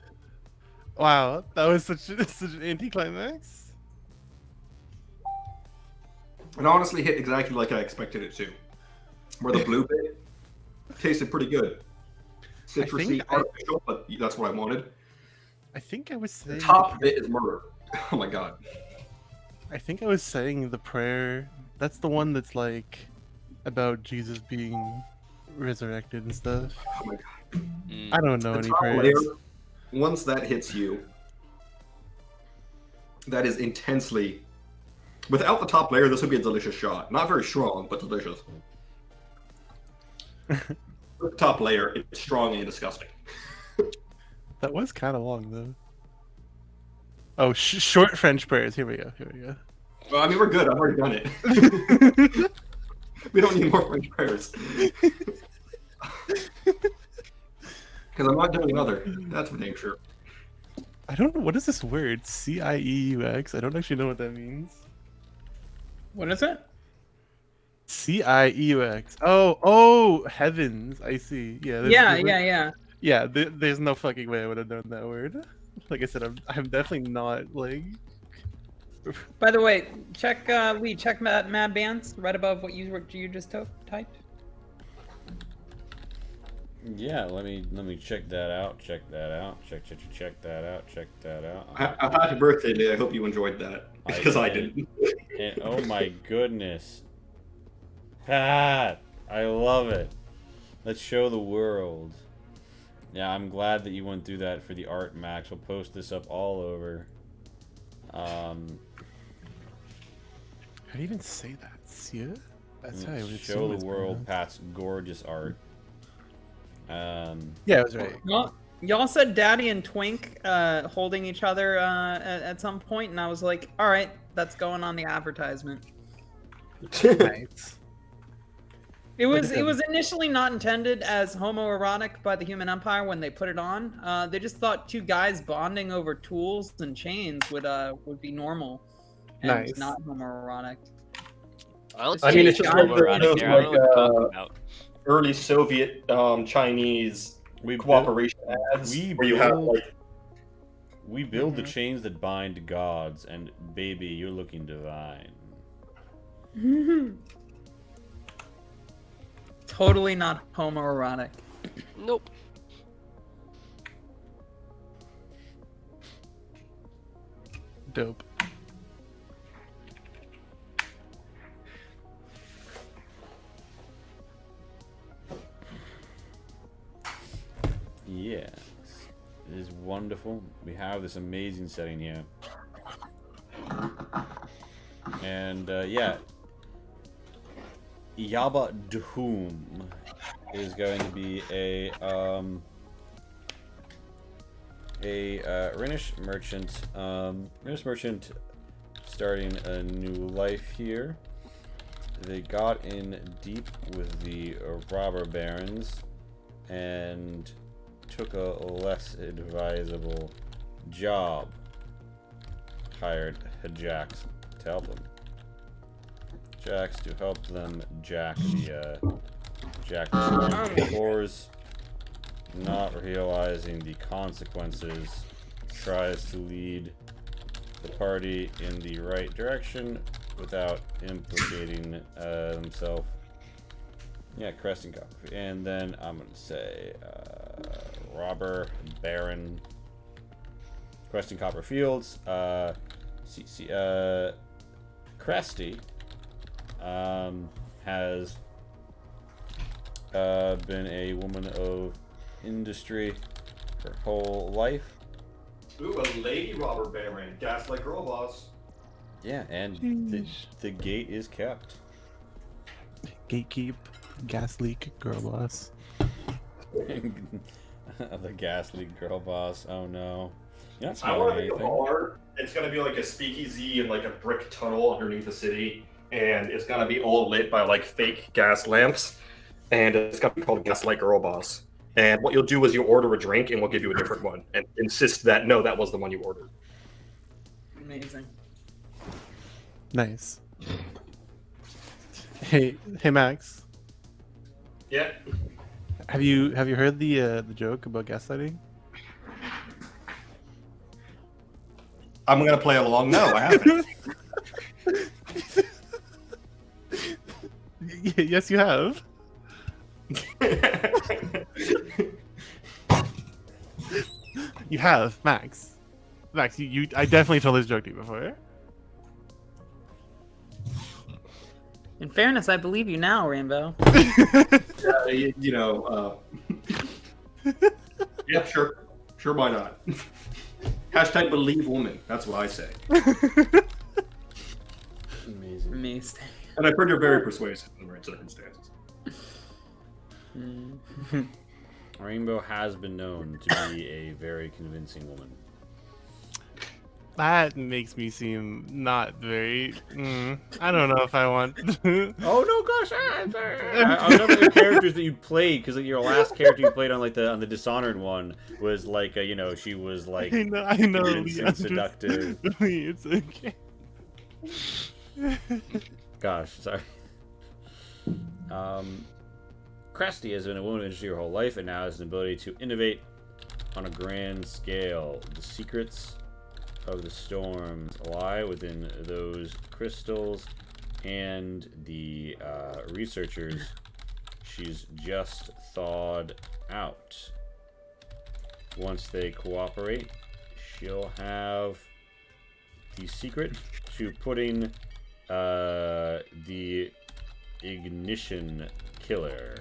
Wow, that was such an anticlimax. It honestly hit exactly like I expected it to. Where the blue bit tasted pretty good. Citrusy, artificial, but that's what I wanted. I think I was saying The top bit is murder. Oh my god. I think I was saying the prayer. That's the one that's like about Jesus being resurrected and stuff. Oh my god. I don't know The any top prayers. layer, once that hits you, that is intensely. Without the top layer, this would be a delicious shot. Not very strong, but delicious. With the top layer, it's strong and disgusting. That was kind of long though. Oh, short French prayers. Here we go. Well, I mean, we're good. I've already done it. We don't need more French prayers. Because I'm not doing another. That's for damn sure. I don't know. What is this word? CIEUX? I don't actually know what that means. What is it? CIEUX. Oh, heavens. I see. Yeah. Yeah. Yeah, there's no fucking way I would have known that word. Like I said, I'm definitely not like. By the way, check Lee, check Mad Bands right above what you just typed. Yeah, let me check that out. Check that out. Check that out. Check that out. Happy birthday, Day. I hope you enjoyed that because I didn't. And oh my goodness, Pat, I love it. Let's show the world. Yeah, I'm glad that you went through that for the art, Max. We'll post this up all over. How do you even say that? Monsieur? That's how I would show assume the world Pat's gorgeous art. Yeah, I was right. Well, y'all said Daddy and Twink holding each other at some point, and I was like, all right, that's going on the advertisement. Nice. It was initially not intended as homoerotic by the Human Empire when they put it on. They just thought two guys bonding over tools and chains would be normal and Nice. not homoerotic. I mean, it's just like homoerotic there. I don't know what you're talking about. Early Soviet Chinese cooperation ads where you have like we build the chains that bind gods, and baby, you're looking divine. Totally not homoerotic. Nope. Dope. Yes, it is wonderful. We have this amazing setting here, and yeah, Yaba Dhum is going to be a Rhenish merchant. Rhenish merchant starting a new life here. They got in deep with the robber barons and took a less advisable job. Hired Jax to help them. Jax to help them jack the whores, not realizing the consequences, tries to lead the party in the right direction without implicating himself. Yeah, Cresting Copper. And then I'm gonna say Robber Baron Cresting Copper Fields. Cresty has been a woman of industry her whole life. Ooh, a lady robber baron, gaslight girl boss. Yeah, and the gate is kept. Gatekeep, gas leak, girl boss. The gas leak girl boss. Oh no. You're not I want smelling to make a anything. bar. It's gonna be like a speakeasy in like a brick tunnel underneath the city, and it's gonna be all lit by like fake gas lamps, and it's gonna be called Gaslight Girl Boss. And what you'll do is you order a drink, and we'll give you a different one, and insist that no, that was the one you ordered. Amazing. Nice. Hey Max. Yeah. Have you heard the joke about gaslighting? I'm gonna play along. No, I haven't. Yes, you have. You have, Max. Max, I definitely told this joke to you before. In fairness, I believe you now, Rainbow. Yeah, sure, why not? Hashtag believe woman. That's what I say. Amazing. Amazing. And I've heard you're very persuasive in the right circumstances. Rainbow has been known to be a very convincing woman. That makes me seem not very. I don't know if I want. Oh no, gosh! I'm sorry. I was talking about the characters that you played, because like, your last character you played on like on the Dishonored one was like she was like I know, convinced and seductive. It's okay. Gosh, sorry. Cresty has been a woman of industry her whole life, and now has an ability to innovate on a grand scale. The secrets of the storms lie within those crystals, and the researchers she's just thawed out. Once they cooperate, she'll have the secret to putting the ignition killer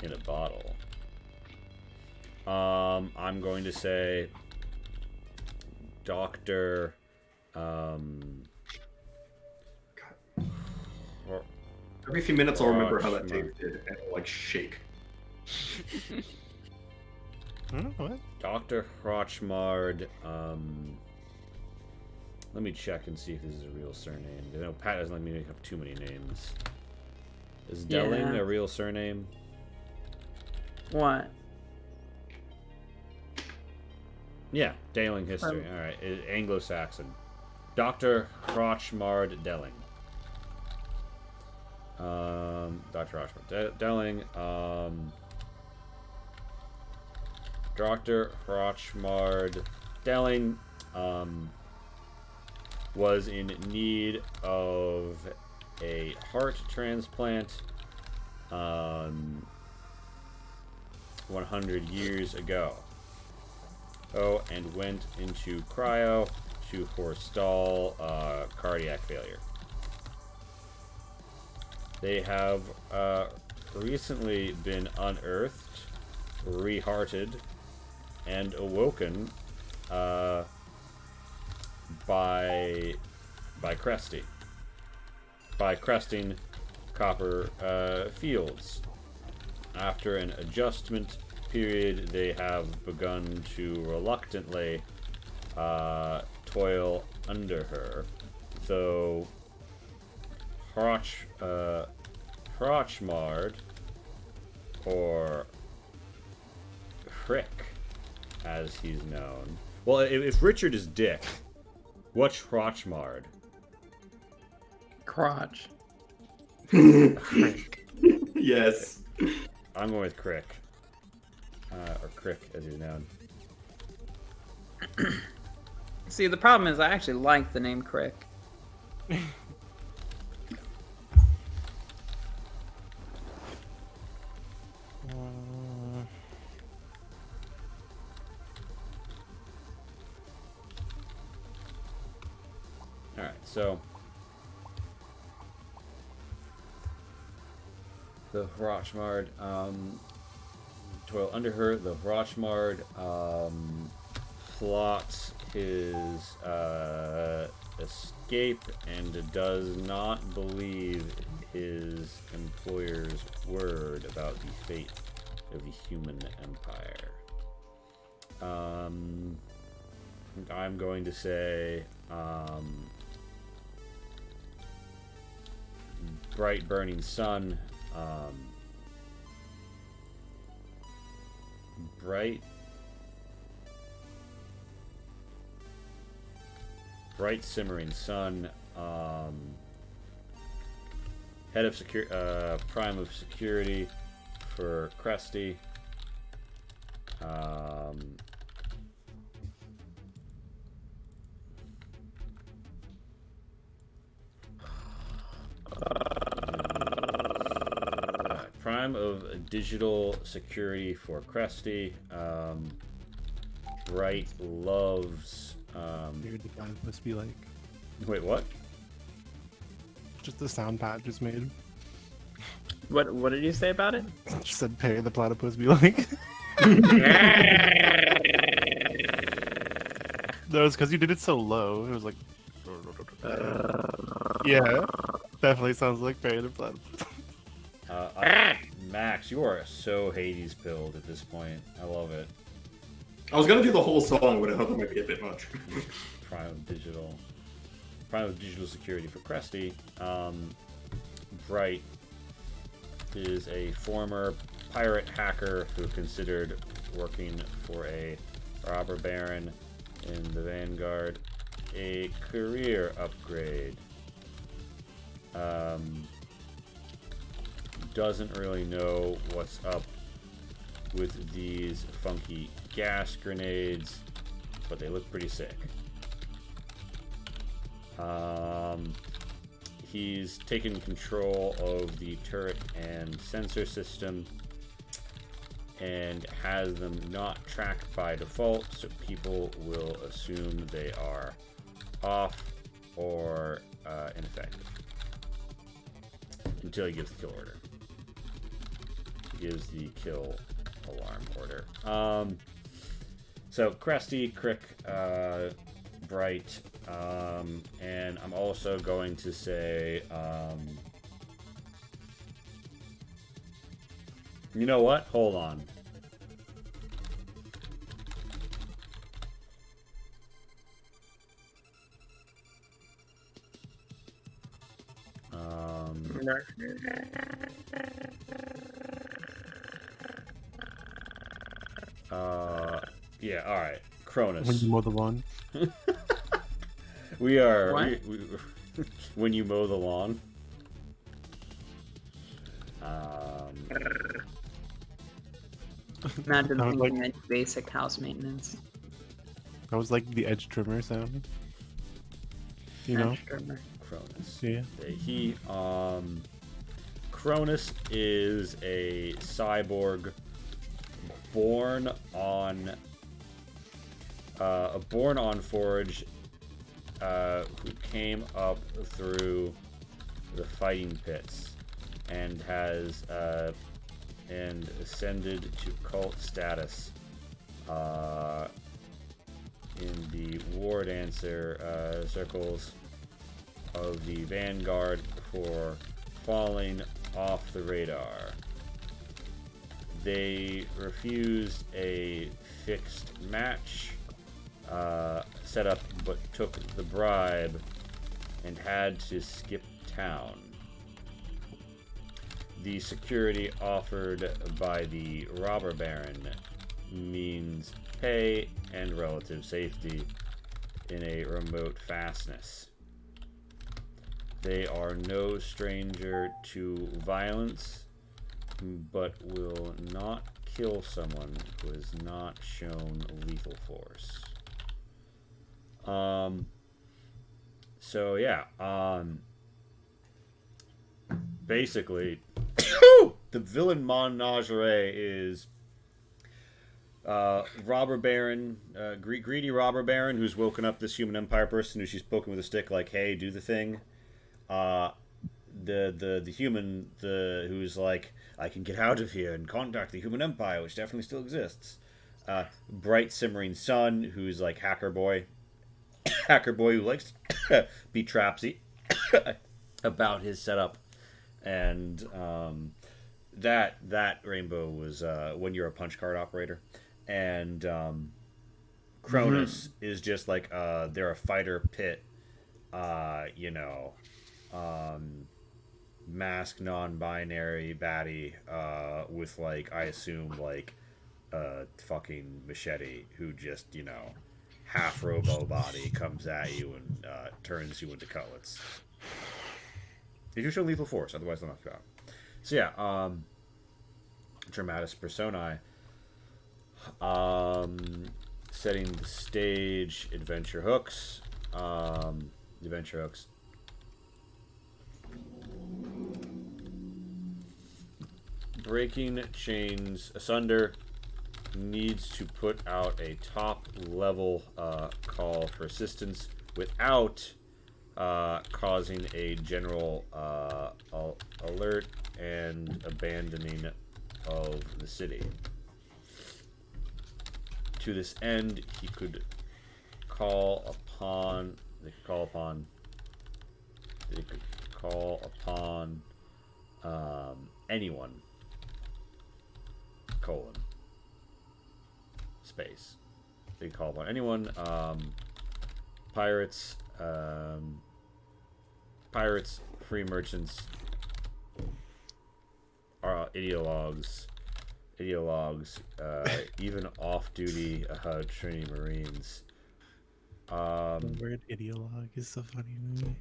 in a bottle. I'm going to say Dr. Every few minutes I'll remember how that tasted and it'll, like, shake. What? Dr. Hrochmard, let me check and see if this is a real surname. I know Pat doesn't let me make up too many names. Is Delling a real surname? What? Yeah, Delling history. All right, Anglo-Saxon. Dr. Hrochmard Delling. Dr. Hrochmard Delling. Dr. Hrochmard Delling was in need of a heart transplant 100 years ago. Oh, and went into cryo to forestall cardiac failure. They have recently been unearthed, rehearted, and awoken by Cresty. By cresting copper fields. After an adjustment period, they have begun to reluctantly toil under her, though Hrochmard, or Crick, as he's known. Well, if Richard is Dick, what's Hrochmard? Crotch. Yes. I'm going with Crick. Or Crick, as he's known. See, the problem is I actually like the name Crick. Alright, so the Hrochmard toil under her. The Hrochmard plots his escape and does not believe his employer's word about the fate of the human empire. I'm going to say bright burning sun. Bright simmering sun. Head of prime of security for Cresty. Prime of digital security for Cresty. Bright loves. Weird the guy must be like. Wait, what? Just the sound Pat just made. What did you say about it? Just said Perry the platypus be like. No, it's because you did it so low. It was like. Yeah, definitely sounds like Perry the platypus. Max, you are so Hades pilled at this point. I love it. I was gonna do the whole song, but I thought that might be a bit much. Prime of digital security for Cresty. Bright is a former pirate hacker who considered working for a robber baron in the Vanguard a career upgrade. Doesn't really know what's up with these funky gas grenades, but they look pretty sick. he's taken control of the turret and sensor system and has them not tracked by default, so people will assume they are off or ineffective until he gives the kill order. He gives the kill alarm order. So Cresty, Crick, Bright, and I'm also going to say, you know what? Hold on. Yeah, alright. Cronus. When you mow the lawn. We are... What? when you mow the lawn. Imagine I was thinking like- that basic house maintenance. That was like the edge trimmer sound. You know? Edge trimmer. Cronus. Yeah. He, Cronus is a cyborg born on Forge, who came up through the fighting pits and has and ascended to cult status in the War Dancer circles of the Vanguard for falling off the radar. They refused a fixed match setup, but took the bribe and had to skip town. The security offered by the robber baron means pay and relative safety in a remote fastness. They are no stranger to violence, but will not kill someone who has not shown lethal force. So yeah, basically, the villain menagerie is robber baron, greedy robber baron who's woken up this human empire person who she's poking with a stick like, hey, do the thing. The human who's like, I can get out of here and contact the human empire, which definitely still exists. Bright simmering sun, who's like hacker boy who likes to be trapsy about his setup. And that rainbow was when you're a punch card operator. And Cronus is just like they're a fighter pit, masked non-binary baddie with like, I assume, like a fucking machete who just, half robo body comes at you and turns you into cutlets. They do show lethal force, otherwise they'll knock you out. So yeah, dramatis personae. Setting the stage, adventure hooks. Adventure hooks. Breaking chains asunder needs to put out a top level call for assistance without causing a general alert and abandoning of the city. To this end, he could call upon anyone, space. They call upon anyone, pirates, free merchants, ideologues, even off-duty Trinity Marines. The word ideologue is so funny to me.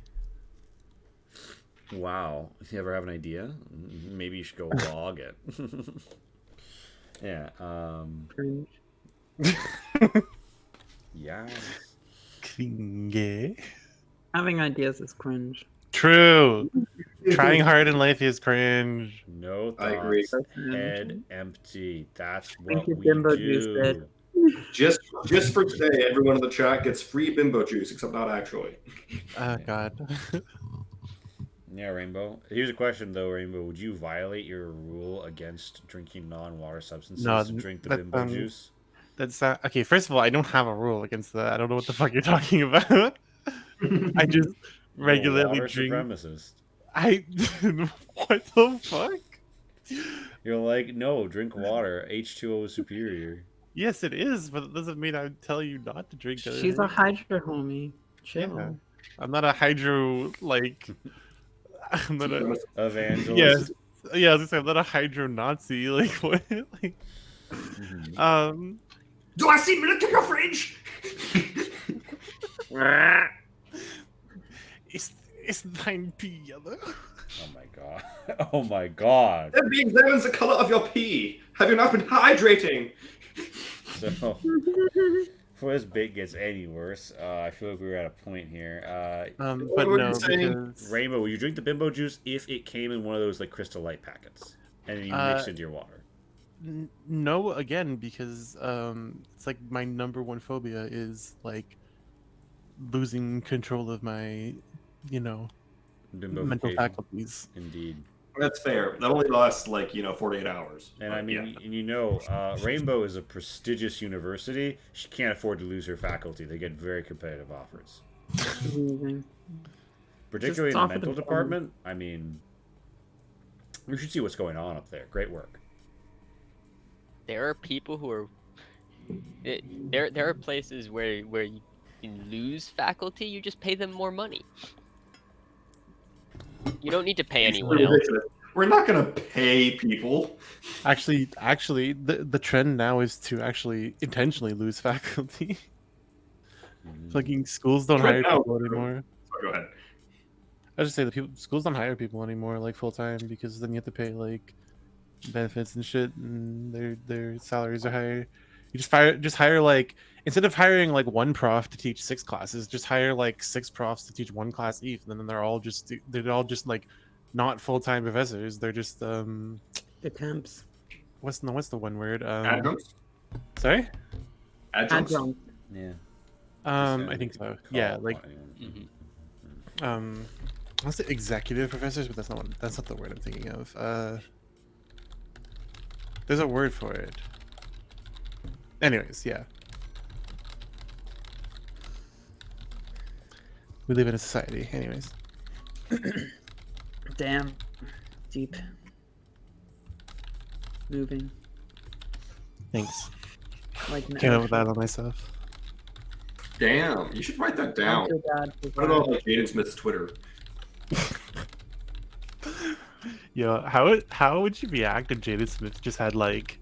Wow. You ever have an idea? Maybe you should go log it. Yeah. Cringe. Yes. Klinge. Having ideas is cringe. True. Trying hard in life is cringe. No I agree. thoughts, head empty. That's Thank what you, we Bimbo Juice do. did. Just for today, everyone in the chat gets free bimbo juice, except not actually. Oh god. Yeah, Rainbow. Here's a question though, Rainbow. Would you violate your rule against drinking non-water substances No, to drink the that, bimbo juice? That's not okay. First of all, I don't have a rule against that. I don't know what the fuck you're talking about. I just You're a regularly water drink. supremacist. I what the fuck? You're like, no, drink water. H2O is superior. Yes, it is, but it doesn't mean I would tell you not to drink it. She's a Hydra homie. Chill. Yeah. I'm not a hydro like. I'm not a Evangelist. yes. Yeah, I was gonna say I'm not a hydro Nazi. Like what? Like, Do I see milk in your fridge? Is 9p yellow? Oh my god. Oh my god. That being examines the color of your pee. Have you not been hydrating? So, before this bit gets any worse, I feel like we're at a point here. But What were no, you saying? because Rainbow, would you drink the bimbo juice if it came in one of those like Crystal Light packets and then you mix it into your water? no, again, because it's like my number one phobia is like losing control of my, mental Bimbofication. faculties. Indeed. That's fair. That only lasts 48 hours. And But, I mean, yeah. and Rainbow is a prestigious university. She can't afford to lose her faculty. They get very competitive offers. Amazing. Particularly in Just the offer the mental phone. department. I mean, you should see what's going on up there. Great work. There are people who are. There are places where you can lose faculty. You just pay them more money. You don't need to pay anyone else. Ridiculous. We're not gonna pay people. Actually, the trend now is to actually intentionally lose faculty. Fucking schools don't hire Now- people anymore. Sorry, go ahead. I just say schools don't hire people anymore like full time because then you have to pay like benefits and shit, and their salaries are higher. You just hire like, instead of hiring like one prof to teach 6 classes, just hire like 6 profs to teach 1 class each. And then they're all just like not full time professors. They're just The temps. what's the one word? Adjuncts? Sorry. Adjuncts? Adjunct. Yeah. I think so. Yeah, Call like anyone. I want to say executive professors, but that's not the word I'm thinking of. There's a word for it. Anyways, yeah. We live in a society. Anyways. Damn. Deep. Moving. Thanks. Like Came up with that on myself. Damn, you should write that down. Not so bad. I don't know like Jaden Smith's Twitter. Yo, how would you react if Jaden Smith just had like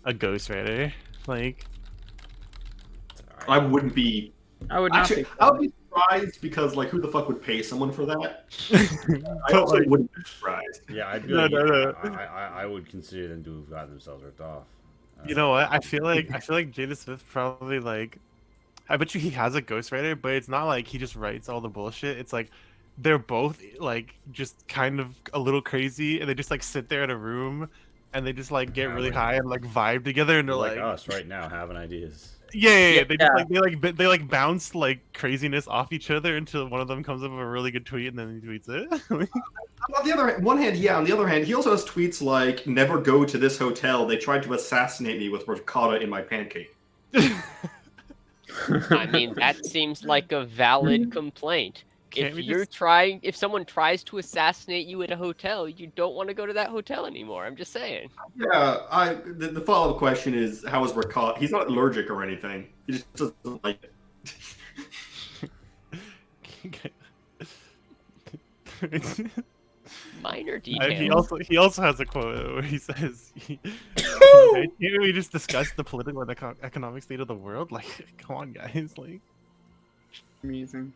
a ghostwriter? Like, I wouldn't be. I would not Actually, be. I would be surprised because who the fuck would pay someone for that? I but, also like, wouldn't be surprised. Yeah, I'd be No, like, no, no. I would consider them to have gotten themselves ripped off. you know what? I feel like Jaden Smith probably like. I bet you he has a ghostwriter, but it's not like he just writes all the bullshit. It's like they're both like just kind of a little crazy, and they just like sit there in a room, and they just like get really high and like vibe together, and they're like like, us right now having ideas. yeah. They just Yeah. they like bounce like craziness off each other until one of them comes up with a really good tweet, and then he tweets it. On the other one hand, yeah. On the other hand, he also has tweets like, "Never go to this hotel. They tried to assassinate me with ricotta in my pancake." I mean, that seems like a valid complaint. Can't we If someone tries to assassinate you at a hotel, you don't want to go to that hotel anymore. I'm just saying. Yeah, the follow up question is, how is ricotta? He's not allergic or anything. He just doesn't like it. Minor He details. also has a quote where he says, "Can't we just discuss the political and economic state of the world? Like, come on, guys! Like, Amazing.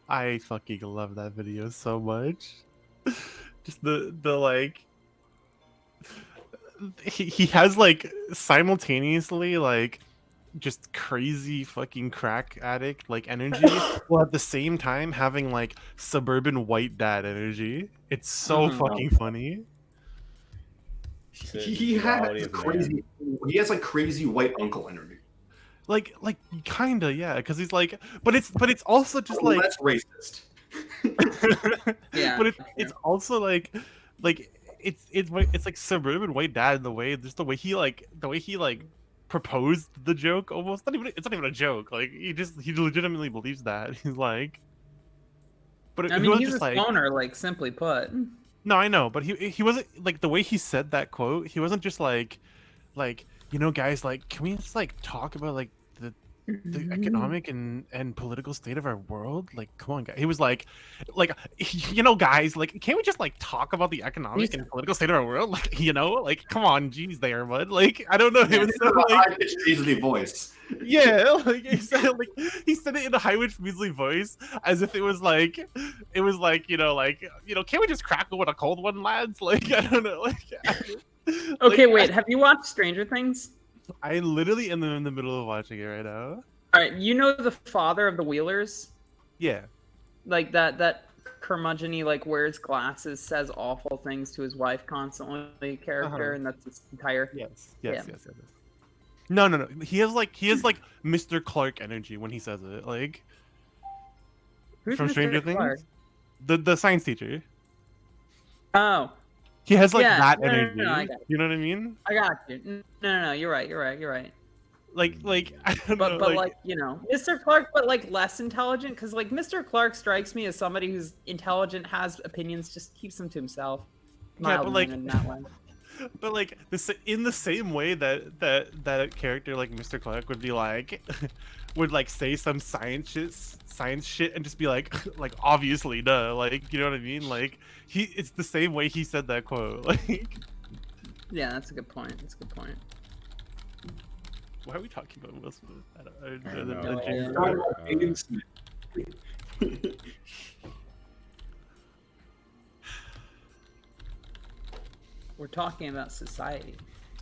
I fucking love that video so much. Just the like, he has like simultaneously like just crazy fucking crack addict like energy, while at the same time having like suburban white dad energy. It's so Mhm. fucking funny. The He has duality of crazy. He has like crazy white uncle energy. Like kinda, yeah, because he's like, but it's also just Well, like, that's racist. Yeah. but it's also like it's like suburban white dad in the way, just the way he like proposed the joke almost. Not even, it's not even a joke. Like he legitimately believes that. He's like, but I he mean, wasn't he's a just like, stoner, like simply put. no, I know, but he wasn't like the way he said that quote. He wasn't just like, you know, guys, like, can we just like talk about like the economic and political state of our world? Like, come on, guys. He was like, you know, guys, like, can't we just like talk about the economic and political state of our world? Like, you know, like, come on, geez, there, bud. Like, I don't know. It was so like, High-pitched Beasley voice. yeah, like he said it in a high-pitched measly voice, as if it was like, you know, can't we just crack with a cold one, lads? Like, I don't know, like. Okay, Like, wait. Have you watched Stranger Things? I literally am in the middle of watching it right now. All right, you know the father of the Wheelers, Yeah. like that curmudgeon-y, like wears glasses, says awful things to his wife constantly character, and that's his entire. Yes. Yeah. Yes. No. He has like Mr. Clark energy when he says it. Like Who's from Mr. Stranger Clark? Things, the science teacher. Oh, He has like yeah. that No, energy. I got You know what I mean? I got you. No. You're right. Like I don't know. But like, you know, Mr. Clark, but like less intelligent, because like Mr. Clark strikes me as somebody who's intelligent, has opinions, just keeps them to himself. Yeah, but Mild like, mannered in that way. but like this in the same way that character like Mr. Clark would be like, would like say some science shit, and just be like, like obviously, duh, like, you know what I mean? Like it's the same way he said that quote. Like, Yeah, that's a good point. why are we talking about Will Smith? I don't know. No idea. Aiden Smith. We're talking about society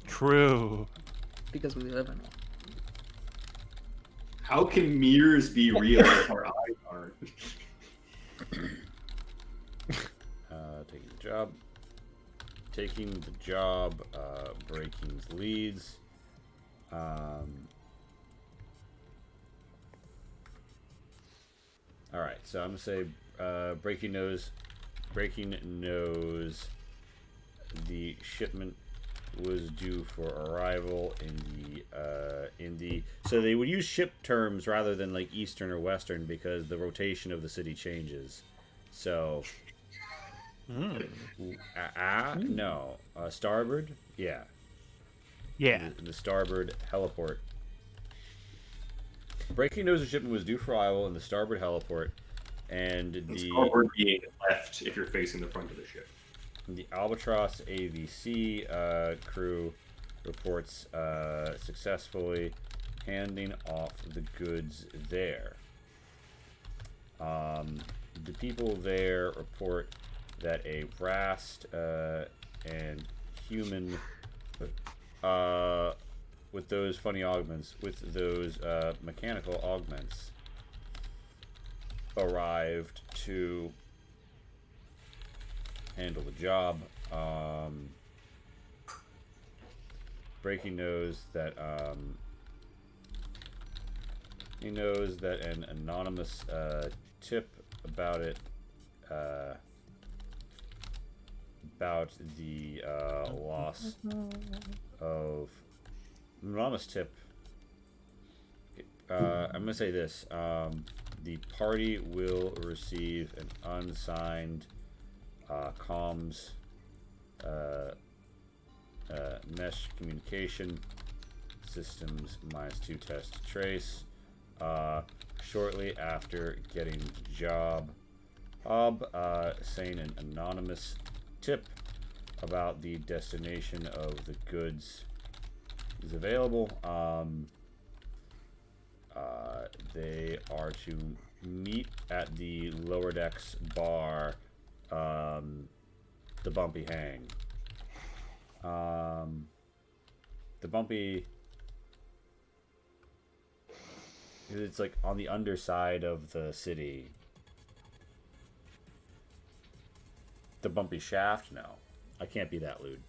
True. because we live in one. How can mirrors be real if our eyes aren't? Taking the job, Breaking's leads. All right, so I'm gonna say Breaking knows the shipment was due for arrival in the so they would use ship terms rather than like Eastern or Western because the rotation of the city changes. So no, starboard, yeah, the starboard heliport. Breaking knows the shipment was due for arrival in the starboard heliport, and the Starboard being left if you're facing the front of the ship. The Albatross AVC crew reports successfully handing off the goods there. The people there report that a Rast and human with those funny augments, with those mechanical augments, arrived to handle the job. Breaking knows that he knows that an anonymous tip about it about the loss of anonymous tip. I'm gonna say this: the party will receive an unsigned comms mesh communication systems -2 test trace shortly after getting the job. Saying an anonymous tip about the destination of the goods is available. They are to meet at the lower decks bar, the Bumpy Hang. The Bumpy It's like on the underside of the city. The bumpy shaft? No. I can't be that lewd.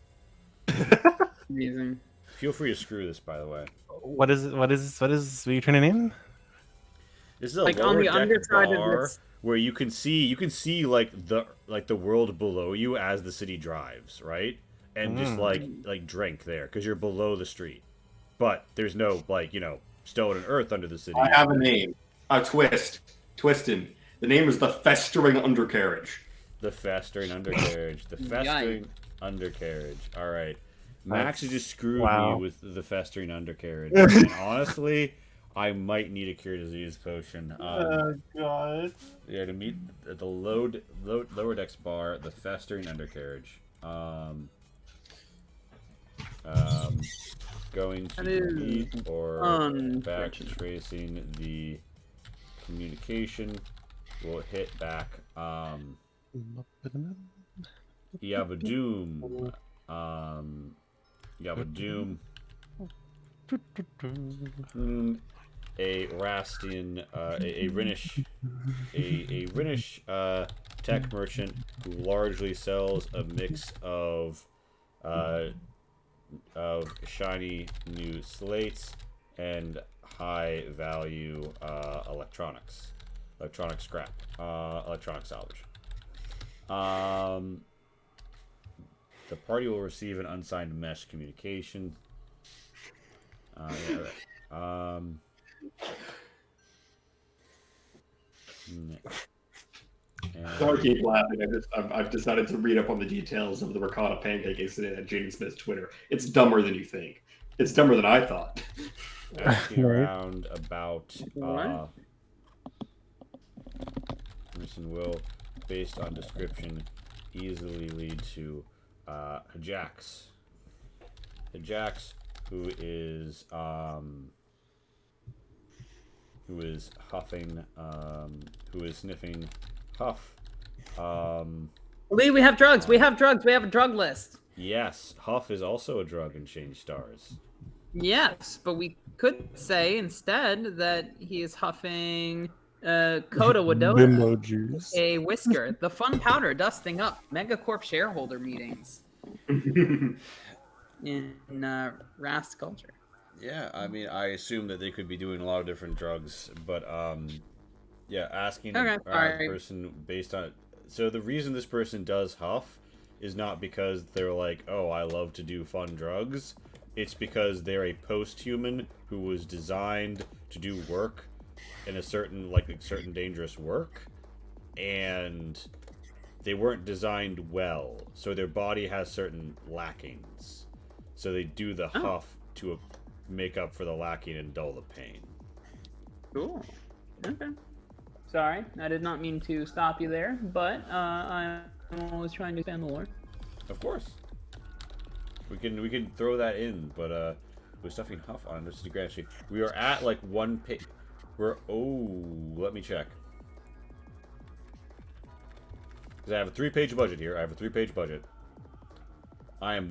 Amazing. Feel free to screw this, by the way. What is what are you turning in? This is a Like, lower on the deck underside of bar this- where you can see like the world below you as the city drives, right? And just like drink there because you're below the street. But there's no stone and earth under the city. I have a name. A twist. Twistin. The name is the Festering Undercarriage. The festering undercarriage. The festering undercarriage. All right. Max has just screwed me with the festering undercarriage. And honestly, I might need a cure disease potion. Oh god. Yeah, to meet at the lower decks bar, the festering undercarriage. Going to meet or back tracing the communication. We'll hit back. Yabadoom. Yabadoom. A Rastian, a Rhenish tech merchant who largely sells a mix of shiny new slates and high value electronic scrap, electronic salvage. The party will receive an unsigned mesh communication. Yeah, right. Sorry, keep laughing. I've decided to read up on the details of the ricotta pancake incident at Jaden Smith's Twitter. It's dumber than you think. It's dumber than I thought. Asking around about Emerson will, based on description, easily lead to Hajax. Hajax, who is huffing, who is sniffing huff. Lee, we have drugs. We have drugs. We have a drug list. Yes, huff is also a drug in Change Stars. Yes, but we could say instead that he is huffing Coda Bimbo juice. a whisker, the fun powder dusting up Megacorp shareholder meetings in Rast culture. Yeah, I mean, I assume that they could be doing a lot of different drugs, but yeah, asking a person based on. So the reason this person does huff is not because they're like, oh, I love to do fun drugs. It's because they're a post-human who was designed to do work in a certain dangerous work, and they weren't designed well, so their body has certain lackings. So they do the huff to make up for the lacking and dull the pain. Cool. Okay. Sorry, I did not mean to stop you there, but I'm always trying to expand the lore. Of course. We can throw that in, but we're stuffing huff on this grand sheet. We are at like one page. Let me check. Because I have a 3-page budget here. I am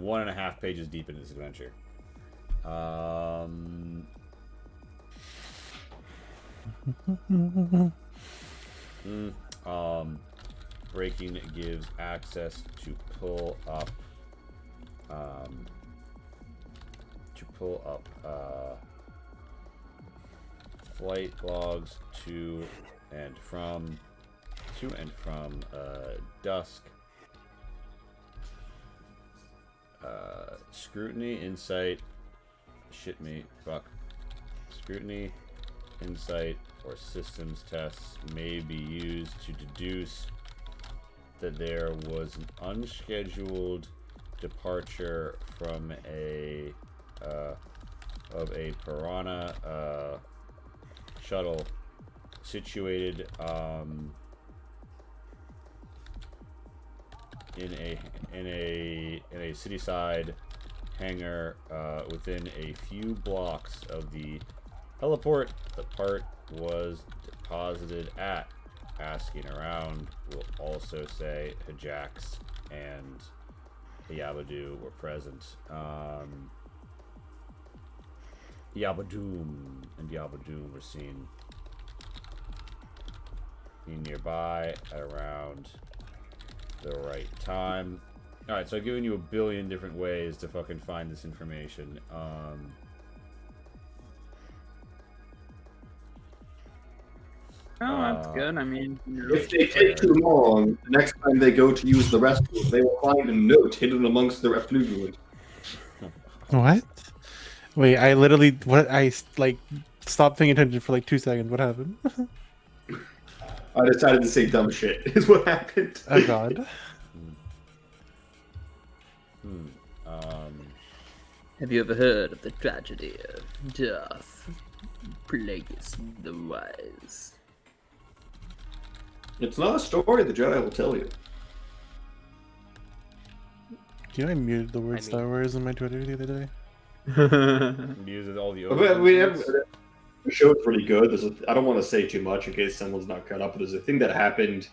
1.5 pages deep into this adventure. Breaking gives access to pull up flight logs to and from dusk. Scrutiny, insight, scrutiny, insight, or systems tests may be used to deduce that there was an unscheduled departure from a Piranha shuttle situated in a city-side hangar within a few blocks of the heliport the part was deposited at. Asking around will also say Hajax and Yabadu were present. Yabadoom and Yabadoom are seen nearby at around the right time. Alright, so I've given you a billion different ways to fucking find this information. Oh, that's good. I mean, If they take too long, the next time they go to use the restroom, they will find a note hidden amongst their effluent. What? Wait, I literally like stopped paying attention for like 2 seconds. What happened? I decided to say dumb shit, is what happened. Oh god. have you ever heard of the tragedy of Darth Plagueis the Wise? It's not a story the Jedi will tell you. Do you know I muted the word Star Wars on my Twitter the other day? Muted all the The show's pretty good. I don't want to say too much in case someone's not caught up, but there's a thing that happened,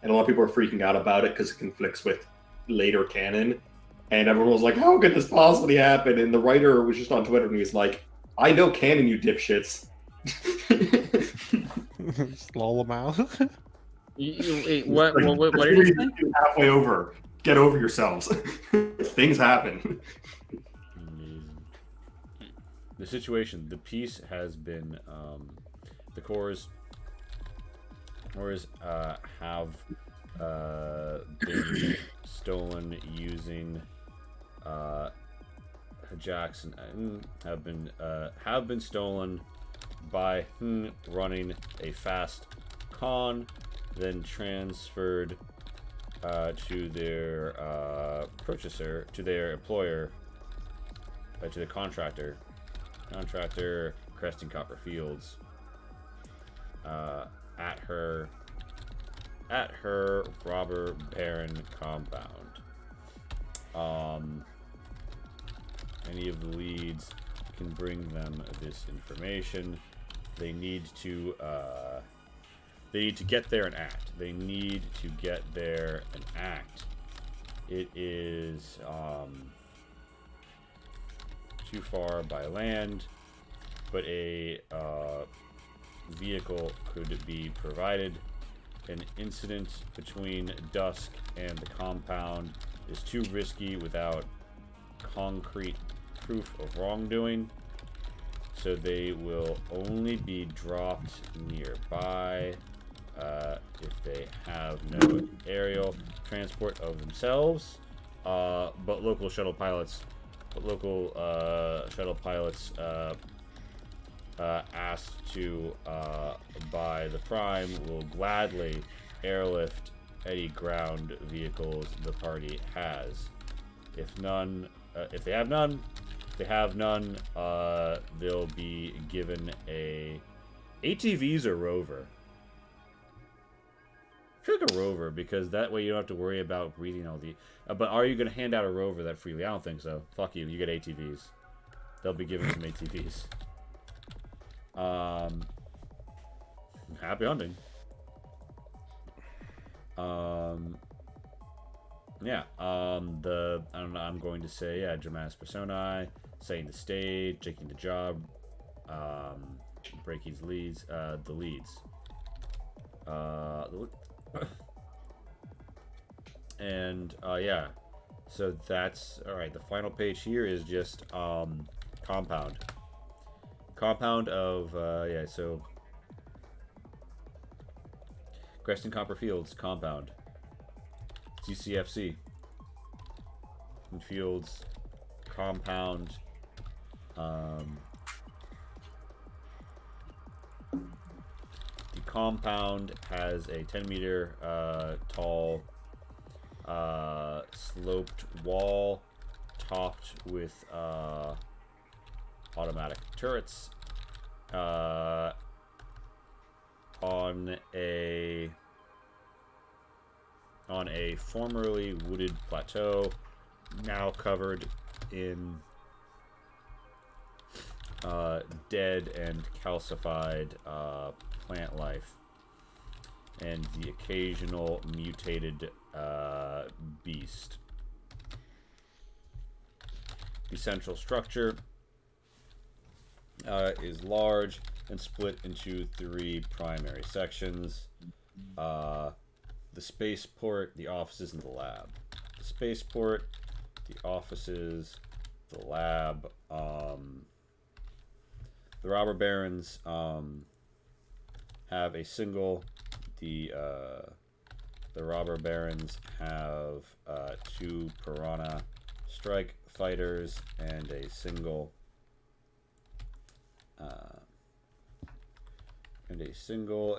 and a lot of people are freaking out about it because it conflicts with later canon. And everyone was like, how could this possibly happen? And the writer was just on Twitter and he was like, I know canon, you dipshits. Just lull them out. What did you say? Halfway over. Get over yourselves. Things happen. The situation, the piece has been, the cores have been stolen using Jackson have been stolen by running a fast con, then transferred to their purchaser, to their employer, to the contractor Cresting Copper Fields, at her robber baron compound. Any of the leads can bring them this information. They need to get there and act. It is too far by land, but a vehicle could be provided. An incident between Dusk and the compound is too risky without concrete proof of wrongdoing, so they will only be dropped nearby if they have no aerial transport of themselves, but local shuttle pilots asked to buy the Prime will gladly airlift any ground vehicles the party has. If they have none, they'll be given a ATVs or Rover. I feel like a Rover, because that way you don't have to worry about breathing all the... but are you going to hand out a Rover that freely? I don't think so. Fuck you. You get ATVs. They'll be given some ATVs. Happy hunting. Yeah. I don't know. I'm going to say, yeah, Dramatis Personae, setting the stage, taking the job, breaking the leads. And yeah, so that's all right. The final page here is just compound of yeah, so Creston Copperfields compound, GCFC Fields compound. The compound has a 10-meter tall sloped wall topped with automatic turrets on a formerly wooded plateau, now covered in dead and calcified plant life, and the occasional mutated beast. The central structure is large and split into 3 primary sections. The spaceport, the offices, and the lab. The spaceport, the offices, the lab. The robber barons have a single. The robber barons have 2 piranha strike fighters and a single.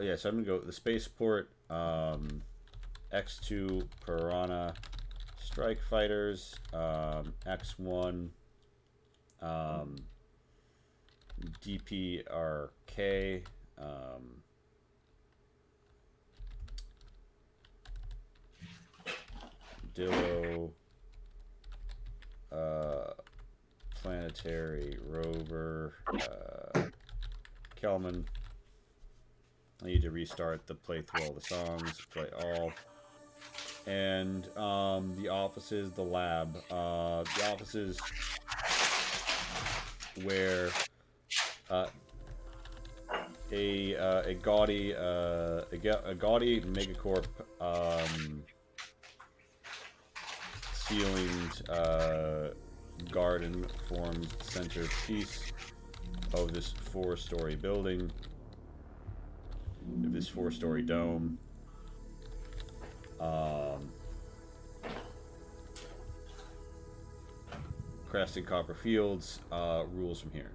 Yeah, so I'm gonna go the spaceport, X2 piranha strike fighters, X1 DPRK, Dillo, planetary rover, Kelman. I need to restart the playthrough all the songs, play all. And the offices, the lab. The offices where a gaudy megacorp ceilinged garden forms the centerpiece of this 4-story building. This 4-story dome. Crested Copper Fields rules from here.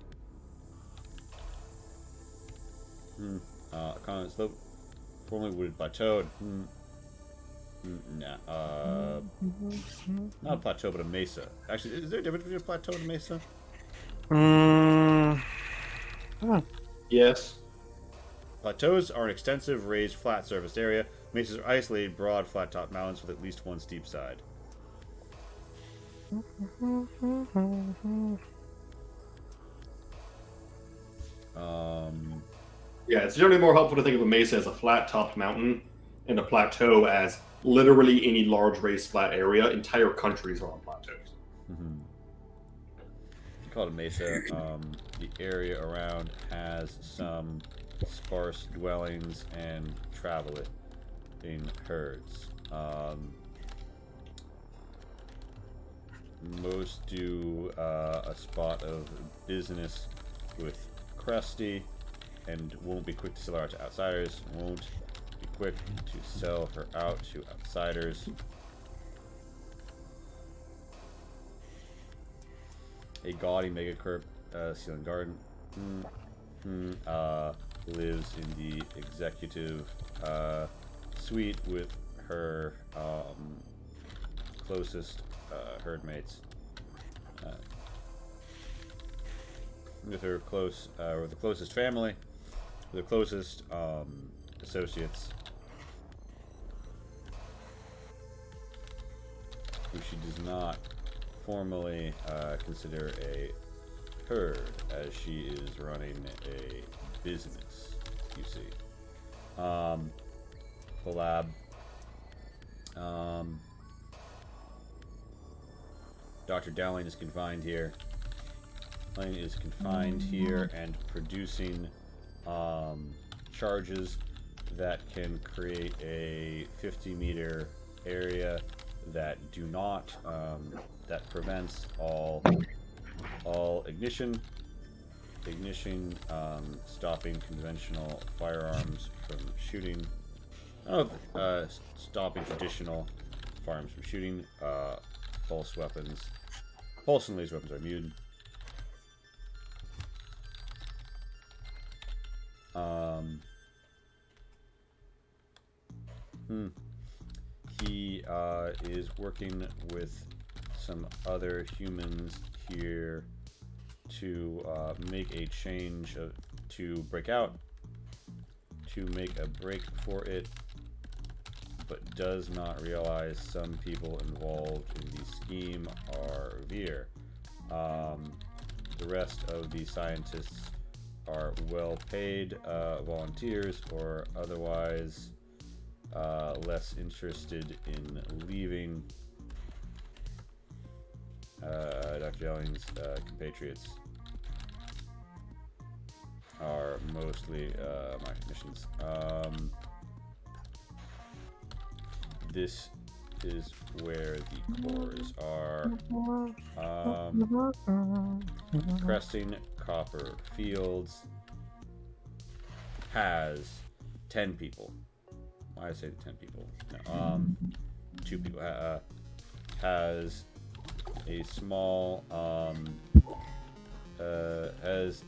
Economic slope, formerly wooded plateau. Nah. Not a plateau, but a mesa. Actually, is there a difference between a plateau and a mesa? Yes. Plateaus are an extensive, raised, flat surfaced area. Mesas are isolated, broad, flat-topped mountains with at least one steep side. Yeah, it's generally more helpful to think of a mesa as a flat-topped mountain and a plateau as literally any large raised flat area. Entire countries are on plateaus. Call it a mesa. The area around has some sparse dwellings and travel it in herds. Most do a spot of business with Krusty and won't be quick to sell her out to outsiders. Won't be quick to sell her out to outsiders. A gaudy megacorp ceiling garden lives in the executive suite with her closest herd mates. With her with the closest family, with the closest associates, who she does not formally consider a herd, as she is running a business, you see. The lab. Dr. Dowling is confined here. Lane is confined here and producing charges that can create a 50-meter area that do not that prevents all ignition, stopping conventional firearms from shooting. Stopping traditional firearms from shooting. Pulse weapons. Pulse and laser weapons are immune. He is working with some other humans here to make a change to break out, to make a break for it, but does not realize some people involved in the scheme are Veer. The rest of the scientists are well-paid volunteers or otherwise less interested in leaving Dr. Dowling's compatriots. are mostly my missions. This is where the cores are. Cresting Copper Fields has 10 people. Why did I say 10 people? No, 2 people. Has a small, has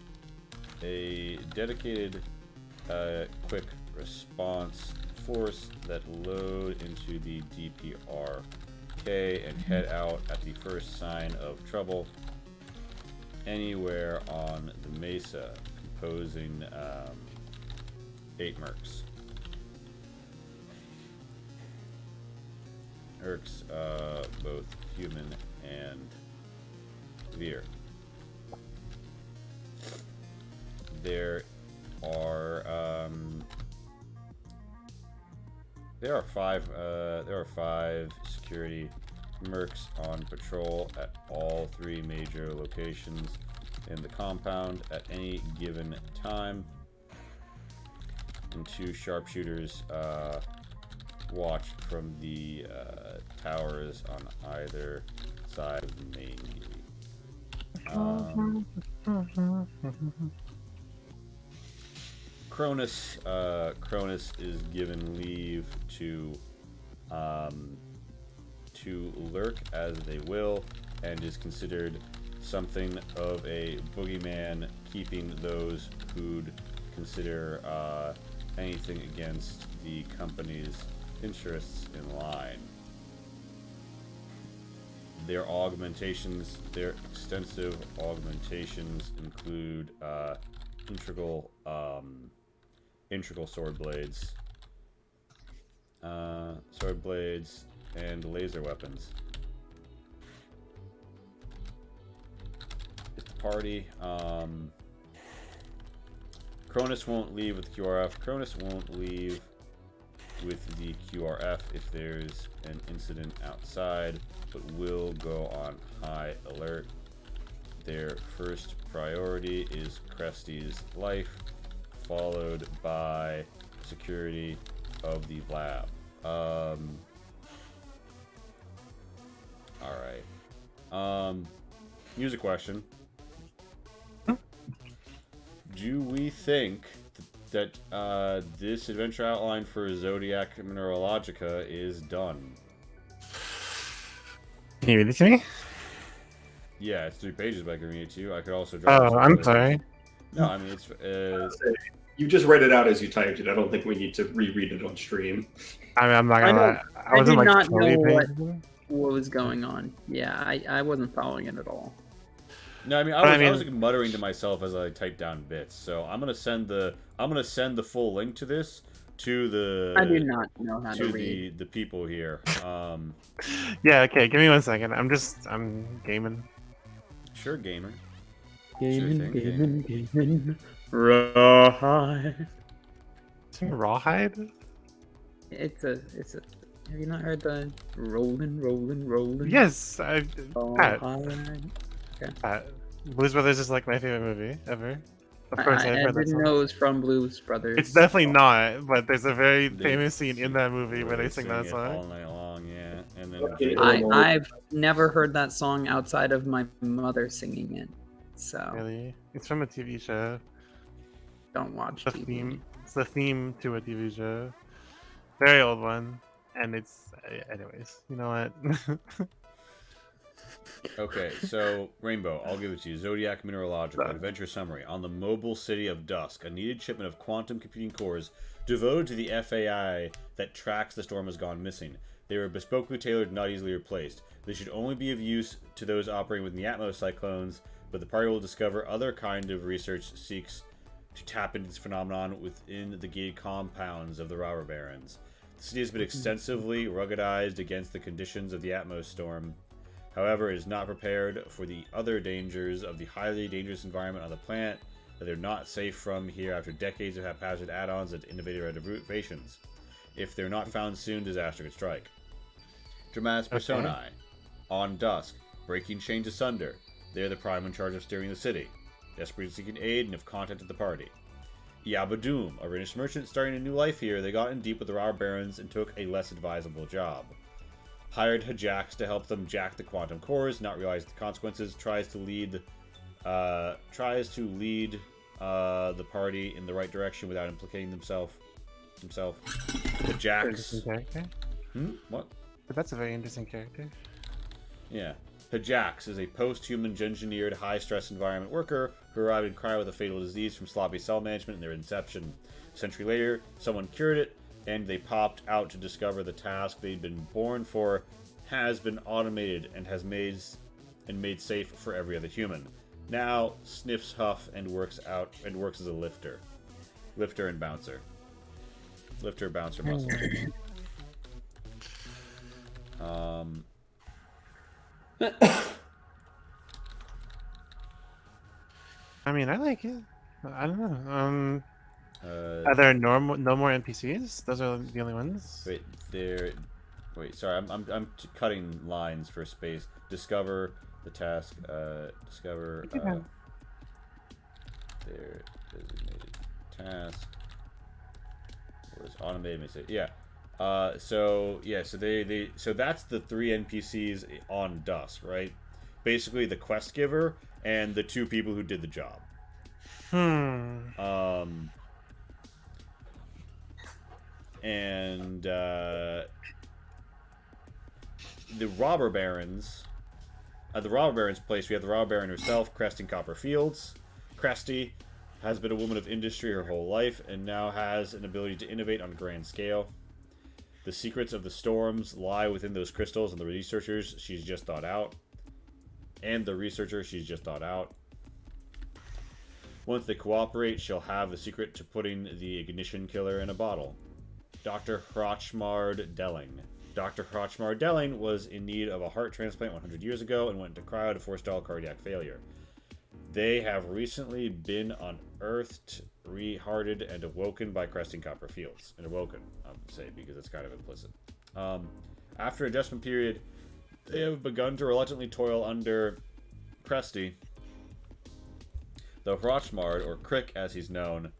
a dedicated quick response force that load into the DPRK and head out at the first sign of trouble anywhere on the mesa, composing 8 mercs. Mercs, both human and Veer. There are 5 security mercs on patrol at all 3 major locations in the compound at any given time, and 2 sharpshooters watch from the towers on either side of the main gate. Cronus is given leave to lurk as they will, and is considered something of a boogeyman, keeping those who'd consider anything against the company's interests in line. Their extensive augmentations include integral sword blades, and laser weapons. It's the party. Cronus won't leave with QRF. Cronus won't leave with the QRF if there's an incident outside, but will go on high alert. Their first priority is Cresty's life, followed by security of the lab. Alright. Here's a question. Do we think that this adventure outline for Zodiac Mineralogica is done? Can you read it to me? Yeah, it's 3 pages, but I can read it to you. I could also draw. Oh, I'm sorry. No, I mean, it's... You just read it out as you typed it. I don't think we need to reread it on stream. I mean, I'm not gonna lie. I I wasn't did like not 40 know pages. what was going on. Yeah, I wasn't following it at all. No, I mean, I was like muttering to myself as I typed down bits. So I'm gonna send the full link to this to the. I do not know how to to read. the people here. Yeah, okay, give me 1 second. I'm gaming. Sure, gamer. Gaming. Rawhide. Isn't it Rawhide? It's a. Have you not heard the rolling? Yes, Pat. Rawhide. Pat. Blues Brothers is like my favorite movie ever. Of course, I I've heard that didn't song. know it was from Blues Brothers. It's definitely not, but there's a very They famous scene in that movie where they sing that it song. all night long, yeah. And Okay. then I've never heard that song outside of my mother singing it, so Really? It's from a TV show. don't watch The TV. theme. It's the theme to a TV show. Very old one, and it's. Anyways, you know what? Okay, so Rainbow, I'll give it to you. Zodiac Mineralogical Adventure Summary. On the mobile city of Dusk, a needed shipment of quantum computing cores devoted to the FAI that tracks the storm has gone missing. They were bespokely tailored, not easily replaced. They should only be of use to those operating within the Atmos cyclones, but the party will discover other kind of research seeks to tap into this phenomenon within the gated compounds of the robber barons. The city has been extensively ruggedized against the conditions of the Atmos storm. However, it is not prepared for the other dangers of the highly dangerous environment on the planet that they're not safe from here after decades of haphazard add-ons and innovative renovations. If they're not found soon, disaster could strike. Dramatis Personae. On Dusk. Breaking chains asunder. They're the prime in charge of steering the city. Desperately seeking aid and have contacted the party. Yabadoom, a Rhenish merchant starting a new life here. They got in deep with the robber barons and took a less advisable job. Hired Hajax to help them jack the quantum cores, not realize the consequences. Tries to lead the party in the right direction without implicating himself. Hajax. Interesting character. What? But that's a very interesting character. Yeah. Hajax is a post-human engineered high-stress environment worker who arrived in cryo with a fatal disease from sloppy cell management in their inception. A century later, someone cured it, and they popped out to discover the task they'd been born for has been automated and made safe for every other human. Now sniffs huff and works as a lifter and bouncer. Lifter, bouncer, muscle. I mean, I like it. I don't know. Are there no more NPCs? Those are the only ones. Wait, sorry, I'm cutting lines for space. Discover the task. Discover their designated task. Was automated mistake. Yeah. So that's the 3 NPCs on Dusk, right? Basically the quest giver and the 2 people who did the job. And the robber barons. At the robber baron's place, we have the robber baron herself, Cresting Copper Fields. Cresty has been a woman of industry her whole life and now has an ability to innovate on a grand scale. The secrets of the storms lie within those crystals and the researchers she's just thought out. Once they cooperate, she'll have the secret to putting the ignition killer in a bottle. Dr. Hrochmard Delling. Dr. Hrochmard Delling was in need of a heart transplant 100 years ago and went into cryo to forestall cardiac failure. They have recently been unearthed, rehearted, and awoken by Cresting Copper Fields. And awoken, I would say, because it's kind of implicit. After adjustment period, they have begun to reluctantly toil under Cresty. Though Hrochmard, or Crick as he's known,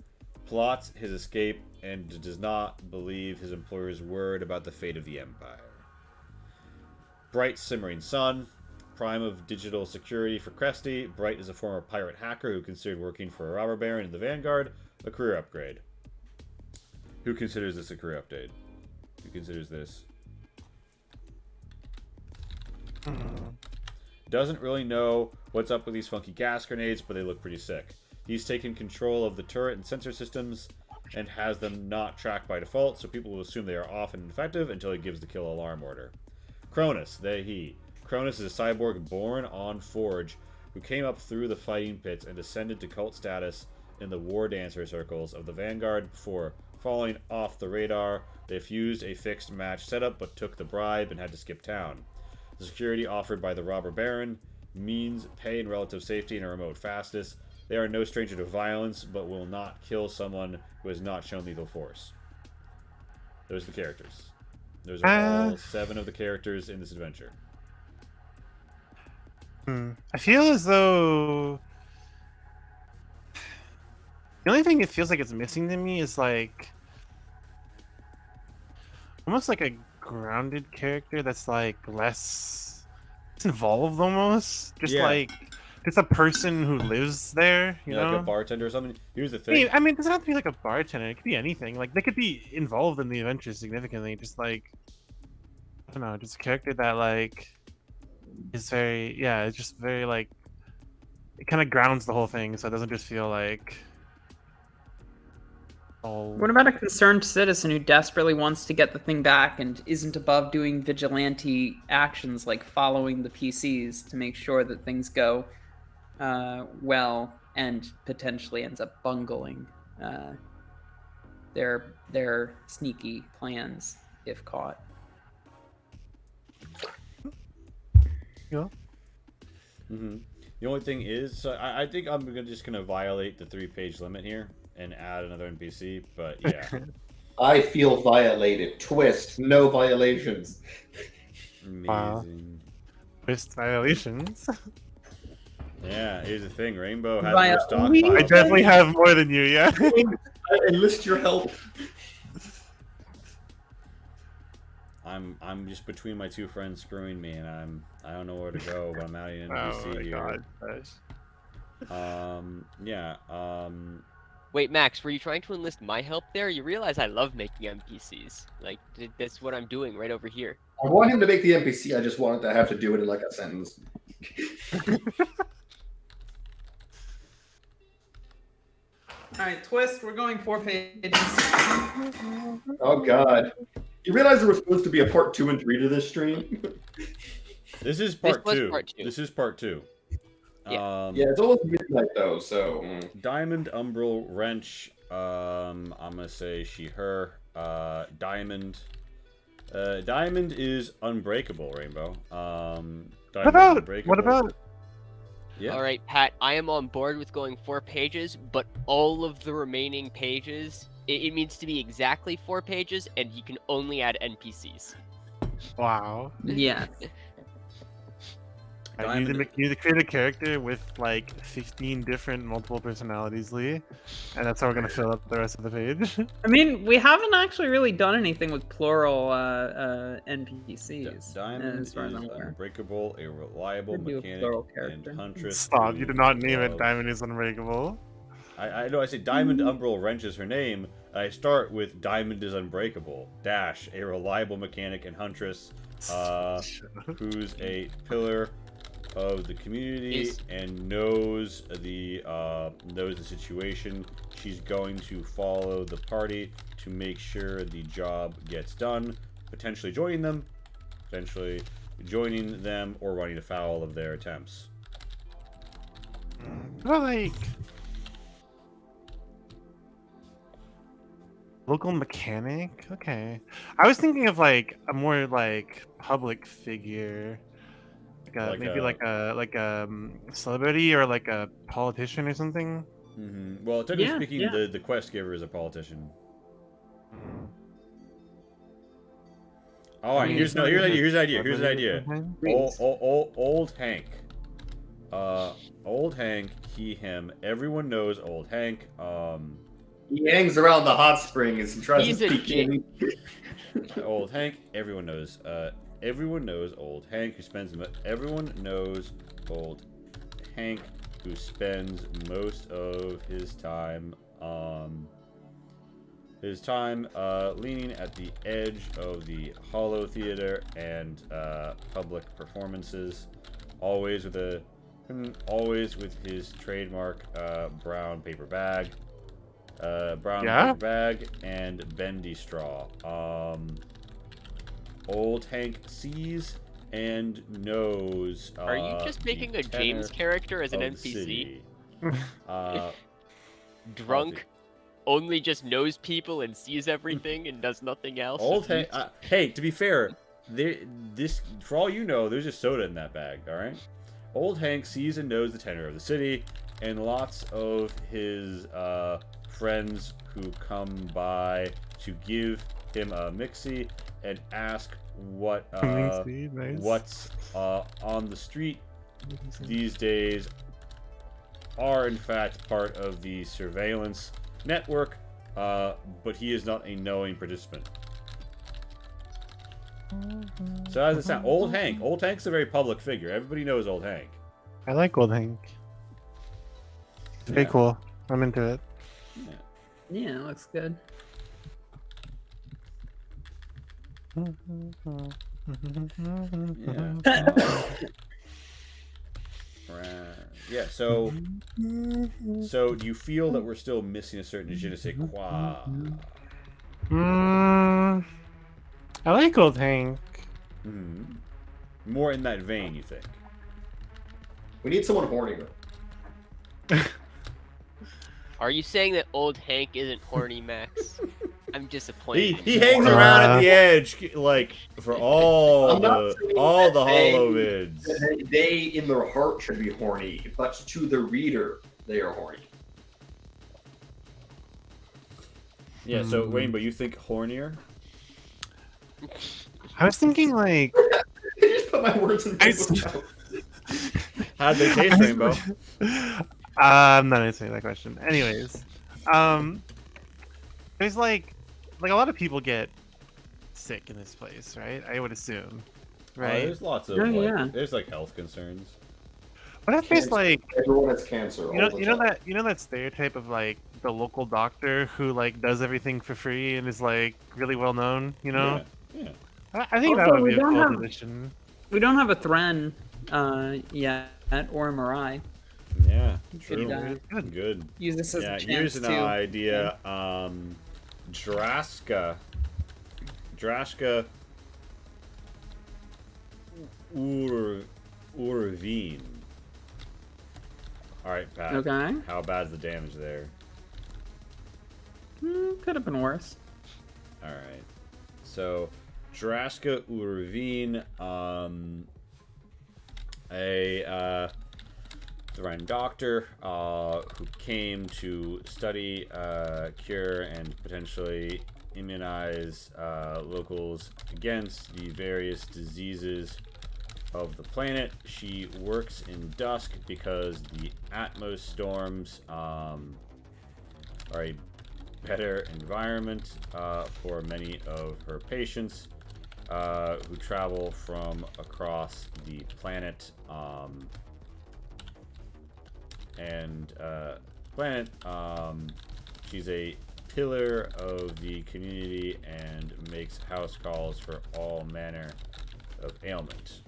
plots his escape and does not believe his employer's word about the fate of the Empire. Bright simmering sun, prime of digital security for Cresty. Bright is a former pirate hacker who considered working for a robber baron in the Vanguard a career upgrade. Who considers this a career upgrade? Who considers this? Doesn't really know what's up with these funky gas grenades, but they look pretty sick. He's taken control of the turret and sensor systems and has them not tracked by default, so people will assume they are off and ineffective until he gives the kill alarm order. Cronus, Cronus is a cyborg born on Forge who came up through the fighting pits and ascended to cult status in the war dancer circles of the Vanguard before falling off the radar. They fused a fixed match setup but took the bribe and had to skip town. The security offered by the robber baron means pay and relative safety in a remote fastness. They are no stranger to violence, but will not kill someone who has not shown lethal force. Those are the characters. Those are all 7 of the characters in this adventure. I feel as though the only thing it feels like it's missing to me is like almost like a grounded character that's like less involved almost. Just a person who lives there, you know? Like a bartender or something. Here's the thing. I mean, it doesn't have to be like a bartender. It could be anything. Like, they could be involved in the adventure significantly. Just like, I don't know, just a character that like is very, it's just very like, it kind of grounds the whole thing, so it doesn't just feel like all. What about a concerned citizen who desperately wants to get the thing back and isn't above doing vigilante actions like following the PCs to make sure that things go well, and potentially ends up bungling their sneaky plans if caught? Yeah. The only thing is, so I think I'm just gonna violate the 3-page limit here and add another NPC. But yeah, I feel violated. Twist, no violations. amazing. Twist violations. Yeah, here's the thing. Rainbow has Via- more stockpile. I definitely have more than you, yeah. I enlist your help. I'm just between my two friends screwing me, and I don't know where to go, but I'm adding an Oh NPC my here. god. Yeah. Wait, Max, were you trying to enlist my help there? You realize I love making NPCs. Like, that's what I'm doing right over here. I want him to make the NPC. I just wanted to have to do it in like a sentence. All right, twist. We're going 4 pages. Oh God! You realize there was supposed to be a part 2 and 3 to this stream? This is part was two. part two. This is part 2. Yeah. Yeah, it's almost midnight though, so. Diamond, Umbral, Wrench. I'm gonna say she, her. Diamond. Diamond is unbreakable, Rainbow. What about? Yeah. All right, Pat, I am on board with going 4 pages, but all of the remaining pages, it needs to be exactly 4 pages, and you can only add NPCs. Wow. Yeah. I need to create a character with like 15 different multiple personalities, Lee, and that's how we're gonna fill up the rest of the page. I mean, we haven't actually really done anything with plural NPCs. Diamond as is far as I'm aware. unbreakable, a reliable Could be a mechanic, plural and character. huntress. Stop! who You did not name it. loves- Diamond is unbreakable. I know. I say Diamond, Umbral, Wrench is her name. I start with Diamond is unbreakable. Dash, a reliable mechanic and huntress, who's a pillar of the community and knows the situation. She's going to follow the party to make sure the job gets done, potentially joining them, or running afoul of their attempts. Well, like local mechanic. Okay, I was thinking of like a more like public figure. Maybe like a celebrity or like a politician or something. Mm-hmm. Well, technically Yeah, speaking, yeah. the quest giver is a politician. All right, here's an idea. Old Hank. Old Hank. He, him. Everyone knows Old Hank. He hangs around the hot springs and tries He's to a speak in. Old Hank. Everyone knows. Everyone knows Old Hank who spends. Everyone knows Old Hank who spends most of his time. Leaning at the edge of the Hollow Theater and public performances, always with his trademark brown paper bag, paper bag and bendy straw. Old Hank sees and knows. Are you just making a James character as an NPC? Drunk, only just knows people and sees everything and does nothing else. Old Hank. Hey, to be fair, for all you know, there's just soda in that bag. All right. Old Hank sees and knows the tenor of the city, and lots of his friends who come by to give him a mixie and ask what's on the street these days are in fact part of the surveillance network, but he is not a knowing participant. So as it sounds, Old Hank's a very public figure. Everybody knows Old Hank. I like Old Hank. It's very cool. I'm into it. Yeah, it looks good. Yeah. So do you feel that we're still missing a certain je ne sais quoi? I like Old Hank. More in that vein, you think? We need someone hornier. Are you saying that Old Hank isn't horny, Max? I'm disappointed. He hangs around at the edge, like for all the hollow vids. They in their heart should be horny, but to the reader, they are horny. Yeah. So Rainbow, you think hornier? I was thinking like. You just put my words in people's mouth. How'd they taste, Rainbow? I'm not answering that question. Anyways, there's like a lot of people get sick in this place, right? I would assume, right? There's lots of there's like health concerns. What if there's like everyone has cancer? you know that stereotype of like the local doctor who like does everything for free and is like really well known, you know? Yeah. I think that Also, would be we a don't cool have- position. We don't have a Thren yet, or a Mirai. Yeah. Could, True. Good. use this as a chance Here's an to... idea. Draska Urvine. Alright, Pat. Okay. How bad's the damage there? Could have been worse. Alright. So, Draska Urvine, a Thren doctor who came to study, cure, and potentially immunize locals against the various diseases of the planet. She works in dusk because the Atmos storms are a better environment for many of her patients who travel from across the planet she's a pillar of the community and makes house calls for all manner of ailment.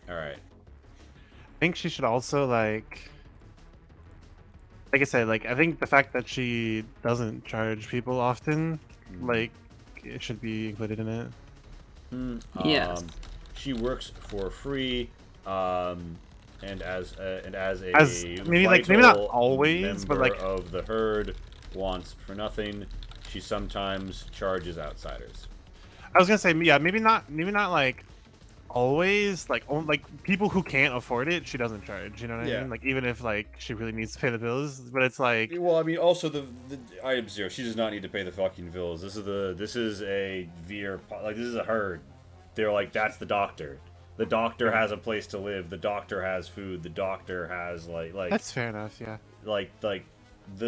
Alright. I think she should also like I said, like I think the fact that she doesn't charge people often, like it should be included in it. Yes. She works for free, and as maybe like maybe not always, but like of the herd wants for nothing. She sometimes charges outsiders. I was gonna say, yeah, maybe not like always, like people who can't afford it, she doesn't charge. You know what I mean? Like even if like she really needs to pay the bills, but it's like well, I mean, also the item zero. She does not need to pay the fucking bills. This is a Veer, like this is a herd. They're like that's the doctor. The doctor has a place to live. The doctor has food. The doctor has like that's fair enough. Yeah. Like the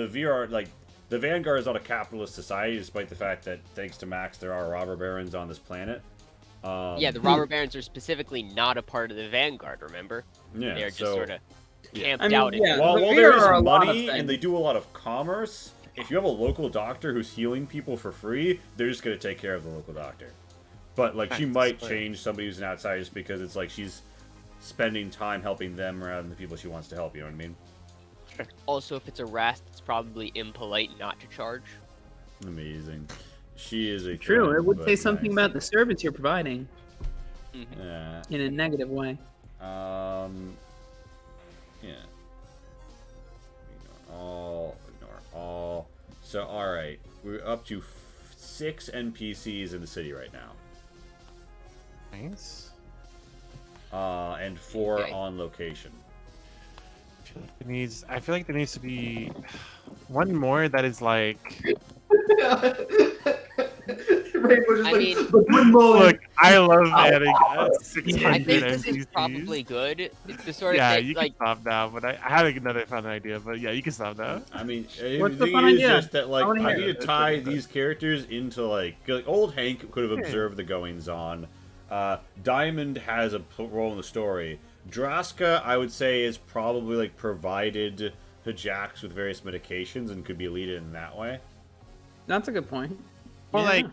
VR like. The Vanguard is not a capitalist society, despite the fact that, thanks to Max, there are robber barons on this planet. Yeah, the robber barons are specifically not a part of the Vanguard, remember? Yeah, They're just sort of camped I mean, out. yeah, While the there Veer is are a lot of money things. and they do a lot of commerce, if you have a local doctor who's healing people for free, they're just going to take care of the local doctor. But, like, she might change somebody who's an outsider just because it's like she's spending time helping them rather than the people she wants to help, you know what I mean? Also, if it's a Rast, it's probably impolite not to charge. Amazing. She is a True, friend, it would but say something nice. about the service you're providing Yeah. in a negative way. Yeah. Ignore all. So, alright. We're up to 6 NPCs in the city right now. Nice. And 4 Okay. on location. I feel like there needs to be one more that is like. Rainbow just I like, mean- but one moment. Look, I love adding 600 I think this NPCs. is probably good. It's the sort of Yeah, thing, you like, can stop now, but I had another fun idea, but yeah, you can stop now. I mean, What's the the fun thing is idea? just that, like, I wanna I hear need to tie these characters into, like old Hank could have observed the goings-on. Diamond has a role in the story. Draska, I would say, is probably, like, provided to Jax with various medications and could be leaded in that way. That's a good point. Well, Yeah. like,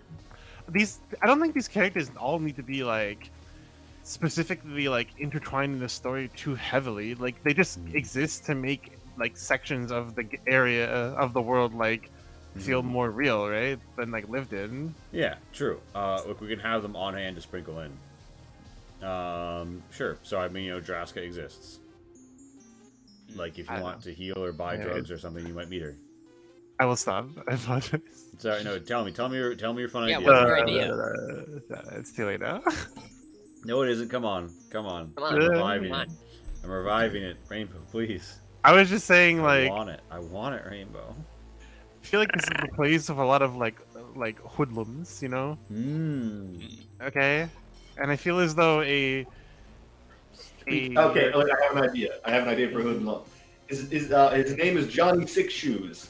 I don't think these characters all need to be, like, specifically, like, intertwined in the story too heavily. Like, they just exist to make, like, sections of the area of the world, like, feel more real, right? Than, like, lived in. Yeah, true. Look, we can have them on hand to sprinkle in. Sure. So, I mean, you know, Draska exists. Like, if you I want know. to heal or buy Yeah. drugs or something, you might meet her. I will stop. I apologize. Sorry, no, tell me your fun Yeah, idea. what's your idea? It's too late now. No, it isn't. Come on. Come on, I'm reviving come it. on. I'm reviving it. Rainbow, please. I was just saying, I like, want it. I want it, Rainbow. I feel like this is the place of a lot of, like hoodlums, you know? Okay? And I feel as though Okay, look, I have an idea. I have an idea for Hoodlum. His name is Johnny Six Shoes.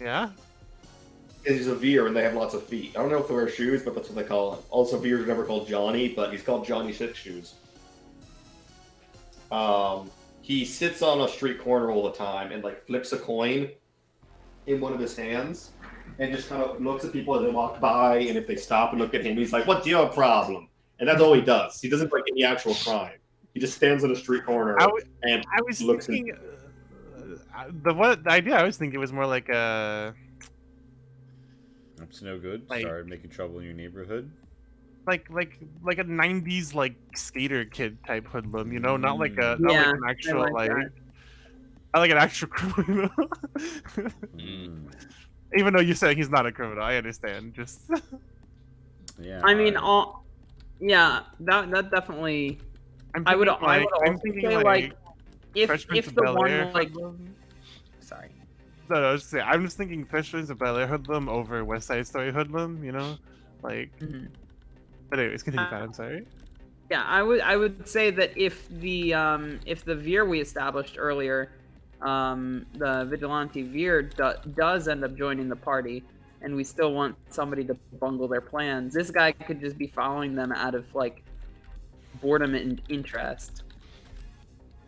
Yeah. He's a veer and they have lots of feet. I don't know if they wear shoes, but that's what they call him. Also, veers are never called Johnny, but he's called Johnny Six Shoes. He sits on a street corner all the time and like flips a coin in one of his hands and just kind of looks at people as they walk by, and if they stop and look at him, he's like, "What's your problem?" And that's all he does. He doesn't like any actual crime. He just stands on a street corner and I was looks thinking the idea I was thinking was more like a That's no good. Like- Started making trouble in your neighborhood. like a 90s like skater kid type hoodlum, you know, not like a not Yeah, like an actual I like like that. not like an actual criminal. Even though you're saying he's not a criminal, I understand. Just Yeah. I mean, yeah, that definitely. I would also say like if the one like. Sorry. No, I was just saying, I'm just thinking Fresh Prince of Bel-Air hoodlum over West Side Story hoodlum, you know, like. Mhm. But anyways, continue. Pat, I'm sorry. Yeah, I would say that if the veer we established earlier, the vigilante veer does end up joining the party, and we still want somebody to bungle their plans, this guy could just be following them out of like boredom and interest.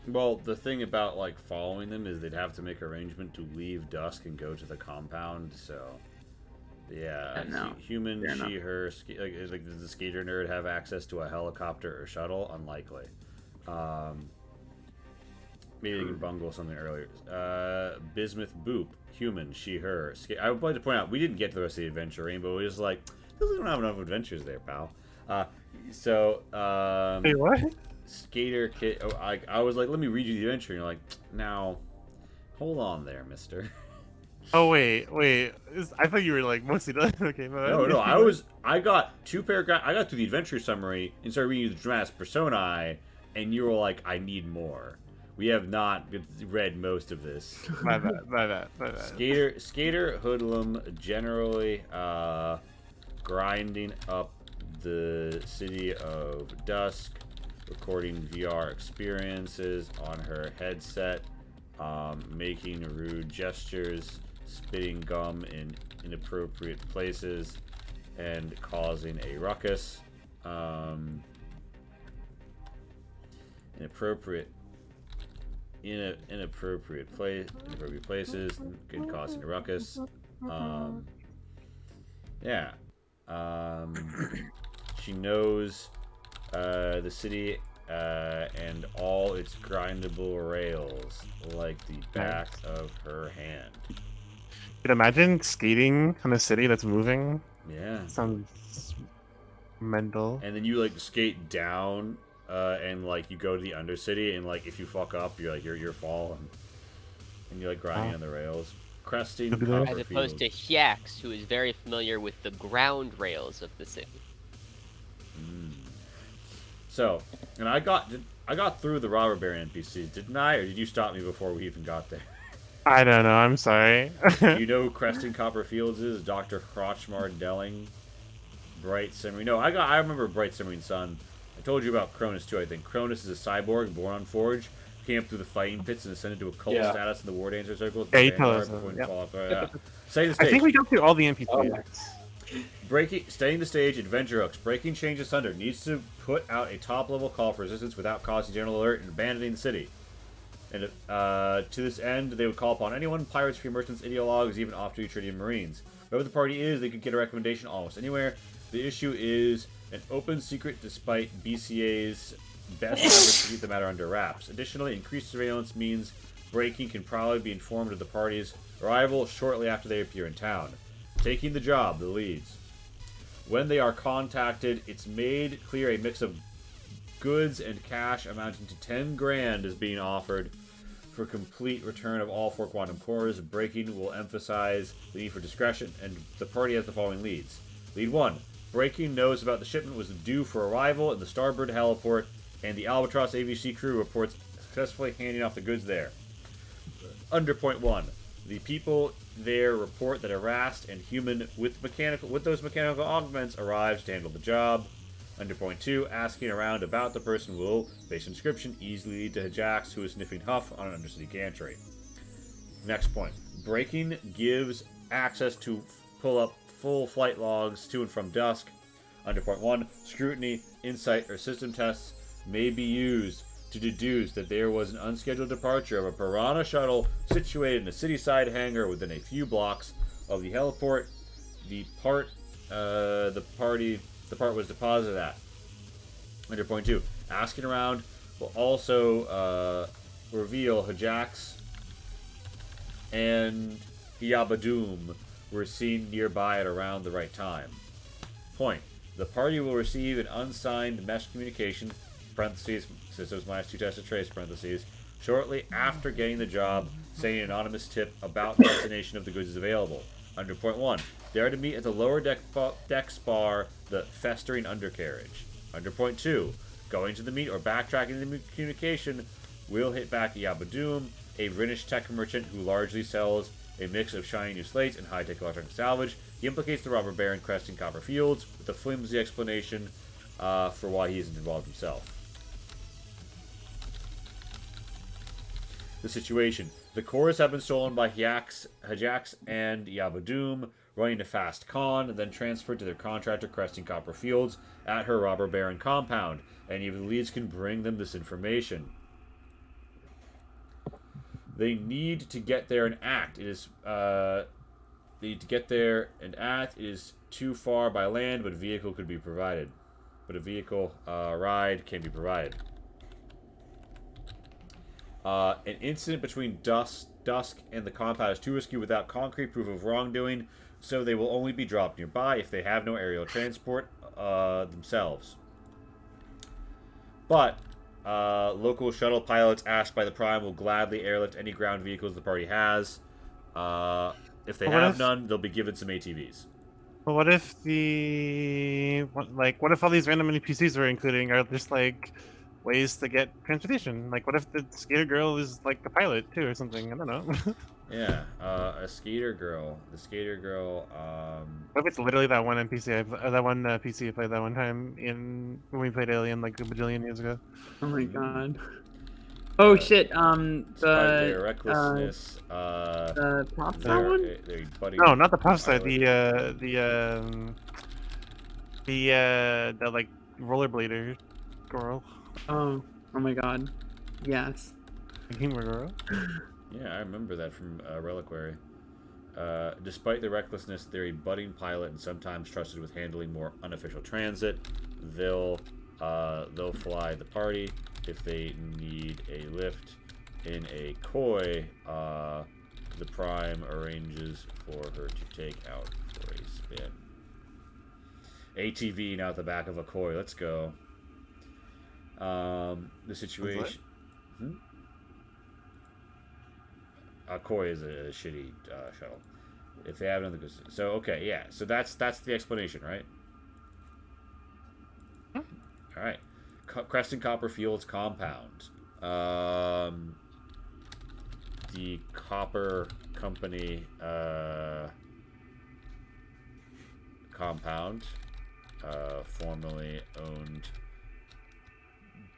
Well, the thing about like following them is they'd have to make arrangement to leave dusk and go to the compound. So, yeah, no. human, Fair she, her. Like, does the skater nerd have access to a helicopter or shuttle? Unlikely. Maybe they can bungle something earlier. Bismuth, boop, human, she, her. I would like to point out we didn't get to the rest of the adventure, Rainbow. We just like we don't have enough adventures there, pal. Hey, what? Skater kid. Oh, I was like, let me read you the adventure. And you're like, now, hold on there, mister. Oh wait. I thought you were like mostly done. Okay, No. I got 2 paragraphs. I got through the adventure summary and started reading the dramatis personae, and you were like, I need more. We have not read most of this. My bad. Skater hoodlum generally grinding up the city of Dusk, recording VR experiences on her headset, making rude gestures, spitting gum in inappropriate places, and causing a ruckus. Inappropriate places, and causing a ruckus. She knows the city and all its grindable rails like the back of her hand. Dude, imagine skating on a city that's moving. Yeah. Sounds mental. And then you like skate down, and like you go to the Undercity, and like if you fuck up, you're like you're falling, and you're like grinding on the rails, cresting copper as opposed to Hyax, who is very familiar with the ground rails of the city. So, and I got through the robber baron NPCs, didn't I? Or did you stop me before we even got there? I don't know. I'm sorry. You know who Creston Copperfields is? Dr. Crotchmar Delling, Bright Simmering. No, I remember Bright Simmering Sun. I told you about Cronus too. I think Cronus is a cyborg born on Forge, came up through the fighting pits and ascended to a cult status in the War Dancer circles. Yeah, you told us. Setting the stage. I think we got through all the NPCs. Setting the stage, adventure hooks. Breaking Change Asunder needs to put out a top-level call for resistance without causing general alert and abandoning the city. And to this end, they would call upon anyone, pirates, free merchants, ideologues, even off-duty Tritium Marines. Whoever the party is, they could get a recommendation almost anywhere. The issue is an open secret despite BCA's best efforts to keep the matter under wraps. Additionally, increased surveillance means breaking can probably be informed of the party's arrival shortly after they appear in town. Taking the job, the leads. When they are contacted, it's made clear a mix of goods and cash amounting to 10 grand is being offered for complete return of all 4 quantum cores. Breaking will emphasize the need for discretion, and the party has the following leads. Lead 1. Breaking knows about the shipment was due for arrival in the Starboard heliport, and the Albatross AVC crew reports successfully handing off the goods there. Under point 1. The people there report that a Rast and human with those mechanical augments arrived to handle the job. Under point 2, asking around about the person will, based on description, easily lead to Hajax, who is sniffing Huff on an Undercity gantry. Next point. Breaking gives access to pull up full flight logs to and from dusk. Under point 1, scrutiny, insight, or system tests may be used to deduce that there was an unscheduled departure of a Piranha shuttle situated in a city-side hangar within a few blocks of the heliport. The part was deposited at. Under point 2, asking around will also reveal Hajax and Yabadoom were seen nearby at around the right time. Point. The party will receive an unsigned mesh communication, parentheses, systems minus 2 tested trace, parentheses, shortly after getting the job, saying an anonymous tip about the destination of the goods is available. Under point 1, they are to meet at the lower deck bar, the Festering Undercarriage. Under point 2, going to the meet or backtracking the communication will hit back Yabadoom, a Rhinish tech merchant who largely sells a mix of shiny new slates and high-tech electronic salvage. He implicates the robber baron cresting Copper Fields with a flimsy explanation for why he isn't involved himself. The situation. The cores have been stolen by Hajax and Yabadoom, running to Fast Con, and then transferred to their contractor cresting Copper Fields at her robber baron compound. Any of the leads can bring them this information. They need to get there and act. It is It is too far by land, but a vehicle could be provided. But a vehicle ride can be provided. An incident between Dusk and the compound is too risky without concrete proof of wrongdoing, so they will only be dropped nearby if they have no aerial transport themselves. But local shuttle pilots asked by the Prime will gladly airlift any ground vehicles the party has. If they have none, they'll be given some ATVs. Well, what if what if all these random NPCs we're including are just like ways to get transportation? Like, what if the skater girl is like the pilot too, or something? I don't know. Yeah, a skater girl. The skater girl. What if it's literally that one NPC? That one PC I played that one time when we played Alien like a bajillion years ago. Oh my god. Oh shit! Their recklessness. The pop star one? No, not the pop star. The like rollerblader girl. Oh my god. Yes. Gamer girl. Yeah, I remember that from Reliquary. Despite their recklessness, they're a budding pilot and sometimes trusted with handling more unofficial transit. They'll fly the party if they need a lift in a koi. The Prime arranges for her to take out for a spin. ATV out the back of a koi. Let's go. The situation. A koi is a shitty shuttle. If they have another, so okay, yeah. So that's the explanation, right? All right. Creston Copper Fields compound. The Copper Company compound, formerly owned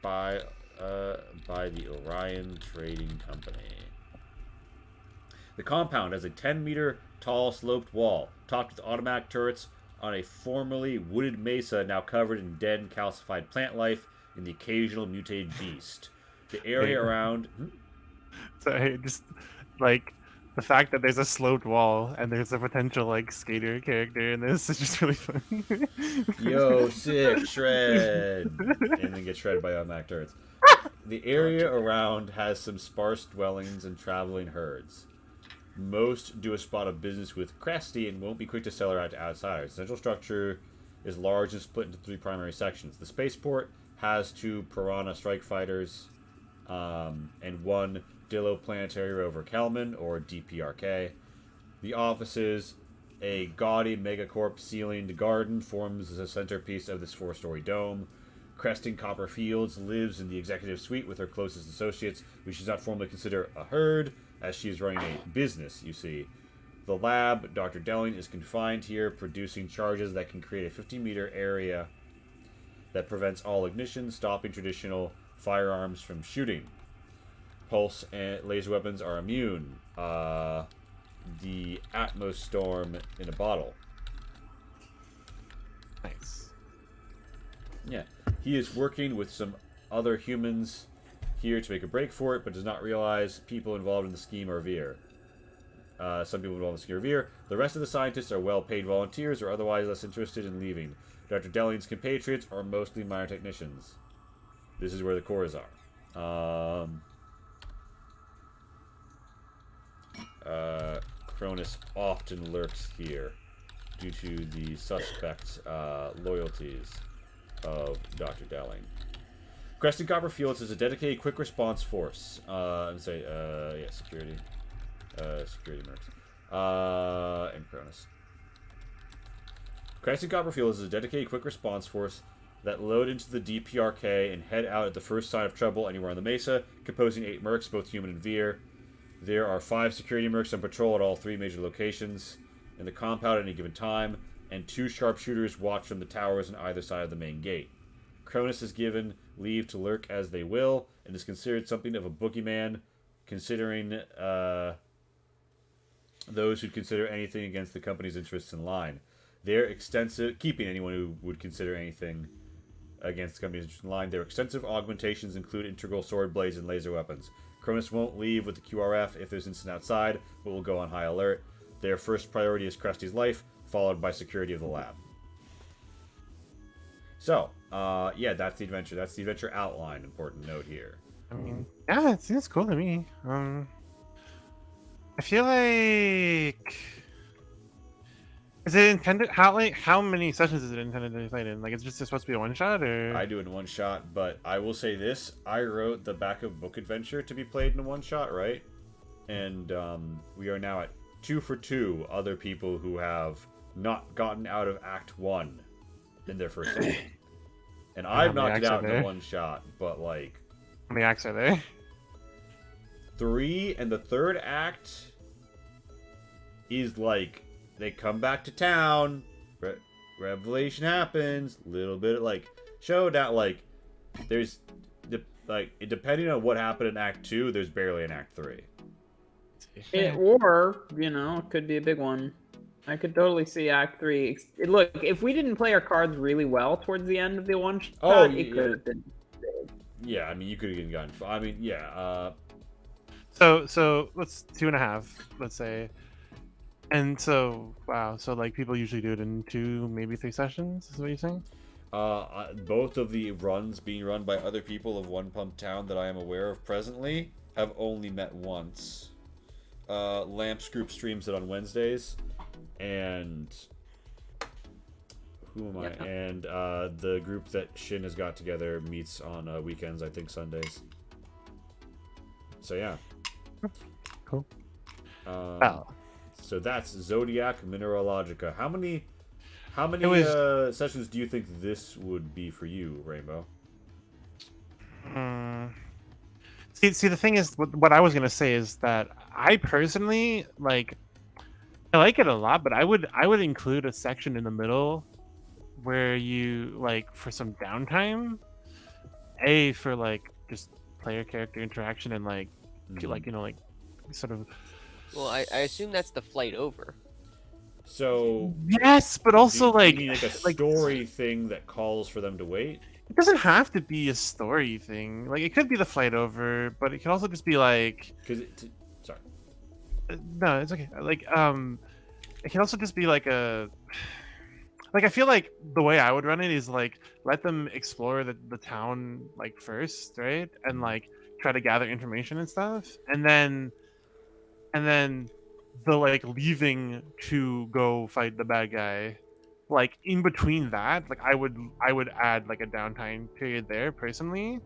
by the Orion Trading Company. The compound has a 10-meter tall sloped wall, topped with automatic turrets on a formerly wooded mesa now covered in dead and calcified plant life and the occasional mutated beast. The area around... Sorry, just like the fact that there's a sloped wall and there's a potential like skater character in this is just really funny. Yo, sick, shred! And then get shredded by automatic turrets. The area around has some sparse dwellings and traveling herds. Most do a spot of business with Cresty and won't be quick to sell her out to outsiders. The central structure is large and split into 3 primary sections. The spaceport has 2 Piranha strike fighters and 1 Dillo planetary rover Kelman, or DPRK. The offices, a gaudy megacorp ceilinged garden, forms the centerpiece of this 4-story dome. Cresting Copper Fields lives in the executive suite with her closest associates, who she does not formally consider a herd, as she is running a business, you see. The lab, Dr. Delling, is confined here, producing charges that can create a 50-meter area that prevents all ignition, stopping traditional firearms from shooting. Pulse and laser weapons are immune. the Atmos storm in a bottle. Nice. Yeah, he is working with some other humans here to make a break for it, but does not realize people involved in the scheme are Veer. Some people involved in the scheme are Veer. The rest of the scientists are well-paid volunteers or otherwise less interested in leaving. Dr. Delling's compatriots are mostly minor technicians. This is where the cores are. Cronus often lurks here due to the suspect loyalties of Dr. Delling. Crested Copperfields is a dedicated quick response force. Security. Security mercs. And Cronus. Crested Copperfields is a dedicated quick response force that load into the DPRK and head out at the first sign of trouble anywhere on the Mesa, composing 8 mercs, both human and Veer. There are 5 security mercs on patrol at all 3 major locations in the compound at any given time, and 2 sharpshooters watch from the towers on either side of the main gate. Cronus is given leave to lurk as they will, and is considered something of a boogeyman, considering those who consider anything against the company's interests in line. Their extensive, keeping anyone who would consider anything against the company's interests in line, their extensive augmentations include integral sword blades and laser weapons. Cronus won't leave with the QRF if there's incident outside, but will go on high alert. Their first priority is Krusty's life, followed by security of the lab. So, yeah, that's the adventure. That's the adventure outline. Important note here. I mean, yeah, it seems cool to me. I feel like, is it intended? How many sessions is it intended to be played in? Like, it's just supposed to be a one shot, or I do it in one shot, but I will say this: I wrote the back of book adventure to be played in one shot, right? And we are now at 2 for 2 other people who have not gotten out of Act 1 in their first session. And I've knocked it out in one shot, but like, how many acts are there? 3, and the third act is like they come back to town, revelation happens, little bit of like showdown, like there's like depending on what happened in Act 2, there's barely an Act 3. Or, you know, it could be a big one. I could totally see Act 3. Look, if we didn't play our cards really well towards the end of the one shot, it could have been big. Yeah, I mean, you could have even gotten. I mean, yeah. So let's 2.5, let's say. And so, wow, so like people usually do it in 2, maybe 3 sessions, is what you're saying? Both of the runs being run by other people of One Pump Town that I am aware of presently have only met once. Lamps Group streams it on Wednesdays, and who am I? Yeah. And the group that Shin has got together meets on weekends, I think Sundays. So yeah. Cool. So that's Zodiac Mineralogica. How many sessions do you think this would be for you, Rainbow? See, the thing is, what I was gonna say is that I personally I like it a lot, but I would include a section in the middle where you like for some downtime, for like just player character interaction and like sort of. Well, I assume that's the flight over. So yes, but also you mean like a story thing that calls for them to wait. It doesn't have to be a story thing. Like it could be the flight over, but it can also just be like. Sorry. No, it's okay. Like it can also just be like a. Like I feel like the way I would run it is like let them explore the town like first, right? And like try to gather information and stuff, and then the like leaving to go fight the bad guy. Like in between that, like I would add like a downtime period there personally.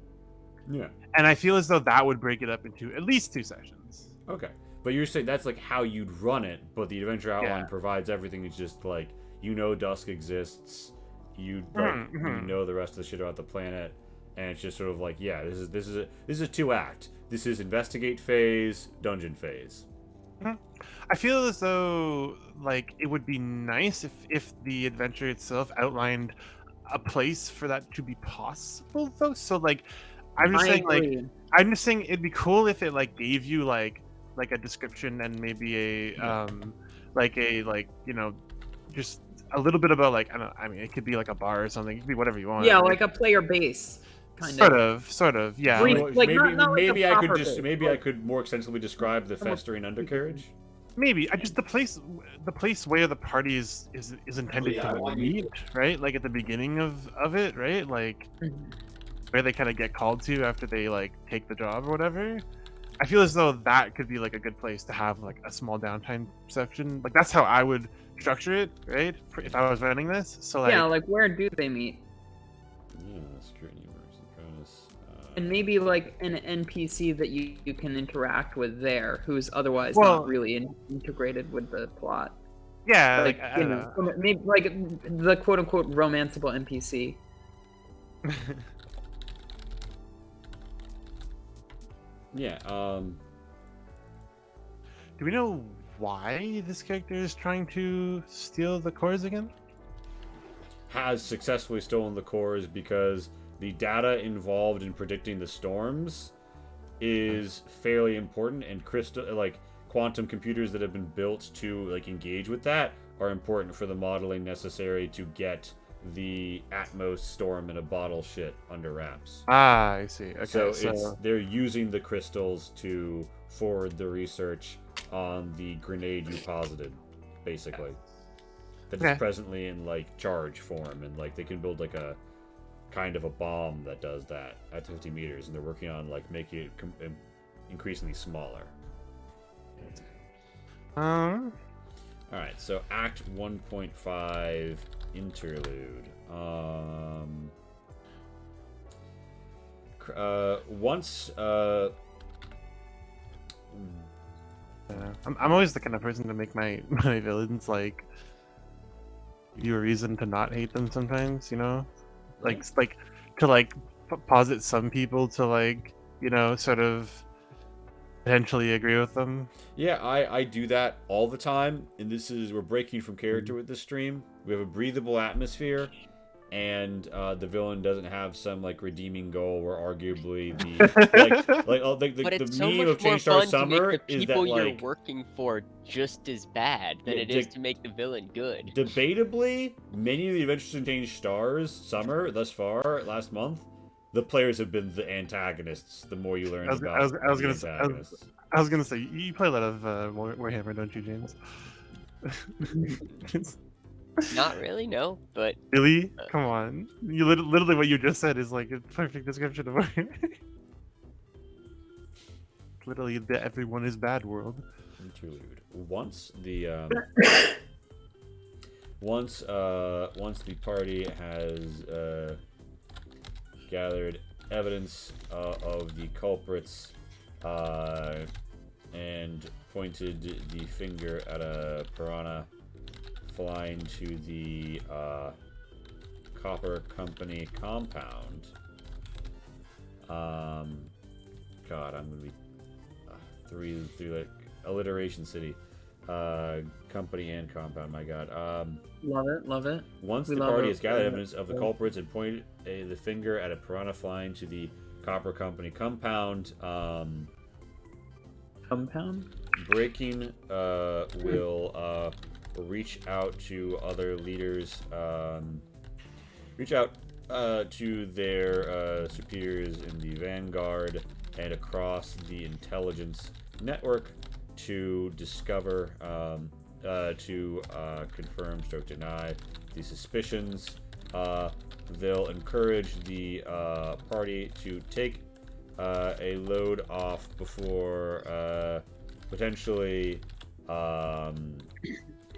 Yeah. And I feel as though that would break it up into at least 2 sessions. Okay. But you're saying that's like how you'd run it, but the adventure outline provides everything. It's just like Dusk exists, you know the rest of the shit about the planet, and it's just sort of like this is a 2-act. This is investigate phase, dungeon phase. I feel as though like it would be nice if the adventure itself outlined a place for that to be possible though. So like I'm just saying it'd be cool if it like gave you like like a description and maybe a like just a little bit about like I mean it could be like a bar or something. It could be whatever you want. Yeah, right? like a player base, kind Sort of, yeah. Brief, Well, like, maybe not like a maybe I could proper just base, maybe I like- could more extensively describe the festering undercarriage. Maybe I just the place where the party is intended yeah, I to want you meet, right? Like at the beginning of it, right? Like where they kind of get called to after they like take the job or whatever. I feel as though that could be like a good place to have like a small downtime section. Like that's how I would structure it, right? If I was running this. So like yeah, like where do they meet? Yeah, scrutiny versus apprentice. And maybe like an NPC that you can interact with there, who's otherwise Well- not really integrated with the plot. yeah, Like, I you don't know, maybe like the quote unquote romanceable NPC. Yeah. Do we know why this character is trying to steal the cores again? Has successfully stolen the cores because the data involved in predicting the storms is fairly important, and quantum computers that have been built to like engage with that are important for the modeling necessary to get the Atmos storm in a bottle shit under wraps. Ah, I see. Okay, So they're using the crystals to forward the research on the grenade you posited, basically. That is Okay. presently in like charge form, and like they can build like a kind of a bomb that does that at 50 meters, and they're working on like making it increasingly smaller. um, All right, so Act 1.5 interlude. Once I'm always the kind of person to make my my villains like you a reason to not hate them sometimes, you know, like to like posit some people to like sort of potentially agree with them. Yeah, I do that all the time, and we're breaking from character with this stream. We have a breathable atmosphere, and the villain doesn't have some like redeeming goal where arguably But the it's so meme much of more Change Star fun to Summer make the is that people you're like working for just as bad than Yeah, it is to make the villain good. debatably many of the Adventures in Change Stars Summer thus far last month, the players have been the antagonists. The more you learn I was about gonna the say- antagonists. I was gonna say you play a lot of Warhammer, don't you, James? Not really, no. But Really? Come on! You literally what you just said is like a perfect description of Warhammer. Literally the everyone is bad world. Interlude. Once the party has gathered evidence of the culprits and pointed the finger at a piranha flying to the Copper Company compound. God, I'm gonna be three like alliteration city, company and compound. My God. Love it. Once We the love party it. has gathered evidence of the culprits and pointed the finger at a piranha flying to the Copper Company compound, Compound. Breaking will reach out to other leaders, reach out to their superiors in the Vanguard and across the intelligence network to discover, to confirm, stroke deny the suspicions. They'll encourage the party to take a load off before potentially.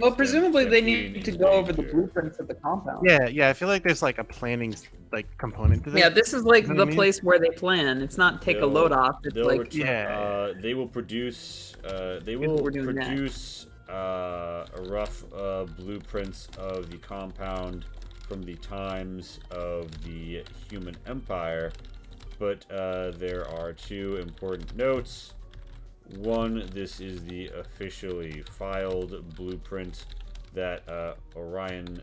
Well, presumably they being need to in go over the danger. blueprints of the compound. Yeah. I feel like there's like a planning like component to this. Yeah, this is like You know the what I mean? place where they plan. It's not take a They'll- load off. It's they'll like return- they will produce. They will We're doing that. produce rough blueprints of the compound from the times of the Human Empire, but there are two important notes. One, this is the officially filed blueprint that Orion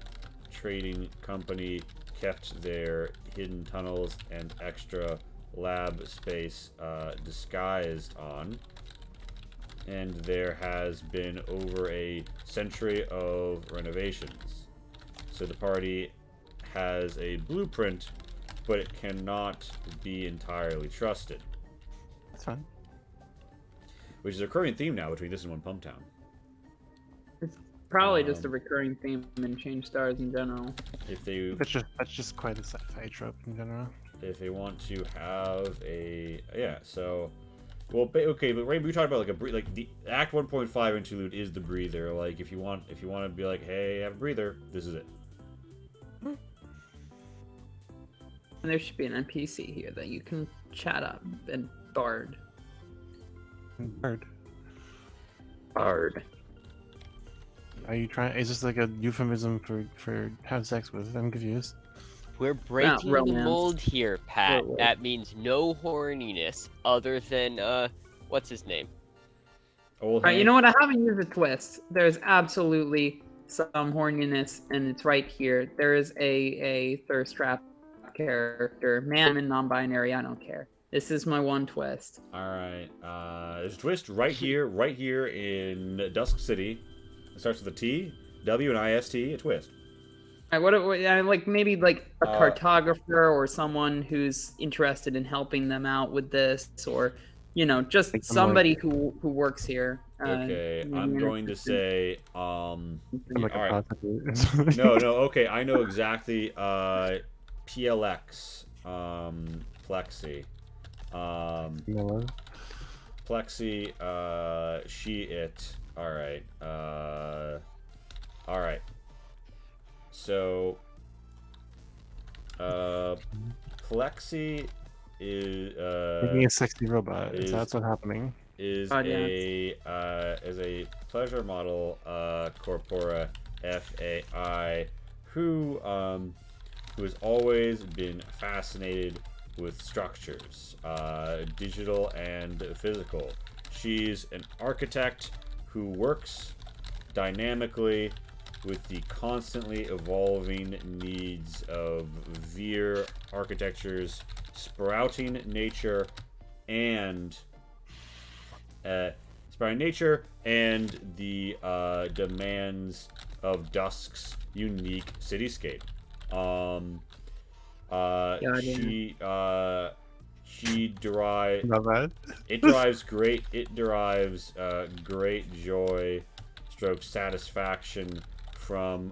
Trading Company kept their hidden tunnels and extra lab space disguised on. and there has been over a century of renovations. So the party has a blueprint, but it cannot be entirely trusted. That's fine. Which is a recurring theme now between this and One Pump Town. It's probably just a recurring theme in Change Stars in general. If they That's just quite a sci-fi trope in general. if they want to have a so well okay, but right, we talked about like the Act 1.5 interlude is the breather. Like if you want to be like, hey, have a breather, this is it. And there should be an NPC here that you can chat up and bard. Bird. Bard. Are you trying? Is this like a euphemism for have sex with? I'm confused. We're breaking the romance. mold here, Pat. Wait. That means no horniness other than what's his name? Alright, you know what? I haven't used a twist. There's absolutely some horniness, and it's right here. There is a thirst trap character. Man, I'm in non-binary. I don't care. This is my one twist. All right. There's a twist right here in Dusk City. It starts with a T, W, and IST. A twist. All right, like maybe like a cartographer or someone who's interested in helping them out with this, or just Like somebody who works here. Okay, I'm going to say I'm like all a right. prostitute. No, okay, I know exactly. PLX, Plexi, Miller. Plexi, she, it. All right, all right. So, Plexi is Making a sexy robot. is- That's what's happening. is yes. a pleasure model corpora FAI who has always been fascinated with structures, digital and physical. She's an architect who works dynamically with the constantly evolving needs of Veer architectures, sprouting nature, and the demands of Dusk's unique cityscape. She derives Not bad. it derives great joy stroke satisfaction from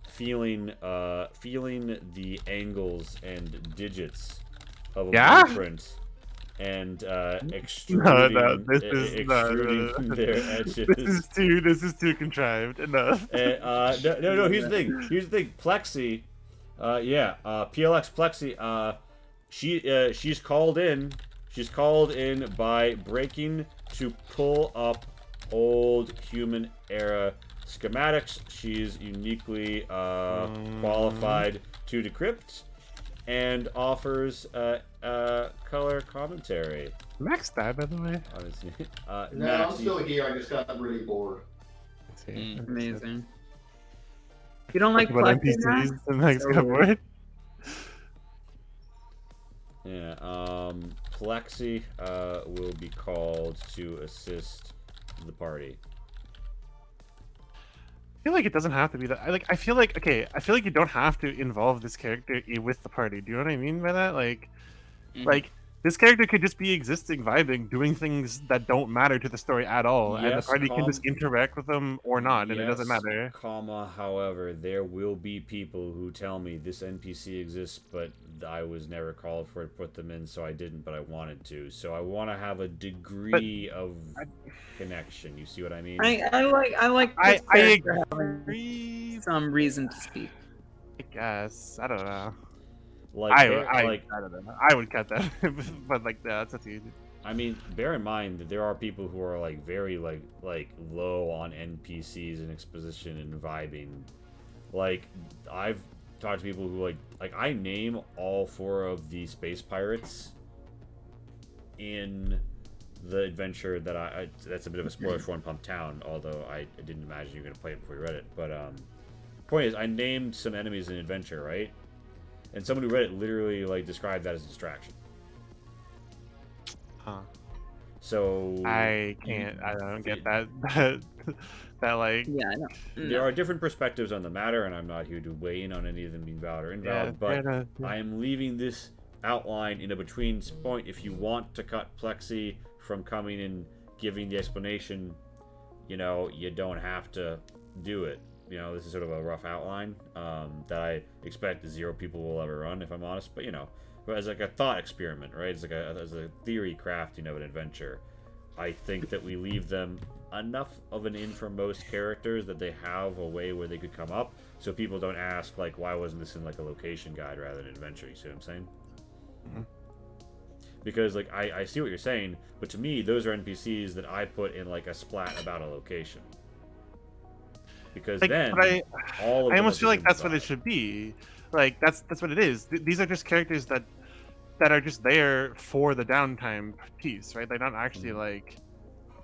feeling the angles and digits of a blueprint and extruding their edges. This is too contrived. Enough. No. Here's the thing. Plexi, PLX Plexi. She's called in. She's called in by breaking to pull up old human era schematics. She's uniquely qualified to decrypt and offers color commentary. Max died, by the way. Honestly, No, Max, I'm still here. I just got really bored. Let's see. Amazing. You don't like About Plexi, Max? NPCs and Max So got bored. Yeah, Plexi will be called to assist the party. I feel like it doesn't have to be that. I feel like you don't have to involve this character with the party. Do you know what I mean by that? Like this character could just be existing, vibing, doing things that don't matter to the story at all, and the Yes, party can just interact with them or not, and it doesn't matter. However, there will be people who tell me this NPC exists, but I was never called for it to put them in, so I didn't, but I wanted to. So I want to have a degree of connection. You see what I mean? I like this character having agree. some reason to speak. I guess I don't know. Like, I don't know. I would cut that, but that's up to you. I mean, bear in mind that there are people who are like very like low on NPCs and exposition and vibing. Like I've talked to people who like I name all 4 of the space pirates in the adventure that that's a bit of a spoiler for One Pump Town, although I didn't imagine you were gonna play it before you read it. But point is, I named some enemies in adventure, right? And someone who read it literally like described that as a distraction. Huh. So I can't. I don't get that. That like. Yeah, I know. There are different perspectives on the matter, and I'm not here to weigh in on any of them being valid or invalid. But I am leaving this outline in a between point. If you want to cut Plexi from coming and giving the explanation, you know, you don't have to do it. You know, this is sort of a rough outline that I expect 0 people will ever run, if I'm honest. But you know, but as like a thought experiment, right? It's like as a theory crafting of an adventure. I think that we leave them enough of an in for most characters that they have a way where they could come up, so people don't ask like, why wasn't this in like a location guide rather than an adventure? You see what I'm saying? Mm-hmm. Because like I see what you're saying, but to me those are NPCs that I put in like a splat about a location. Because like, then I all of them almost feel like that's vibe. what it should be. Like that's what it is. These are just characters that are just there for the downtime piece, right? They're not actually like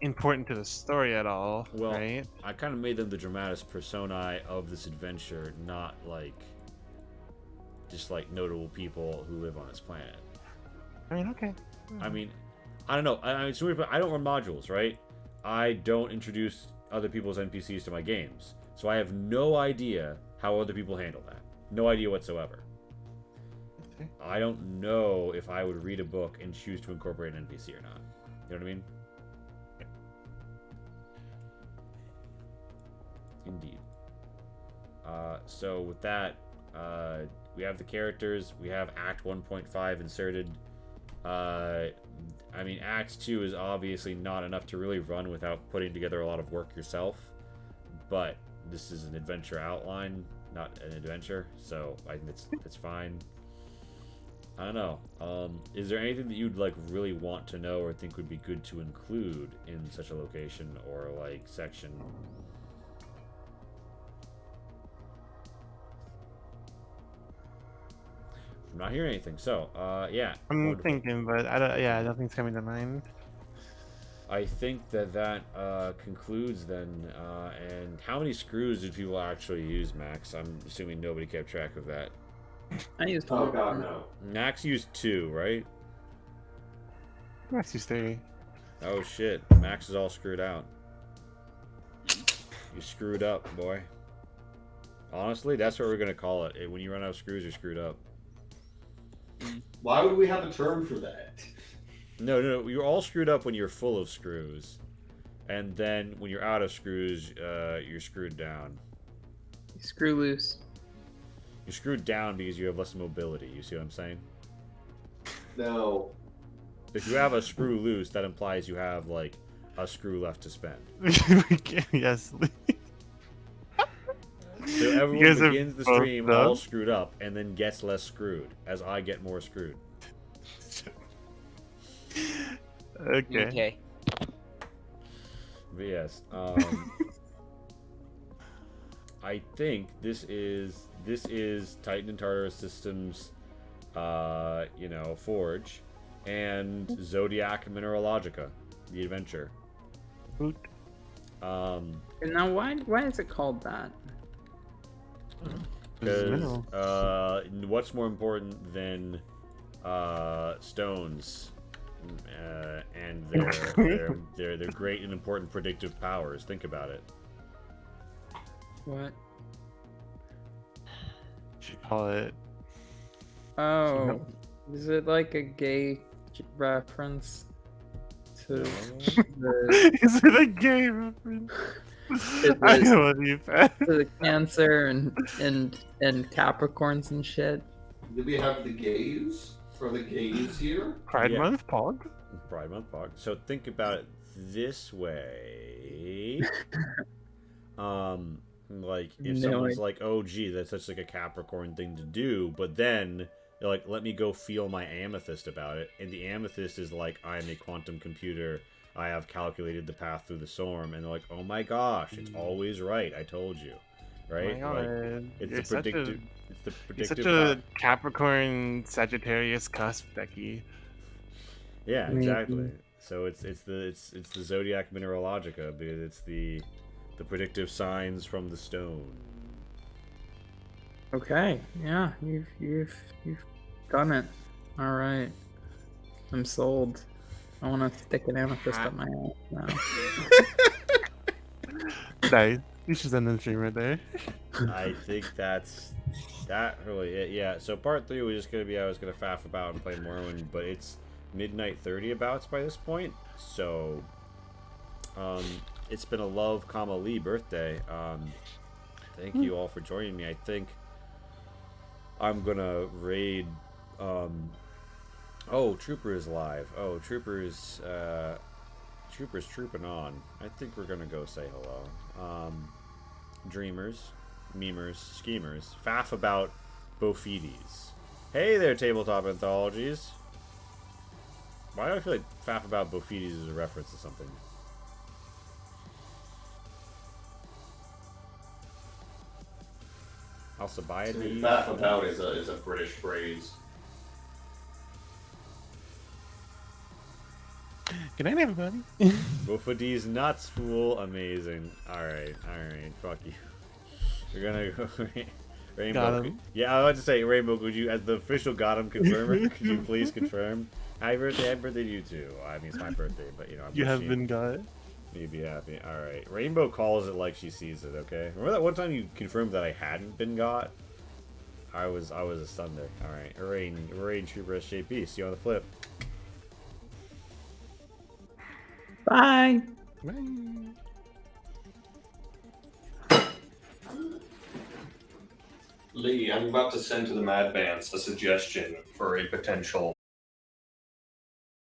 important to the story at all, well, right? I kind of made them the dramatis personae of this adventure, not like just like notable people who live on this planet. I mean, okay. I mean, I don't know. I mean, so I don't run modules, right? I don't introduce other people's NPCs to my games, so I have no idea how other people handle that. No idea whatsoever. Okay. I don't know if I would read a book and choose to incorporate an NPC or not. You know what I mean? Indeed. So with that, we have the characters. We have Act 1.5 inserted. I mean, Act 2 is obviously not enough to really run without putting together a lot of work yourself. But this is an adventure outline, not an adventure, so I think that's fine. I don't know. Is there anything that you'd like really want to know or think would be good to include in such a location or like section? I'm not hearing anything. So, yeah. I'm wonderful. thinking, but I don't. Yeah, nothing's coming to mind. I think that concludes then. And how many screws did people actually use, Max? I'm assuming nobody kept track of that. I used Oh one. god, no. Max used 2, right? That's just theory. Oh shit, Max is all screwed out. You screwed up, boy. Honestly, that's what we're gonna call it. When you run out of screws, you're screwed up. Why would we have a term for that? No, you're all screwed up when you're full of screws. And then when you're out of screws, you're screwed down. Screw loose. You're screwed down because you have less mobility. You see what I'm saying? No. If you have a screw loose, that implies you have, like, a screw left to spend. Yes. So everyone begins the stream all screwed up and then gets less screwed as I get more screwed. Okay. But yes, I think this is Titan and Tartarus Systems, Forge, and Zodiac Mineralogica, the adventure. Boot. And now, why is it called that? Because what's more important than stones and their great and important predictive powers? Think about it. What? Should call it. Oh, is it like a gay reference to the, Is it a gay reference? I know what you said. to the Cancer and Capricorns and shit? Did we have the gays? Or the gays here? Pride Yeah. Month, Pog. Pride Month Pog. So think about it this way. Like if someone's like, "Oh, gee, that's such like a Capricorn thing to do," but then they're like, "Let me go feel my amethyst about it," and the amethyst is like, "I'm a quantum computer. I have calculated the path through the storm," and they're like, "Oh my gosh, it's always right. I told you." Right? Oh my God. Like, it's You're the predictive. It's the You're predictive. such a Capricorn Sagittarius cusp, Becky. Yeah, Maybe. exactly. So it's the Zodiac Mineralogica because it's the predictive signs from the stone. Okay, yeah, you've done it. All right, I'm sold. I want to stick an amethyst up my ass now. Nice. You should send them stream right there. I think that's that really it. Yeah. So part 3 was just gonna be I was gonna faff about and play Morrowind, but it's midnight 30 abouts by this point. So it's been a love, Lee birthday. Thank you all for joining me. I think I'm gonna raid. Oh, Trooper is live. Oh, Trooper's trooping on. I think we're gonna go say hello. Dreamers, memers, schemers, faff about Bofides. Hey there, Tabletop Anthologies. Why do I feel like faff about Bofides is a reference to something? Alcibiades? Faff about is a British phrase. Good night, everybody. Bofides nuts, fool. Amazing. Alright, fuck you. We're gonna go. Rainbow. Got him. Yeah, I was about to say, Rainbow, could you, as the official got him confirmer, could you please confirm? Happy birthday to you too. I mean, it's my birthday, but you know, I'm You have wishing been got. you'd be happy. Alright. Rainbow calls it like she sees it, okay? Remember that one time you confirmed that I hadn't been got? I was asunder. Alright. Hooray, Trooper SJP. See you on the flip. Bye. Bye. Lee, I'm about to send to the Mad Bands a suggestion for a potential